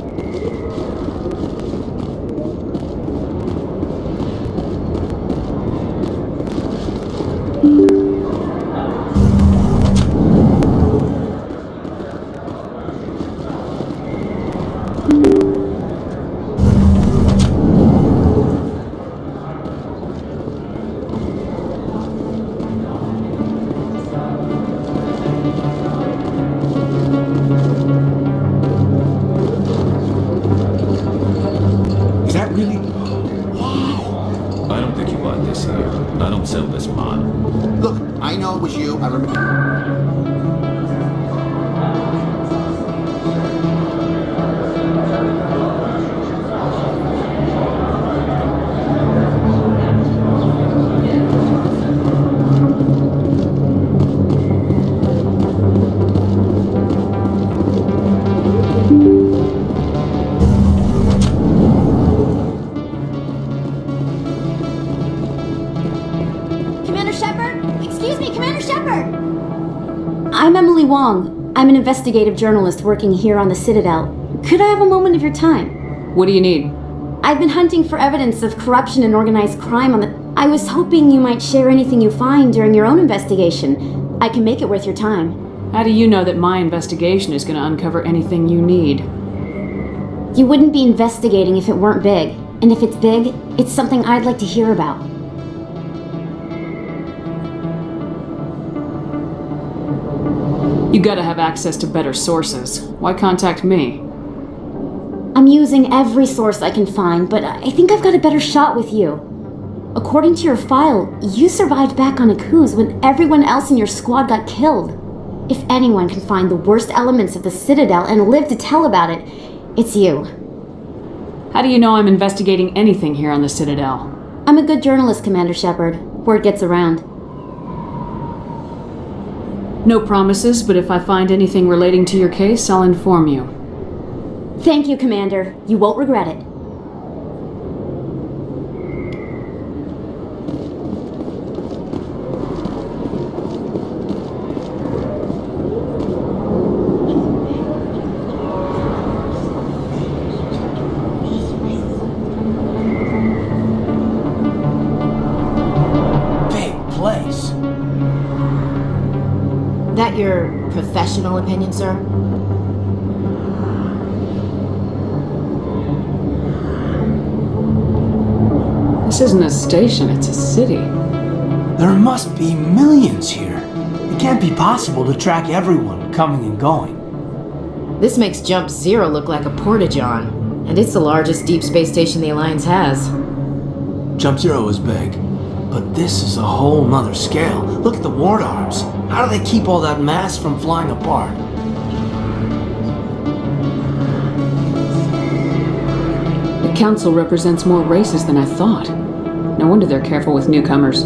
Is that really... Wow.
I don't think you bought this here. I don't sell this mod.
Look, I know it was you. I remember.
Commander Shepard? Excuse me, Commander Shepard! I'm Emily Wong. I'm an investigative journalist working here on the Citadel. Could I have a moment of your time?
What do you need?
I've been hunting for evidence of corruption and organized crime on the... I was hoping you might share anything you find during your own investigation. I can make it worth your time.
How do you know that my investigation is going to uncover anything you need?
You wouldn't be investigating if it weren't big. And if it's big, it's something I'd like to hear about.
You gotta have access to better sources. Why contact me?
I'm using every source I can find, but I think I've got a better shot with you. According to your file, you survived back on Akuz when everyone else in your squad got killed. If anyone can find the worst elements of the Citadel and live to tell about it, it's you.
How do you know I'm investigating anything here on the Citadel?
I'm a good journalist, Commander Shepard. Word gets around.
No promises, but if I find anything relating to your case, I'll inform you.
Thank you, Commander. You won't regret it.
That your professional opinion, sir?
This isn't a station, it's a city.
There must be millions here. It can't be possible to track everyone coming and going.
This makes Jump Zero look like a porta-john, and it's the largest deep space station the Alliance has.
Jump Zero is big, but this is a whole nother scale. Look at the ward arms. How do they keep all that mass from flying apart?
The Council represents more races than I thought. No wonder they're careful with newcomers.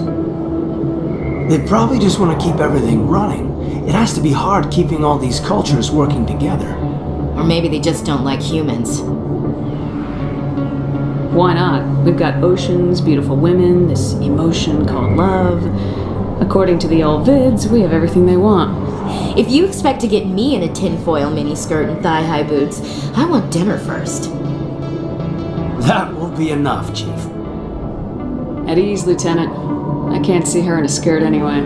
They probably just want to keep everything running. It has to be hard keeping all these cultures working together.
Or maybe they just don't like humans.
Why not? We've got oceans, beautiful women, this emotion called love. According to the old vids, we have everything they want.
If you expect to get me in a tinfoil miniskirt and thigh-high boots, I want dinner first.
That will be enough, Chief.
At ease, Lieutenant. I can't see her in a skirt anyway.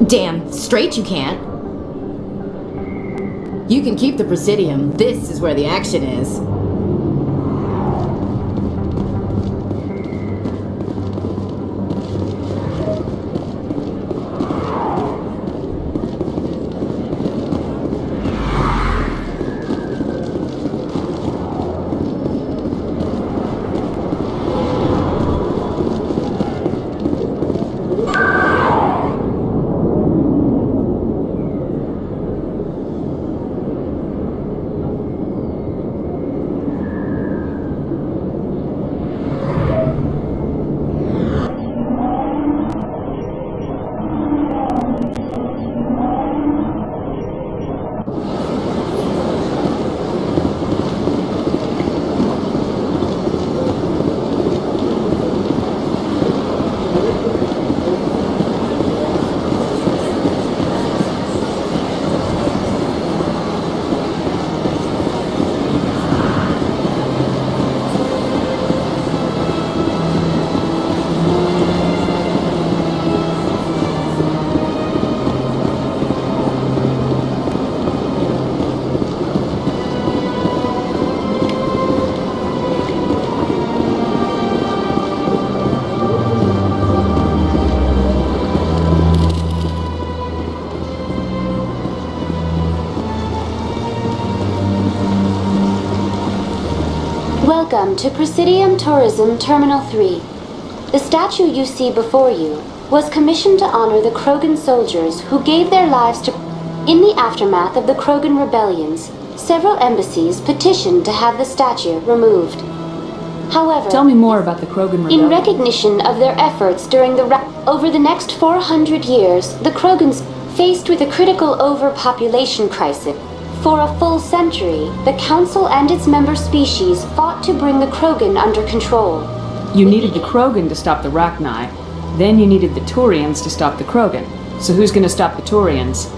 Damn straight you can't. You can keep the Presidium. This is where the action is.
Welcome to Presidium Tourism Terminal 3. The statue you see before you was commissioned to honor the Krogan soldiers who gave their lives to... In the aftermath of the Krogan rebellions, several embassies petitioned to have the statue removed. However...
Tell me more about the Krogan rebellion.
In recognition of their efforts during the... Over the next 400 years, the Krogans, faced with a critical overpopulation crisis, for a full century, the Council and its member species fought to bring the Krogan under control.
You needed the Krogan to stop the Rachni, then you needed the Turians to stop the Krogan. So who's gonna stop the Turians?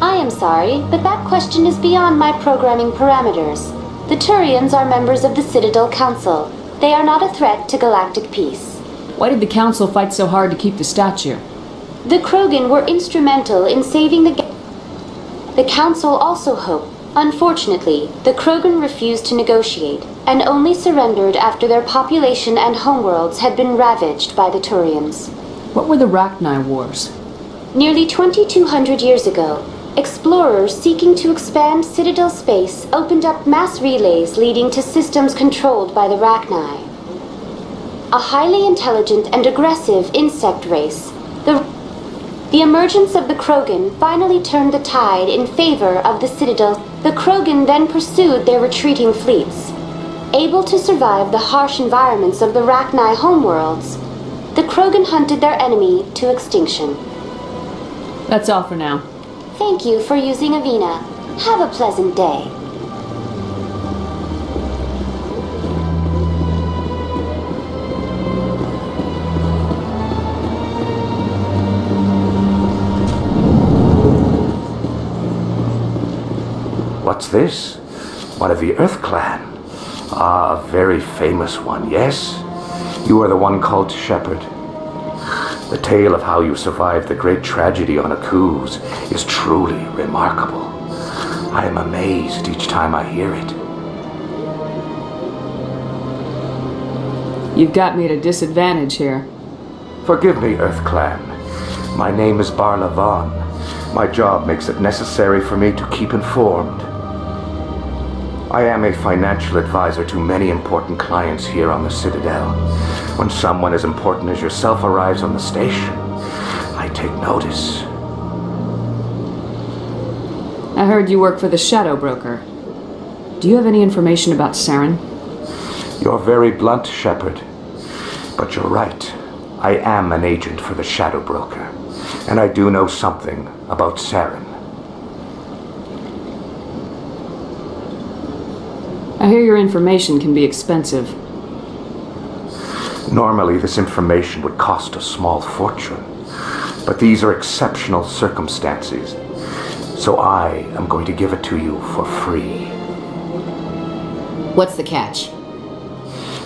I am sorry, but that question is beyond my programming parameters. The Turians are members of the Citadel Council. They are not a threat to galactic peace.
Why did the Council fight so hard to keep the statue?
The Krogan were instrumental in saving the... The Council also hoped. Unfortunately, the Krogan refused to negotiate, and only surrendered after their population and homeworlds had been ravaged by the Turians.
What were the Rachni Wars?
Nearly 2,200 years ago, explorers seeking to expand Citadel space opened up mass relays leading to systems controlled by the Rachni. A highly intelligent and aggressive insect race, the emergence of the Krogan finally turned the tide in favor of the Citadel. The Krogan then pursued their retreating fleets. Able to survive the harsh environments of the Rachni homeworlds, the Krogan hunted their enemy to extinction.
That's all for now.
Thank you for using Avina. Have a pleasant day.
What's this? One of the Earth Clan. Ah, a very famous one, yes? You are the one called Shepard. The tale of how you survived the great tragedy on Akuz is truly remarkable. I am amazed each time I hear it.
You've got me at a disadvantage here.
Forgive me, Earth Clan. My name is Barla Vaughn. My job makes it necessary for me to keep informed. I am a financial advisor to many important clients here on the Citadel. When someone as important as yourself arrives on the station, I take notice.
I heard you work for the Shadow Broker. Do you have any information about Saren?
You're very blunt, Shepard. But you're right. I am an agent for the Shadow Broker, and I do know something about Saren.
I hear your information can be expensive.
Normally, this information would cost a small fortune, but these are exceptional circumstances, so I am going to give it to you for free.
What's the catch?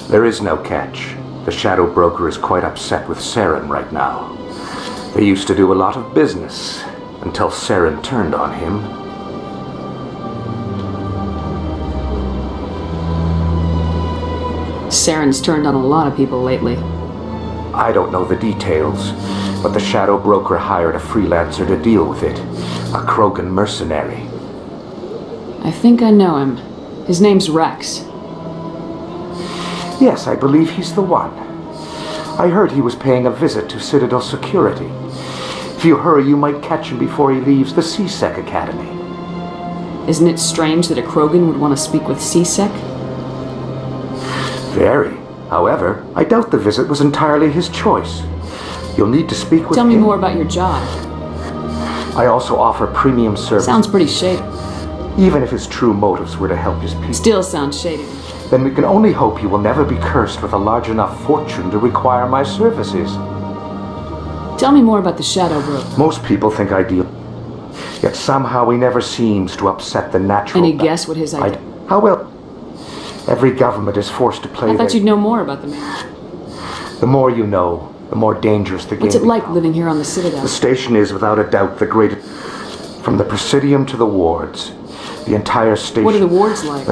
There is no catch. The Shadow Broker is quite upset with Saren right now. They used to do a lot of business until Saren turned on him.
Saren's turned on a lot of people lately.
I don't know the details, but the Shadow Broker hired a freelancer to deal with it. A Krogan mercenary.
I think I know him. His name's Rex.
Yes, I believe he's the one. I heard he was paying a visit to Citadel security. If you hurry, you might catch him before he leaves the C-Sec Academy.
Isn't it strange that a Krogan would want to speak with C-Sec?
Very. However, I doubt the visit was entirely his choice. You'll need to speak with him.
Tell me more about your job.
I also offer premium service.
Sounds pretty shady.
Even if his true motives were to help his people.
Still sounds shady.
Then we can only hope you will never be cursed with a large enough fortune to require my services.
Tell me more about the Shadow Broker.
Most people think I deal, yet somehow he never seems to upset the natural.
Any guess what his idea?
How well? Every government is forced to play.
I thought you'd know more about the man.
The more you know, the more dangerous the game.
What's it like living here on the Citadel?
The station is, without a doubt, the greatest. From the Presidium to the wards, the entire station.
What are the wards like?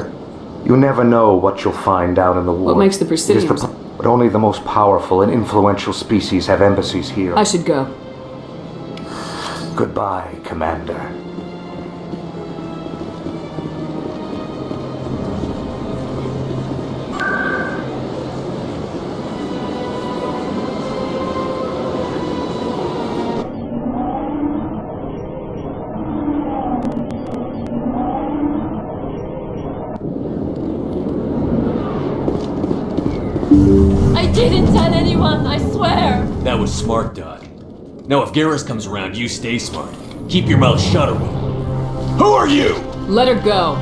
You never know what you'll find out in the wards.
What makes the Presidium?
But only the most powerful and influential species have embassies here.
I should go.
Goodbye, Commander.
I didn't tell anyone, I swear!
That was smart, Doc. Now if Garrus comes around, you stay smart. Keep your mouth shut, or Who are you?
Let her go.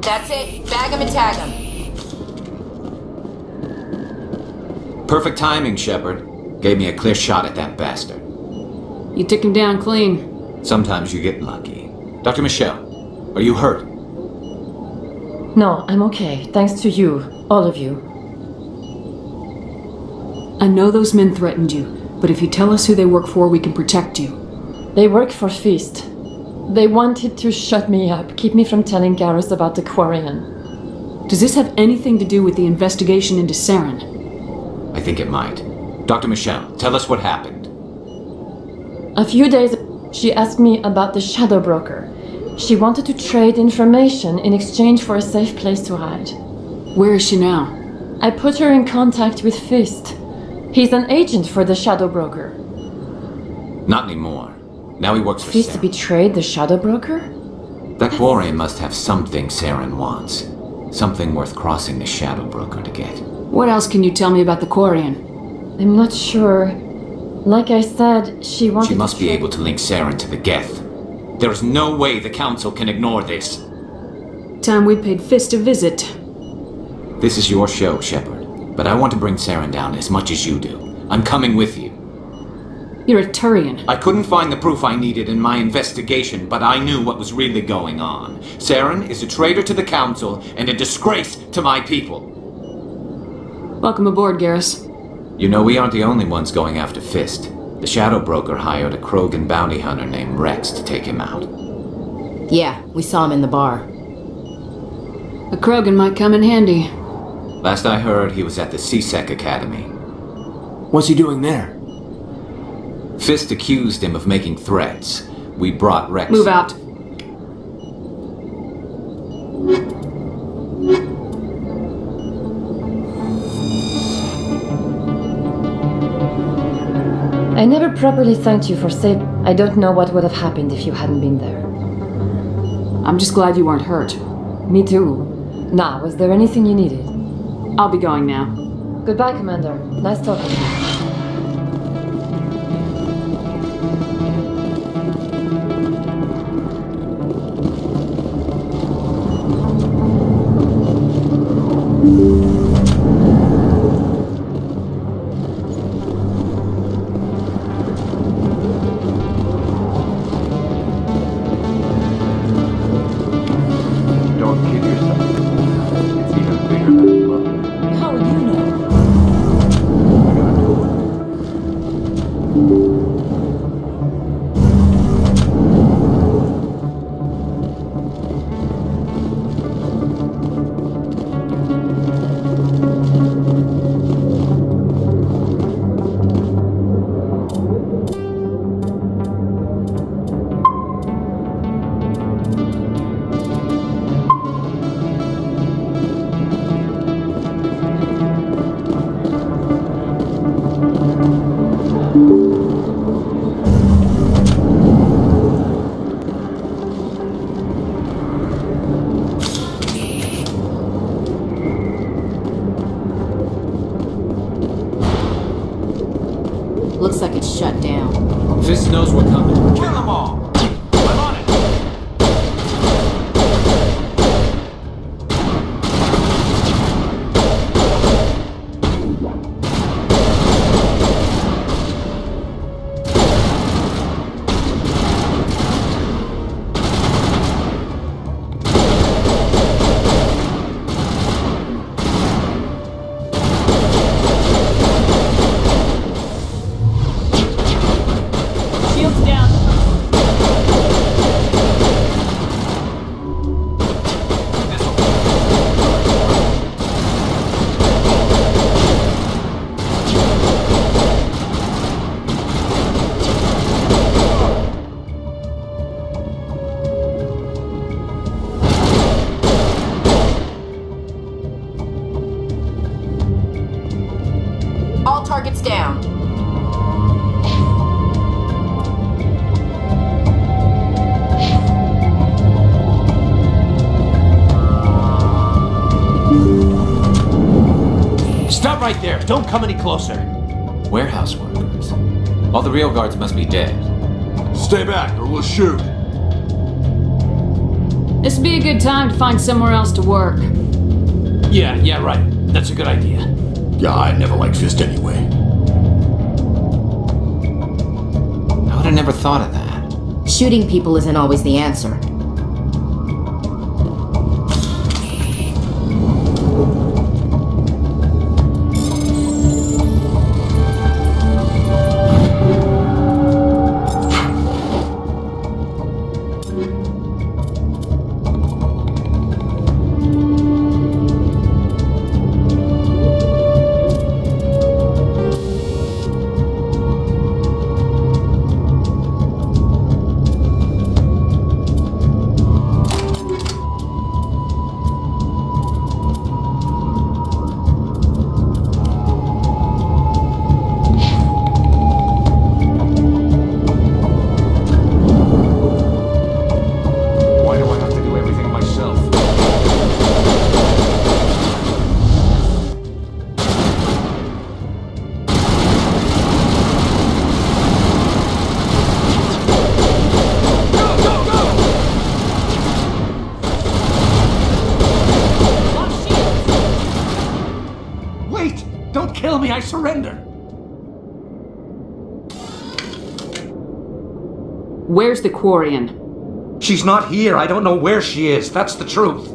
That's it. Bag him and tag him.
Perfect timing, Shepard. Gave me a clear shot at that bastard.
You took him down clean.
Sometimes you get lucky. Dr. Michelle, are you hurt?
No, I'm okay. Thanks to you. All of you.
I know those men threatened you, but if you tell us who they work for, we can protect you.
They work for Feast. They wanted to shut me up, keep me from telling Garrus about the Quarian.
Does this have anything to do with the investigation into Saren?
I think it might. Dr. Michelle, tell us what happened.
A few days she asked me about the Shadow Broker. She wanted to trade information in exchange for a safe place to hide.
Where is she now?
I put her in contact with Fist. He's an agent for the Shadow Broker.
Not anymore. Now he works for
Fist
Saren.
betrayed the Shadow Broker?
That Quarian must have something Saren wants. Something worth crossing the Shadow Broker to get.
What else can you tell me about the Quarian?
I'm not sure. Like I said, she wanted
She must be able to link Saren to the Geth. There is no way the Council can ignore this.
Time we paid Fist a visit.
This is your show, Shepard. But I want to bring Saren down as much as you do. I'm coming with you.
You're a Turian.
I couldn't find the proof I needed in my investigation, but I knew what was really going on. Saren is a traitor to the Council and a disgrace to my people.
Welcome aboard, Garrus.
You know, we aren't the only ones going after Fist. The Shadow Broker hired a Krogan bounty hunter named Rex to take him out.
Yeah, we saw him in the bar.
A Krogan might come in handy.
Last I heard, he was at the C-Sec Academy.
What's he doing there?
Fist accused him of making threats. We brought Rex...
Move out.
I never properly thanked you for saving. I don't know what would have happened if you hadn't been there.
I'm just glad you weren't hurt.
Me too. Now, was there anything you needed?
I'll be going now.
Goodbye, Commander. Nice talking to you.
Don't kid yourself. It's even bigger than it looks.
How would you know? Looks like it's shut down.
Fist knows we're coming. Kill them all! I'm on it!
Shields down.
All targets down.
Stop right there. Don't come any closer.
Warehouse workers. All the real guards must be dead.
Stay back or we'll shoot.
This'd be a good time to find somewhere else to work.
Yeah, right. That's a good idea.
Yeah, I never liked Fist anyway.
I would have never thought of that.
Shooting people isn't always the answer.
kill me, I surrender.
Where's the Quarian?
She's not here. I don't know where she is. That's the truth.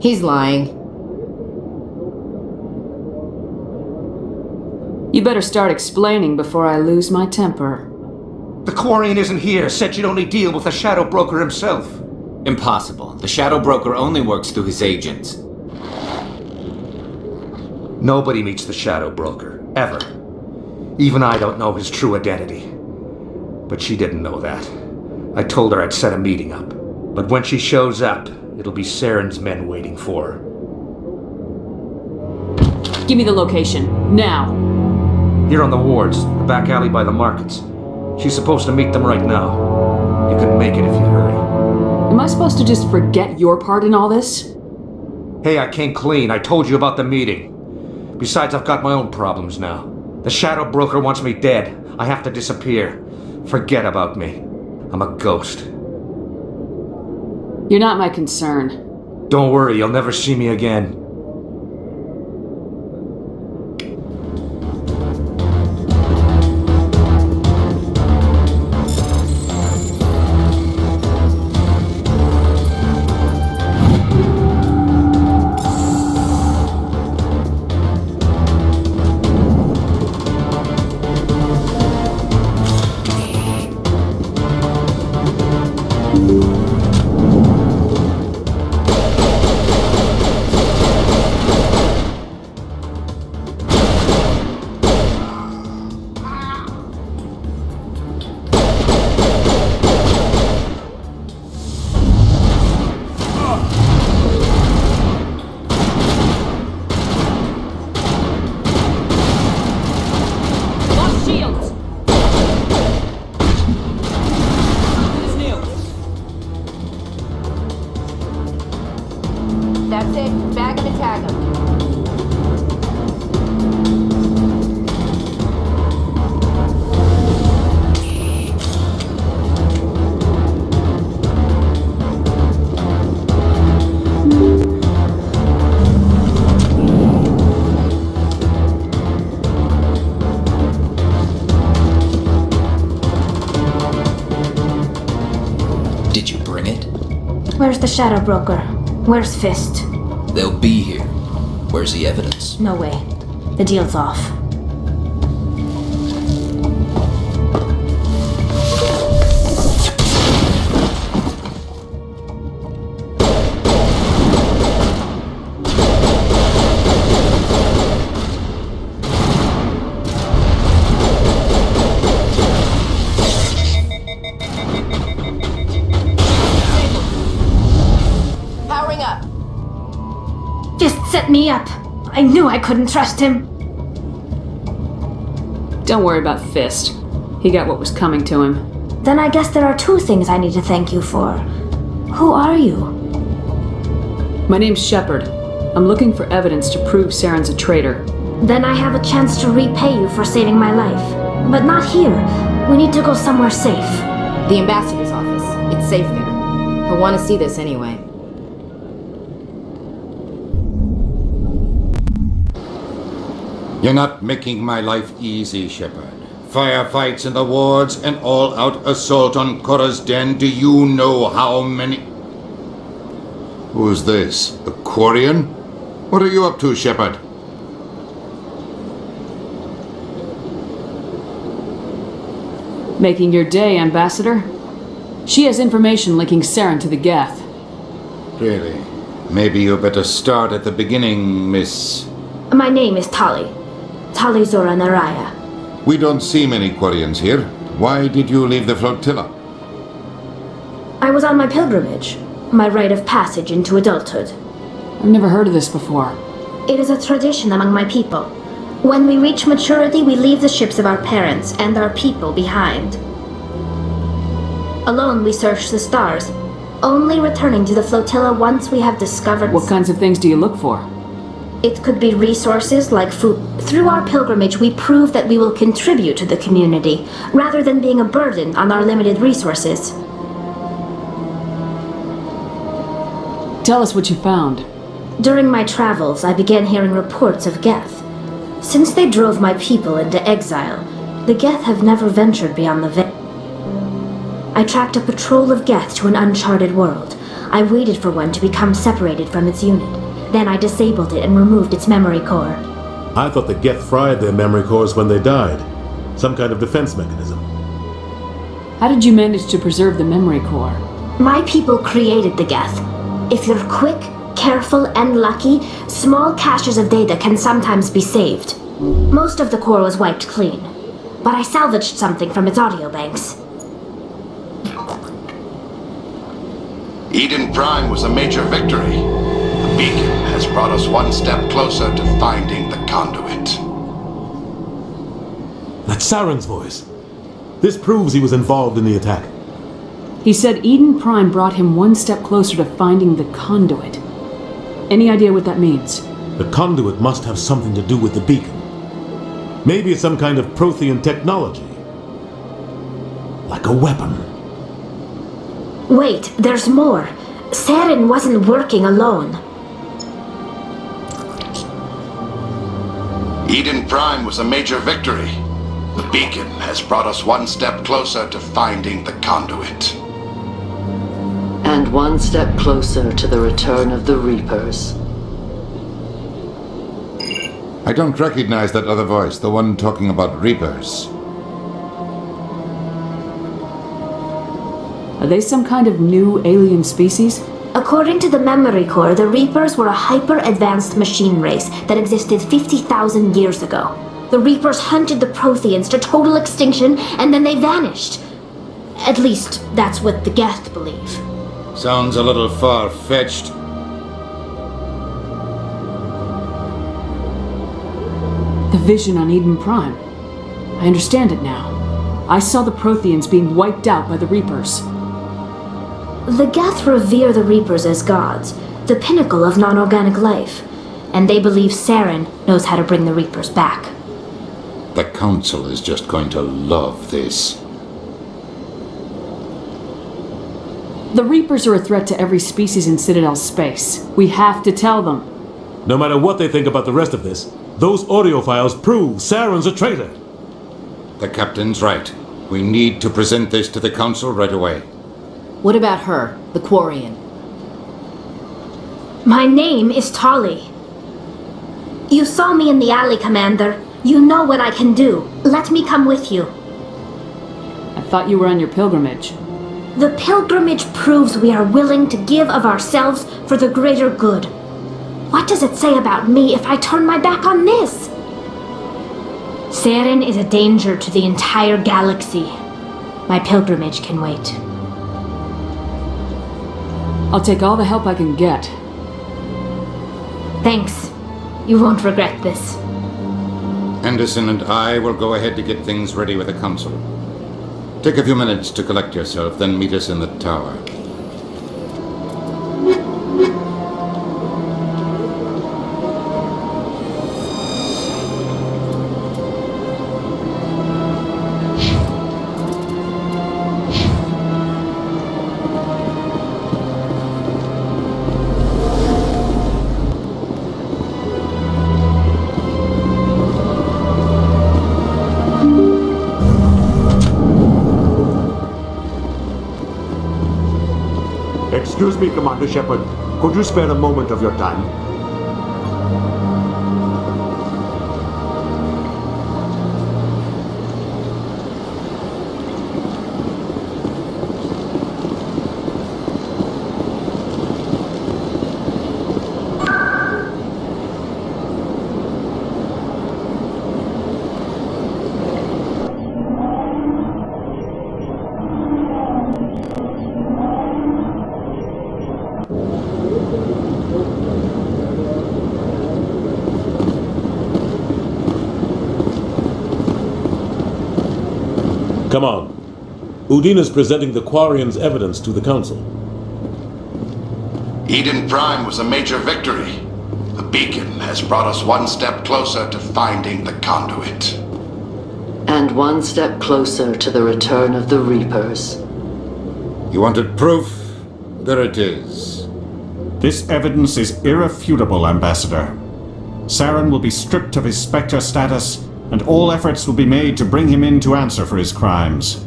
He's lying.
You better start explaining before I lose my temper.
The Quarian isn't here. Said she'd only deal with the Shadow Broker himself.
Impossible. The Shadow Broker only works through his agents.
Nobody meets the Shadow Broker. Ever. Even I don't know his true identity. But she didn't know that. I told her I'd set a meeting up. But when she shows up, it'll be Saren's men waiting for her.
Give me the location. Now.
Here on the wards, the back alley by the markets. She's supposed to meet them right now. You can make it if you hurry.
Am I supposed to just forget your part in all this?
Hey, I came clean. I told you about the meeting. Besides, I've got my own problems now. The Shadow Broker wants me dead. I have to disappear. Forget about me. I'm a ghost.
You're not my concern.
Don't worry, you'll never see me again.
That's it. Bag him and tag him.
Did you bring it?
Where's the Shadow Broker? Where's Fist?
They'll be here. Where's the evidence?
No way. The deal's off.
Powering up.
Fist set me up. I knew I couldn't trust him.
Don't worry about Fist. He got what was coming to him.
Then I guess there are two things I need to thank you for. Who are you?
My name's Shepard. I'm looking for evidence to prove Saren's a traitor.
Then I have a chance to repay you for saving my life. But not here. We need to go somewhere safe.
The ambassador's office. It's safe there. He'll want to see this anyway.
You're not making my life easy, Shepard. Firefights in the wards, an all-out assault on Korra's den. Do you know how many... Who's this? A Quarian? What are you up to, Shepard?
Making your day, Ambassador. She has information linking Saren to the Geth.
Really? Maybe you better start at the beginning, Miss...
My name is Tali. Tali Zora Naraya.
We don't see many Quarians here. Why did you leave the flotilla?
I was on my pilgrimage. My rite of passage into adulthood.
I've never heard of this before.
It is a tradition among my people. When we reach maturity, we leave the ships of our parents and our people behind. Alone, we search the stars, only returning to the flotilla once we have discovered...
What kinds of things do you look for?
It could be resources like food. Through our pilgrimage, we prove that we will contribute to the community, rather than being a burden on our limited resources.
Tell us what you found.
During my travels, I began hearing reports of Geth.
Since they drove my people into exile, the Geth have never ventured beyond the Veil. I tracked a patrol of Geth to an uncharted world. I waited for one to become separated from its unit. Then I disabled it and removed its memory core.
I thought the Geth fried their memory cores when they died. Some kind of defense mechanism.
How did you manage to preserve the memory core?
My people created the Geth. If you're quick, careful, and lucky, small caches of data can sometimes be saved. Most of the core was wiped clean, but I salvaged something from its audio banks.
Eden Prime was a major victory. The beacon has brought us one step closer to finding the conduit.
That's Saren's voice. This proves he was involved in the attack.
He said Eden Prime brought him one step closer to finding the conduit. Any idea what that means?
The conduit must have something to do with the beacon. Maybe it's some kind of Prothean technology. Like a weapon.
Wait, there's more. Saren wasn't working alone.
Eden Prime was a major victory. The beacon has brought us one step closer to finding the conduit.
And one step closer to the return of the Reapers.
I don't recognize that other voice, the one talking about Reapers.
Are they some kind of new alien species?
According to the memory core, the Reapers were a hyper-advanced machine race that existed 50,000 years ago. The Reapers hunted the Protheans to total extinction, and then they vanished. At least, that's what the Geth believe.
Sounds a little far-fetched.
The vision on Eden Prime. I understand it now. I saw the Protheans being wiped out by the Reapers.
The Geth revere the Reapers as gods, the pinnacle of non-organic life, and they believe Saren knows how to bring the Reapers back.
The Council is just going to love this.
The Reapers are a threat to every species in Citadel space. We have to tell them.
No matter what they think about the rest of this, those audio files prove Saren's a traitor.
The Captain's right. We need to present this to the Council right away.
What about her, the Quarian?
My name is Tali. You saw me in the alley, Commander. You know what I can do. Let me come with you.
I thought you were on your pilgrimage.
The pilgrimage proves we are willing to give of ourselves for the greater good. What does it say about me if I turn my back on this? Saren is a danger to the entire galaxy. My pilgrimage can wait.
I'll take all the help I can get.
Thanks. You won't regret this.
Anderson and I will go ahead to get things ready with the Council. Take a few minutes to collect yourself, then meet us in the tower.
Excuse me, Commander Shepard. Could you spare a moment of your time?
Come on. Udina's presenting the Quarian's evidence to the Council.
Eden Prime was a major victory. The beacon has brought us one step closer to finding the conduit.
And one step closer to the return of the Reapers.
You wanted proof? There it is.
This evidence is irrefutable, Ambassador. Saren will be stripped of his Spectre status, and all efforts will be made to bring him in to answer for his crimes.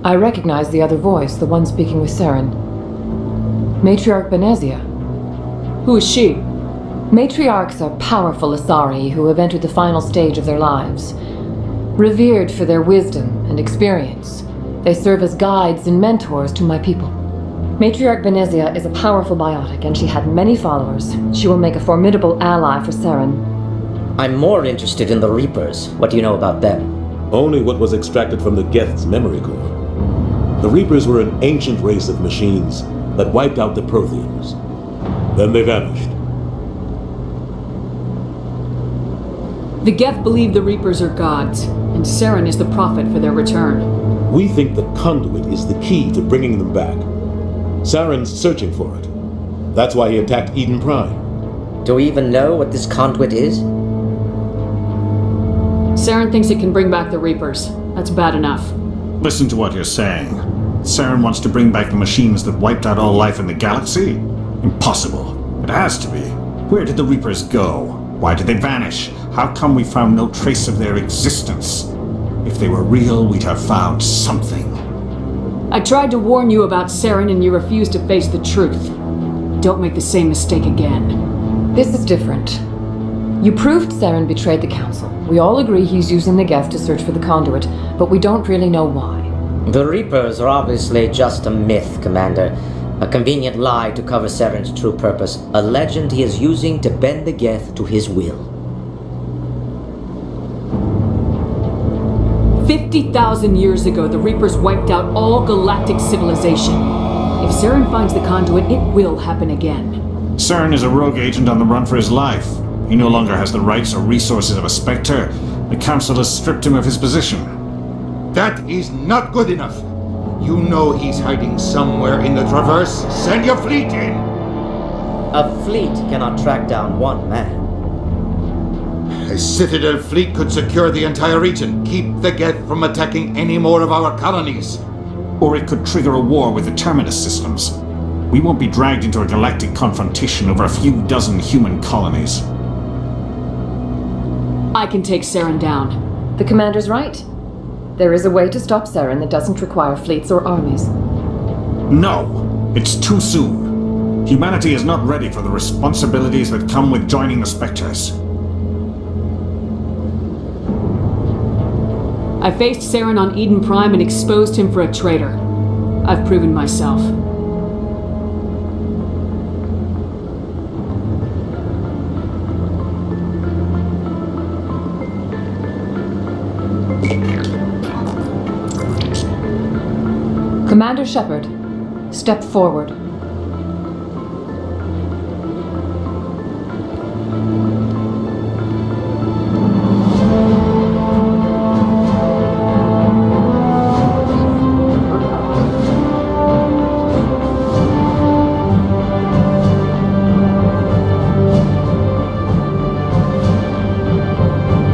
I recognize the other voice, the one speaking with Saren. Matriarch Benezia.
Who is she?
Matriarchs are powerful Asari who have entered the final stage of their lives. Revered for their wisdom and experience, they serve as guides and mentors to my people. Matriarch Benezia is a powerful biotic, and she had many followers. She will make a formidable ally for Saren.
I'm more interested in the Reapers. What do you know about them?
Only what was extracted from the Geth's memory core. The Reapers were an ancient race of machines that wiped out the Protheans. Then they vanished.
The Geth believe the Reapers are gods, and Saren is the prophet for their return.
We think the conduit is the key to bringing them back. Saren's searching for it. That's why he attacked Eden Prime.
Do we even know what this conduit is?
Saren thinks it can bring back the Reapers. That's bad enough.
Listen to what you're saying. Saren wants to bring back the machines that wiped out all life in the galaxy? Impossible. It has to be. Where did the Reapers go? Why did they vanish? How come we found no trace of their existence? If they were real, we'd have found something.
I tried to warn you about Saren and you refused to face the truth. Don't make the same mistake again.
This is different. You proved Saren betrayed the Council. We all agree he's using the Geth to search for the conduit, but we don't really know why.
The Reapers are obviously just a myth, Commander. A convenient lie to cover Saren's true purpose. A legend he is using to bend the Geth to his will.
50,000 years ago, the Reapers wiped out all galactic civilization. If Saren finds the conduit, it will happen again.
Saren is a rogue agent on the run for his life. He no longer has the rights or resources of a Spectre. The Council has stripped him of his position.
That is not good enough. You know he's hiding somewhere in the Traverse. Send your fleet in!
A fleet cannot track down one man.
A Citadel fleet could secure the entire region, keep the Geth from attacking any more of our colonies.
Or it could trigger a war with the Terminus systems. We won't be dragged into a galactic confrontation over a few dozen human colonies.
I can take Saren down.
The Commander's right. There is a way to stop Saren that doesn't require fleets or armies.
No! It's too soon. Humanity is not ready for the responsibilities that come with joining the Spectres.
I faced Saren on Eden Prime and exposed him for a traitor. I've proven myself.
Commander Shepard, step forward.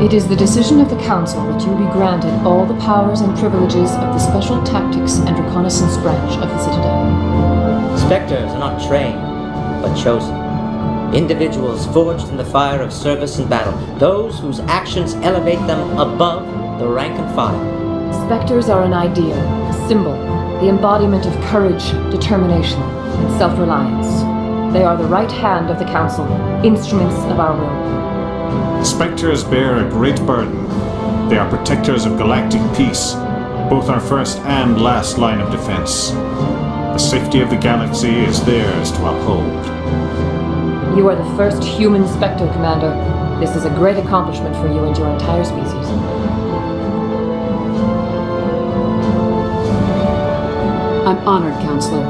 It is the decision of the Council that you be granted all the powers and privileges of the Special Tactics and Reconnaissance Branch of the Citadel.
Spectres are not trained, but chosen. Individuals forged in the fire of service and battle. Those whose actions elevate them above the rank and file.
Spectres are an idea, a symbol, the embodiment of courage, determination, and self-reliance. They are the right hand of the Council, instruments of our will.
Spectres bear a great burden. They are protectors of galactic peace, both our first and last line of defense. The safety of the galaxy is theirs to uphold.
You are the first human Spectre, Commander. This is a great accomplishment for you and your entire species.
I'm honored, Counselor.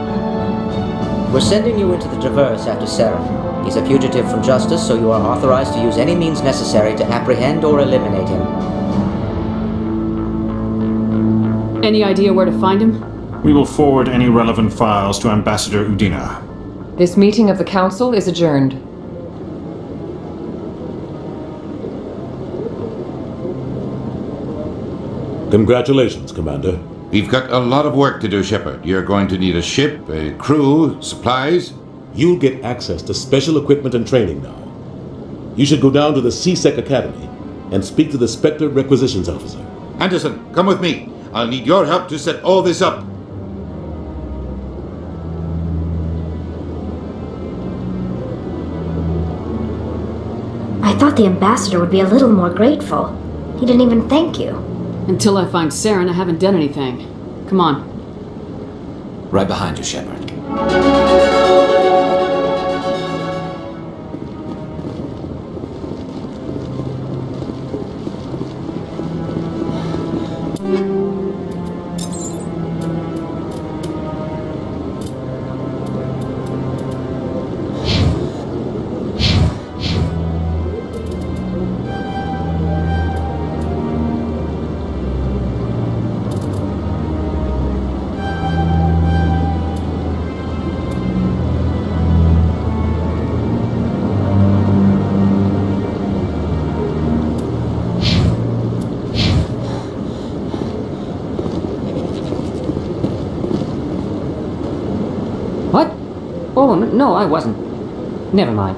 We're sending you into the Traverse after Saren. He's a fugitive from justice, so you are authorized to use any means necessary to apprehend or eliminate him.
Any idea where to find him?
We will forward any relevant files to Ambassador Udina.
This meeting of the Council is adjourned.
Congratulations, Commander.
We've got a lot of work to do, Shepard. You're going to need a ship, a crew, supplies.
You'll get access to special equipment and training now. You should go down to the CSEC Academy and speak to the Spectre Requisitions Officer.
Anderson, come with me. I'll need your help to set all this up.
I thought the ambassador would be a little more grateful. He didn't even thank you.
Until I find Saren, I haven't done anything. Come on.
Right behind you, Shepard.
What? Oh, no, I wasn't. Never mind.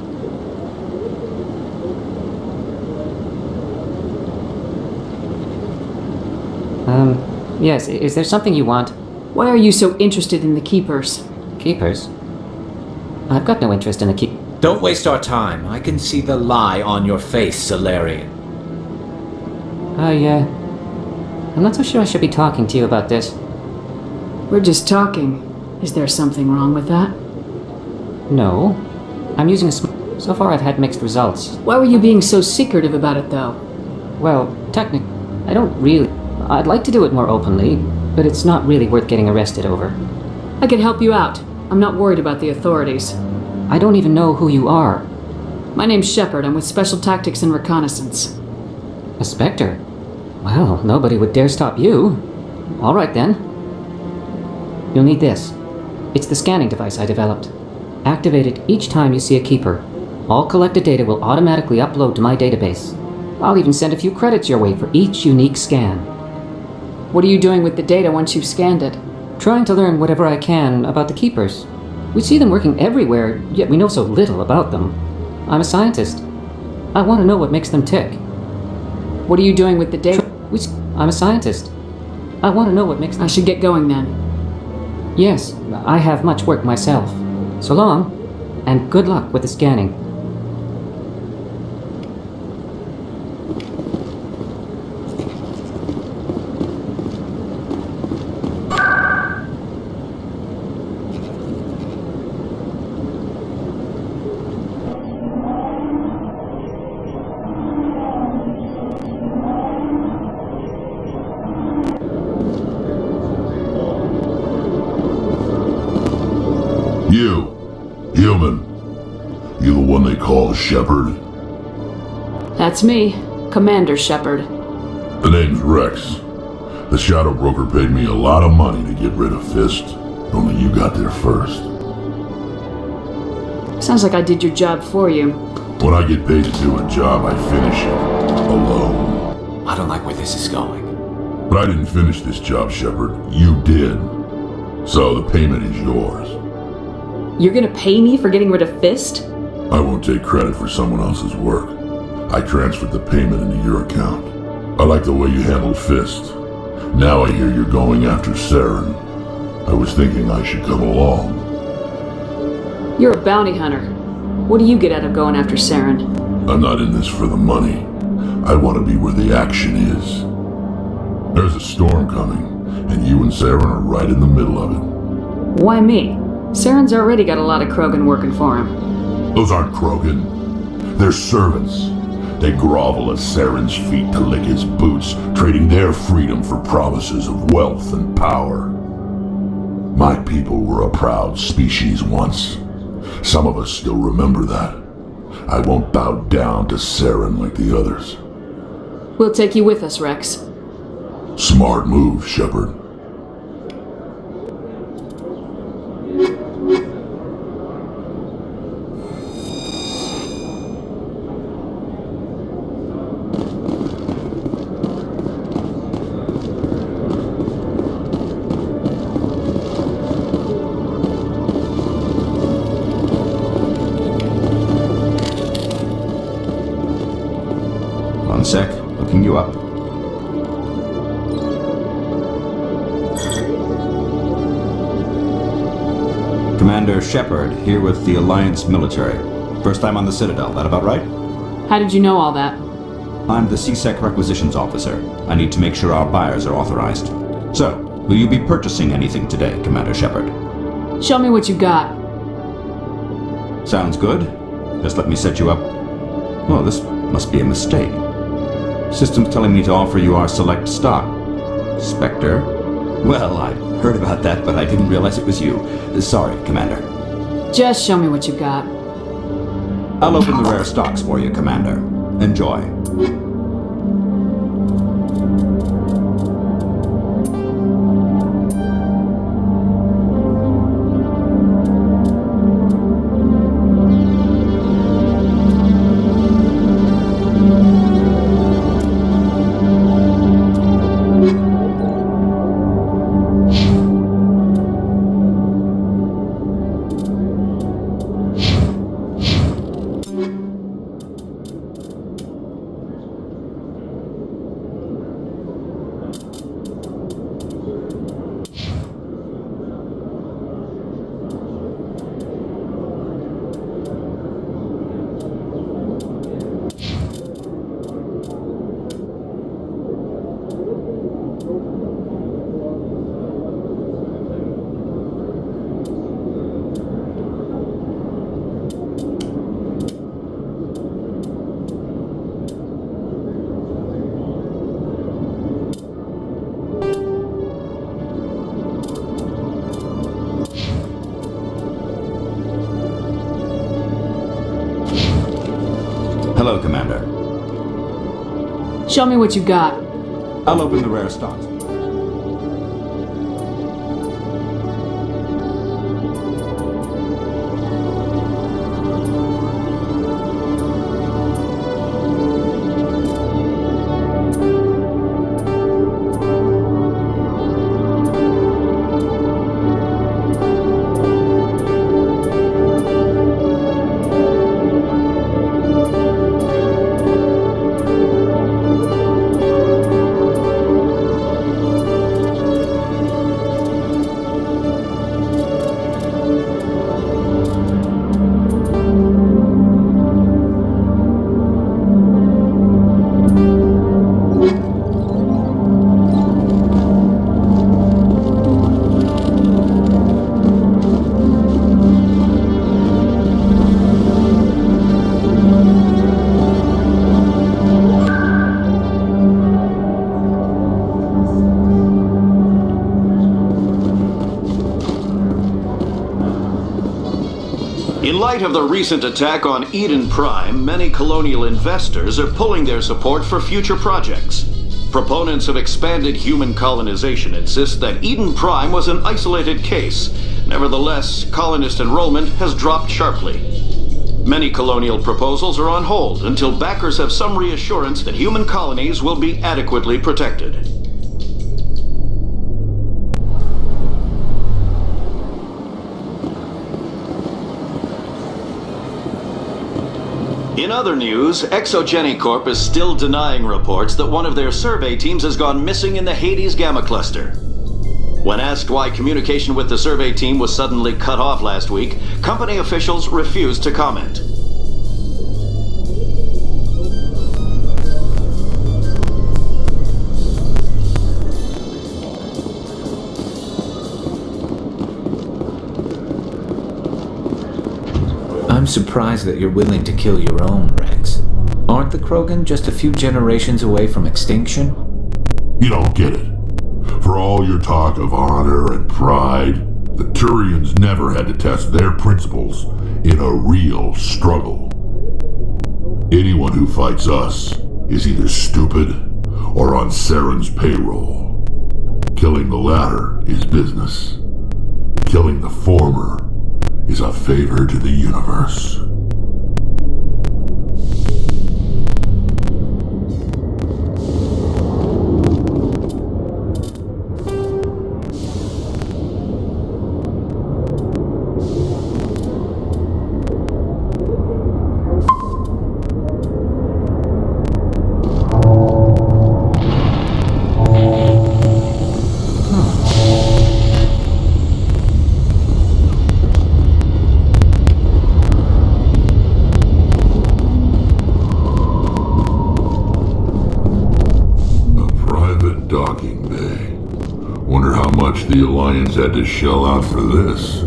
Yes, is there something you want?
Why are you so interested in the Keepers?
Keepers? I've got no interest in the keep.
Don't waste our time. I can see the lie on your face, Solarian.
I'm not so sure I should be talking to you about this.
We're just talking. Is there something wrong with that?
No. I'm using a so far I've had mixed results.
Why were you being so secretive about it, though?
Well, technically, I don't really... I'd like to do it more openly, but it's not really worth getting arrested over.
I can help you out. I'm not worried about the authorities.
I don't even know who you are.
My name's Shepard. I'm with Special Tactics and Reconnaissance.
A Spectre? Well, nobody would dare stop you. All right, then. You'll need this. It's the scanning device I developed. Activate it each time you see a Keeper. All collected data will automatically upload to my database. I'll even send a few credits your way for each unique scan.
What are you doing with the data once you've scanned it?
Trying to learn whatever I can about the Keepers. We see them working everywhere, yet we know so little about them. I'm a scientist. I want to know what makes them tick.
What are you doing with the data?
I'm a scientist. I want to know what makes them...
I should get going then.
Yes, I have much work myself. So long, and good luck with the scanning.
You, human. You the one they call Shepard?
That's me, Commander Shepard.
The name's Rex. The Shadow Broker paid me a lot of money to get rid of Fist. Only you got there first.
Sounds like I did your job for you.
When I get paid to do a job, I finish it. Alone.
I don't like where this is going.
But I didn't finish this job, Shepard. You did. So the payment is yours.
You're gonna pay me for getting rid of Fist?
I won't take credit for someone else's work. I transferred the payment into your account. I like the way you handled Fist. Now I hear you're going after Saren. I was thinking I should come along.
You're a bounty hunter. What do you get out of going after Saren?
I'm not in this for the money. I want to be where the action is. There's a storm coming, and you and Saren are right in the middle of it.
Why me? Saren's already got a lot of Krogan working for him.
Those aren't Krogan. They're servants. They grovel at Saren's feet to lick his boots, trading their freedom for promises of wealth and power. My people were a proud species once. Some of us still remember that. I won't bow down to Saren like the others.
We'll take you with us, Rex.
Smart move, Shepard.
sec. Looking you up. Commander Shepard, here with the Alliance military. First time on the Citadel, that about right?
How did you know all that?
I'm the CSEC requisitions officer. I need to make sure our buyers are authorized. So, will you be purchasing anything today, Commander Shepard?
Show me what you got.
Sounds good. Just let me set you up. Oh, this must be a mistake. System's telling me to offer you our select stock. Spectre? Well, I heard about that, but I didn't realize it was you. Sorry, Commander.
Just show me what you got.
I'll open the rare stocks for you, Commander. Enjoy. Hello, Commander.
Show me what you got.
I'll open the rare stocks.
In light of the recent attack on Eden Prime, many colonial investors are pulling their support for future projects. Proponents of expanded human colonization insist that Eden Prime was an isolated case. Nevertheless, colonist enrollment has dropped sharply. Many colonial proposals are on hold until backers have some reassurance that human colonies will be adequately protected. In other news, Exogeny Corp is still denying reports that one of their survey teams has gone missing in the Hades Gamma Cluster. When asked why communication with the survey team was suddenly cut off last week, company officials refused to comment.
I'm surprised that you're willing to kill your own, Rex. Aren't the Krogan just a few generations away from extinction?
You don't get it. For all your talk of honor and pride, the Turians never had to test their principles in a real struggle. Anyone who fights us is either stupid or on Saren's payroll. Killing the latter is business. Killing the former is a favor to the universe. the Alliance had to shell out for this.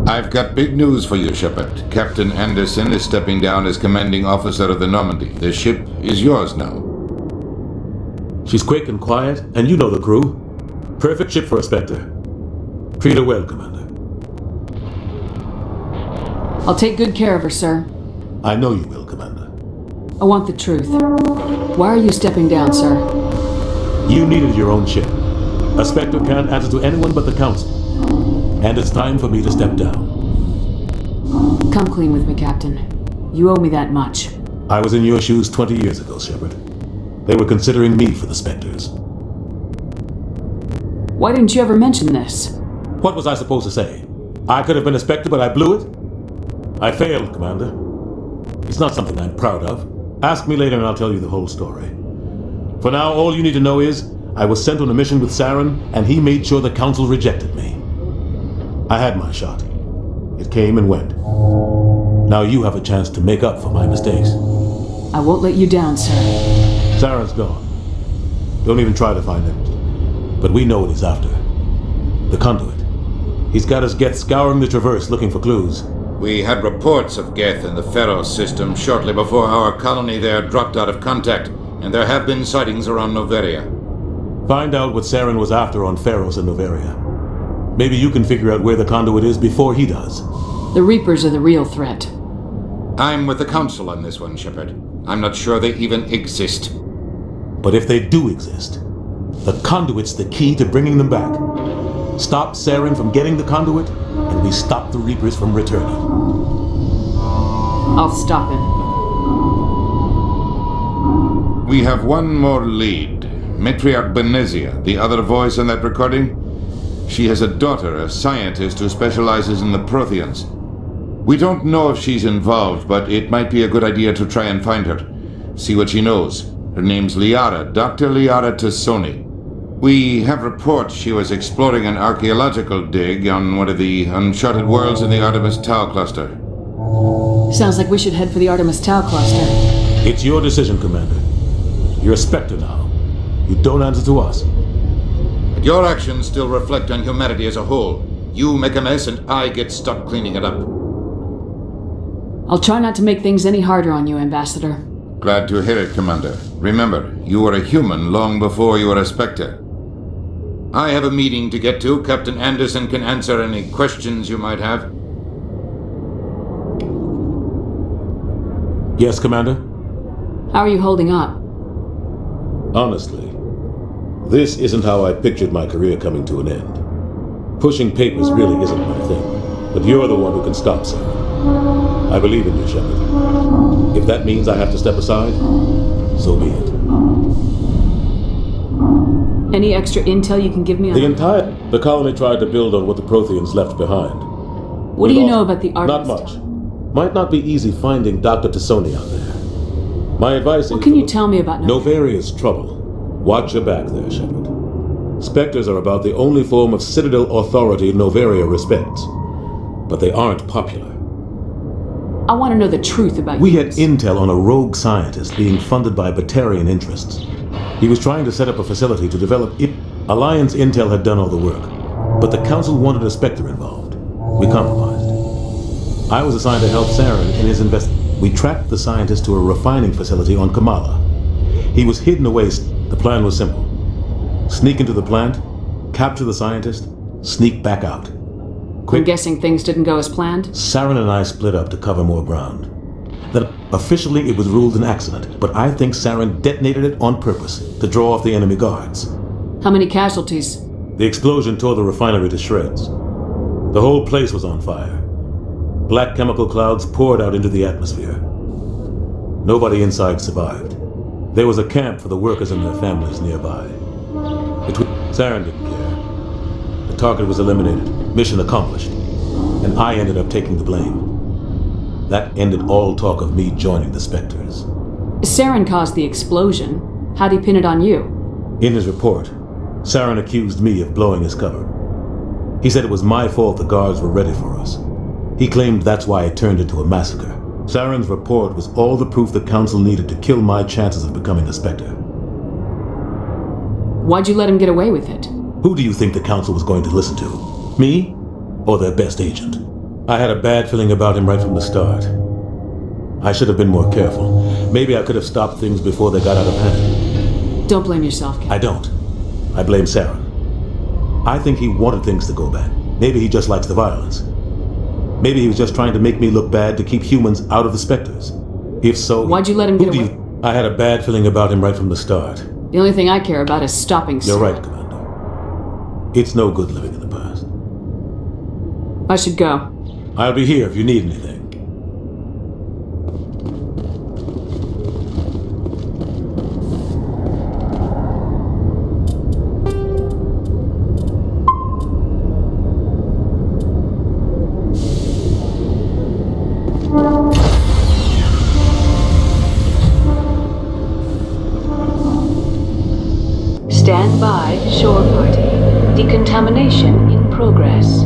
I've got big news for you, Shepard. Captain Anderson is stepping down as commanding officer of the Normandy. The ship is yours now.
She's quick and quiet, and you know the crew. Perfect ship for a Spectre. Treat her well, Commander.
I'll take good care of her, sir.
I know you will, Commander.
I want the truth. Why are you stepping down, sir?
You needed your own ship. A Spectre can't answer to anyone but the Council. And it's time for me to step down.
Come clean with me, Captain. You owe me that much.
I was in your shoes 20 years ago, Shepard. They were considering me for the Spectres.
Why didn't you ever mention this?
What was I supposed to say? I could have been a Spectre, but I blew it? I failed, Commander. It's not something I'm proud of. Ask me later and I'll tell you the whole story. For now, all you need to know is, I was sent on a mission with Saren, and he made sure the Council rejected me. I had my shot. It came and went. Now you have a chance to make up for my mistakes.
I won't let you down, sir.
Saren's gone. Don't even try to find him. But we know what he's after. The conduit. He's got us Geth scouring the Traverse looking for clues.
We had reports of Geth in the Pharos system shortly before our colony there dropped out of contact, and there have been sightings around Noveria.
Find out what Saren was after on Pharos and Noveria. Maybe you can figure out where the conduit is before he does.
The Reapers are the real threat.
I'm with the Council on this one, Shepard. I'm not sure they even exist.
But if they do exist, the conduit's the key to bringing them back. Stop Saren from getting the conduit, and we stop the Reapers from returning.
I'll stop him.
We have one more lead. Matriarch Benezia, the other voice in that recording. She has a daughter, a scientist who specializes in the Protheans. We don't know if she's involved, but it might be a good idea to try and find her. See what she knows. Her name's Liara, Dr. Liara Tassoni. We have reports she was exploring an archaeological dig on one of the uncharted worlds in the Artemis Tau cluster.
Sounds like we should head for the Artemis Tau cluster.
It's your decision, Commander. You're a Spectre now. You don't answer to us.
But your actions still reflect on humanity as a whole. You make a mess and I get stuck cleaning it up.
I'll try not to make things any harder on you, Ambassador.
Glad to hear it, Commander. Remember, you were a human long before you were a Spectre. I have a meeting to get to. Captain Anderson can answer any questions you might have.
Yes, Commander?
How are you holding up?
Honestly, this isn't how I pictured my career coming to an end. Pushing papers really isn't my thing, but you're the one who can stop Saren. I believe in you, Shepard. If that means I have to step aside, so be it.
Any extra intel you can give me on
The colony tried to build on what the Protheans left behind.
What do you know about the Artemis?
Not much. Might not be easy finding Dr. Tassoni out there. My advice is...
What can you tell me about
Noveria's trouble. Watch your back there, Shepard. Spectres are about the only form of Citadel authority Noveria respects. But they aren't popular.
I want to know the truth about
We had intel on a rogue scientist being funded by Batarian interests. He was trying to set up a facility to develop it. Alliance intel had done all the work, but the Council wanted a Spectre involved. We compromised. I was assigned to help Saren in his We tracked the scientist to a refining facility on Kamala. He was hidden away. The plan was simple. Sneak into the plant, capture the scientist, sneak back out.
I'm guessing things didn't go as planned?
Saren and I split up to cover more ground. Then, officially it was ruled an accident, but I think Saren detonated it on purpose to draw off the enemy guards.
How many casualties?
The explosion tore the refinery to shreds. The whole place was on fire. Black chemical clouds poured out into the atmosphere. Nobody inside survived. There was a camp for the workers and their families nearby. Saren didn't care. The target was eliminated, mission accomplished, and I ended up taking the blame. That ended all talk of me joining the Spectres.
Saren caused the explosion. How'd he pin it on you?
In his report, Saren accused me of blowing his cover. He said it was my fault the guards were ready for us. He claimed that's why it turned into a massacre. Saren's report was all the proof the Council needed to kill my chances of becoming a Spectre.
Why'd you let him get away with it?
Who do you think the council was going to listen to? Me? Or their best agent? I had a bad feeling about him right from the start. I should have been more careful. Maybe I could have stopped things before they got out of hand.
Don't blame yourself, Captain.
I don't. I blame Saren. I think he wanted things to go bad. Maybe he just likes the violence. Maybe he was just trying to make me look bad to keep humans out of the Spectres. If so...
Why'd you let him get away?
I had a bad feeling about him right from the start.
The only thing I care about is stopping
You're
Saren.
right, Commander. It's no good living in the past.
I should go.
I'll be here if you need anything.
Stand by, shore party. Decontamination in progress.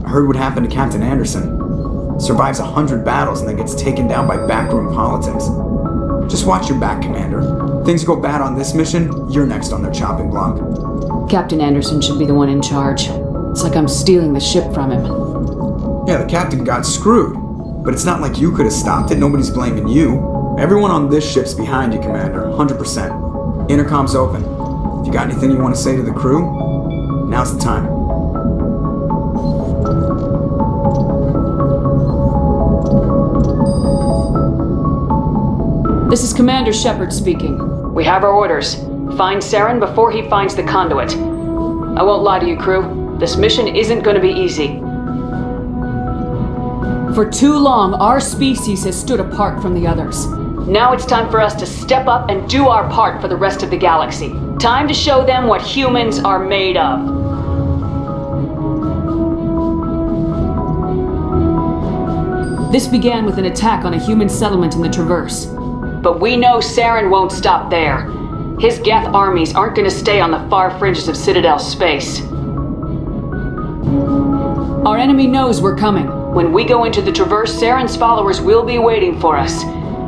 I heard what happened to Captain Anderson. Survives 100 battles and then gets taken down by backroom politics. Just watch your back, Commander. Things go bad on this mission, you're next on their chopping block.
Captain Anderson should be the one in charge. It's like I'm stealing the ship from him.
Yeah, the captain got screwed. But it's not like you could have stopped it. Nobody's blaming you. Everyone on this ship's behind you, Commander. 100%. Intercom's open. If you got anything you want to say to the crew, now's the time.
This is Commander Shepard speaking.
We have our orders. Find Saren before he finds the conduit. I won't lie to you, crew. This mission isn't going to be easy.
For too long, our species has stood apart from the others.
Now it's time for us to step up and do our part for the rest of the galaxy. Time to show them what humans are made of.
This began with an attack on a human settlement in the Traverse.
But we know Saren won't stop there. His Geth armies aren't going to stay on the far fringes of Citadel space.
Our enemy knows we're coming.
When we go into the Traverse, Saren's followers will be waiting for us.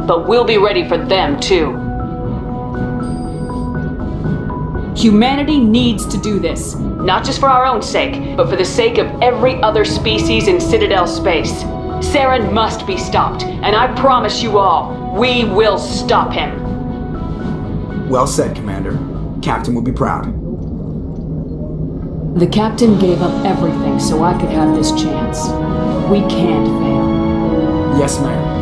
But we'll be ready for them, too.
Humanity needs to do this.
Not just for our own sake, but for the sake of every other species in Citadel space. Saren must be stopped, and I promise you all, we will stop him.
Well said, Commander. Captain will be proud.
The captain gave up everything so I could have this chance. We can't fail.
Yes, ma'am.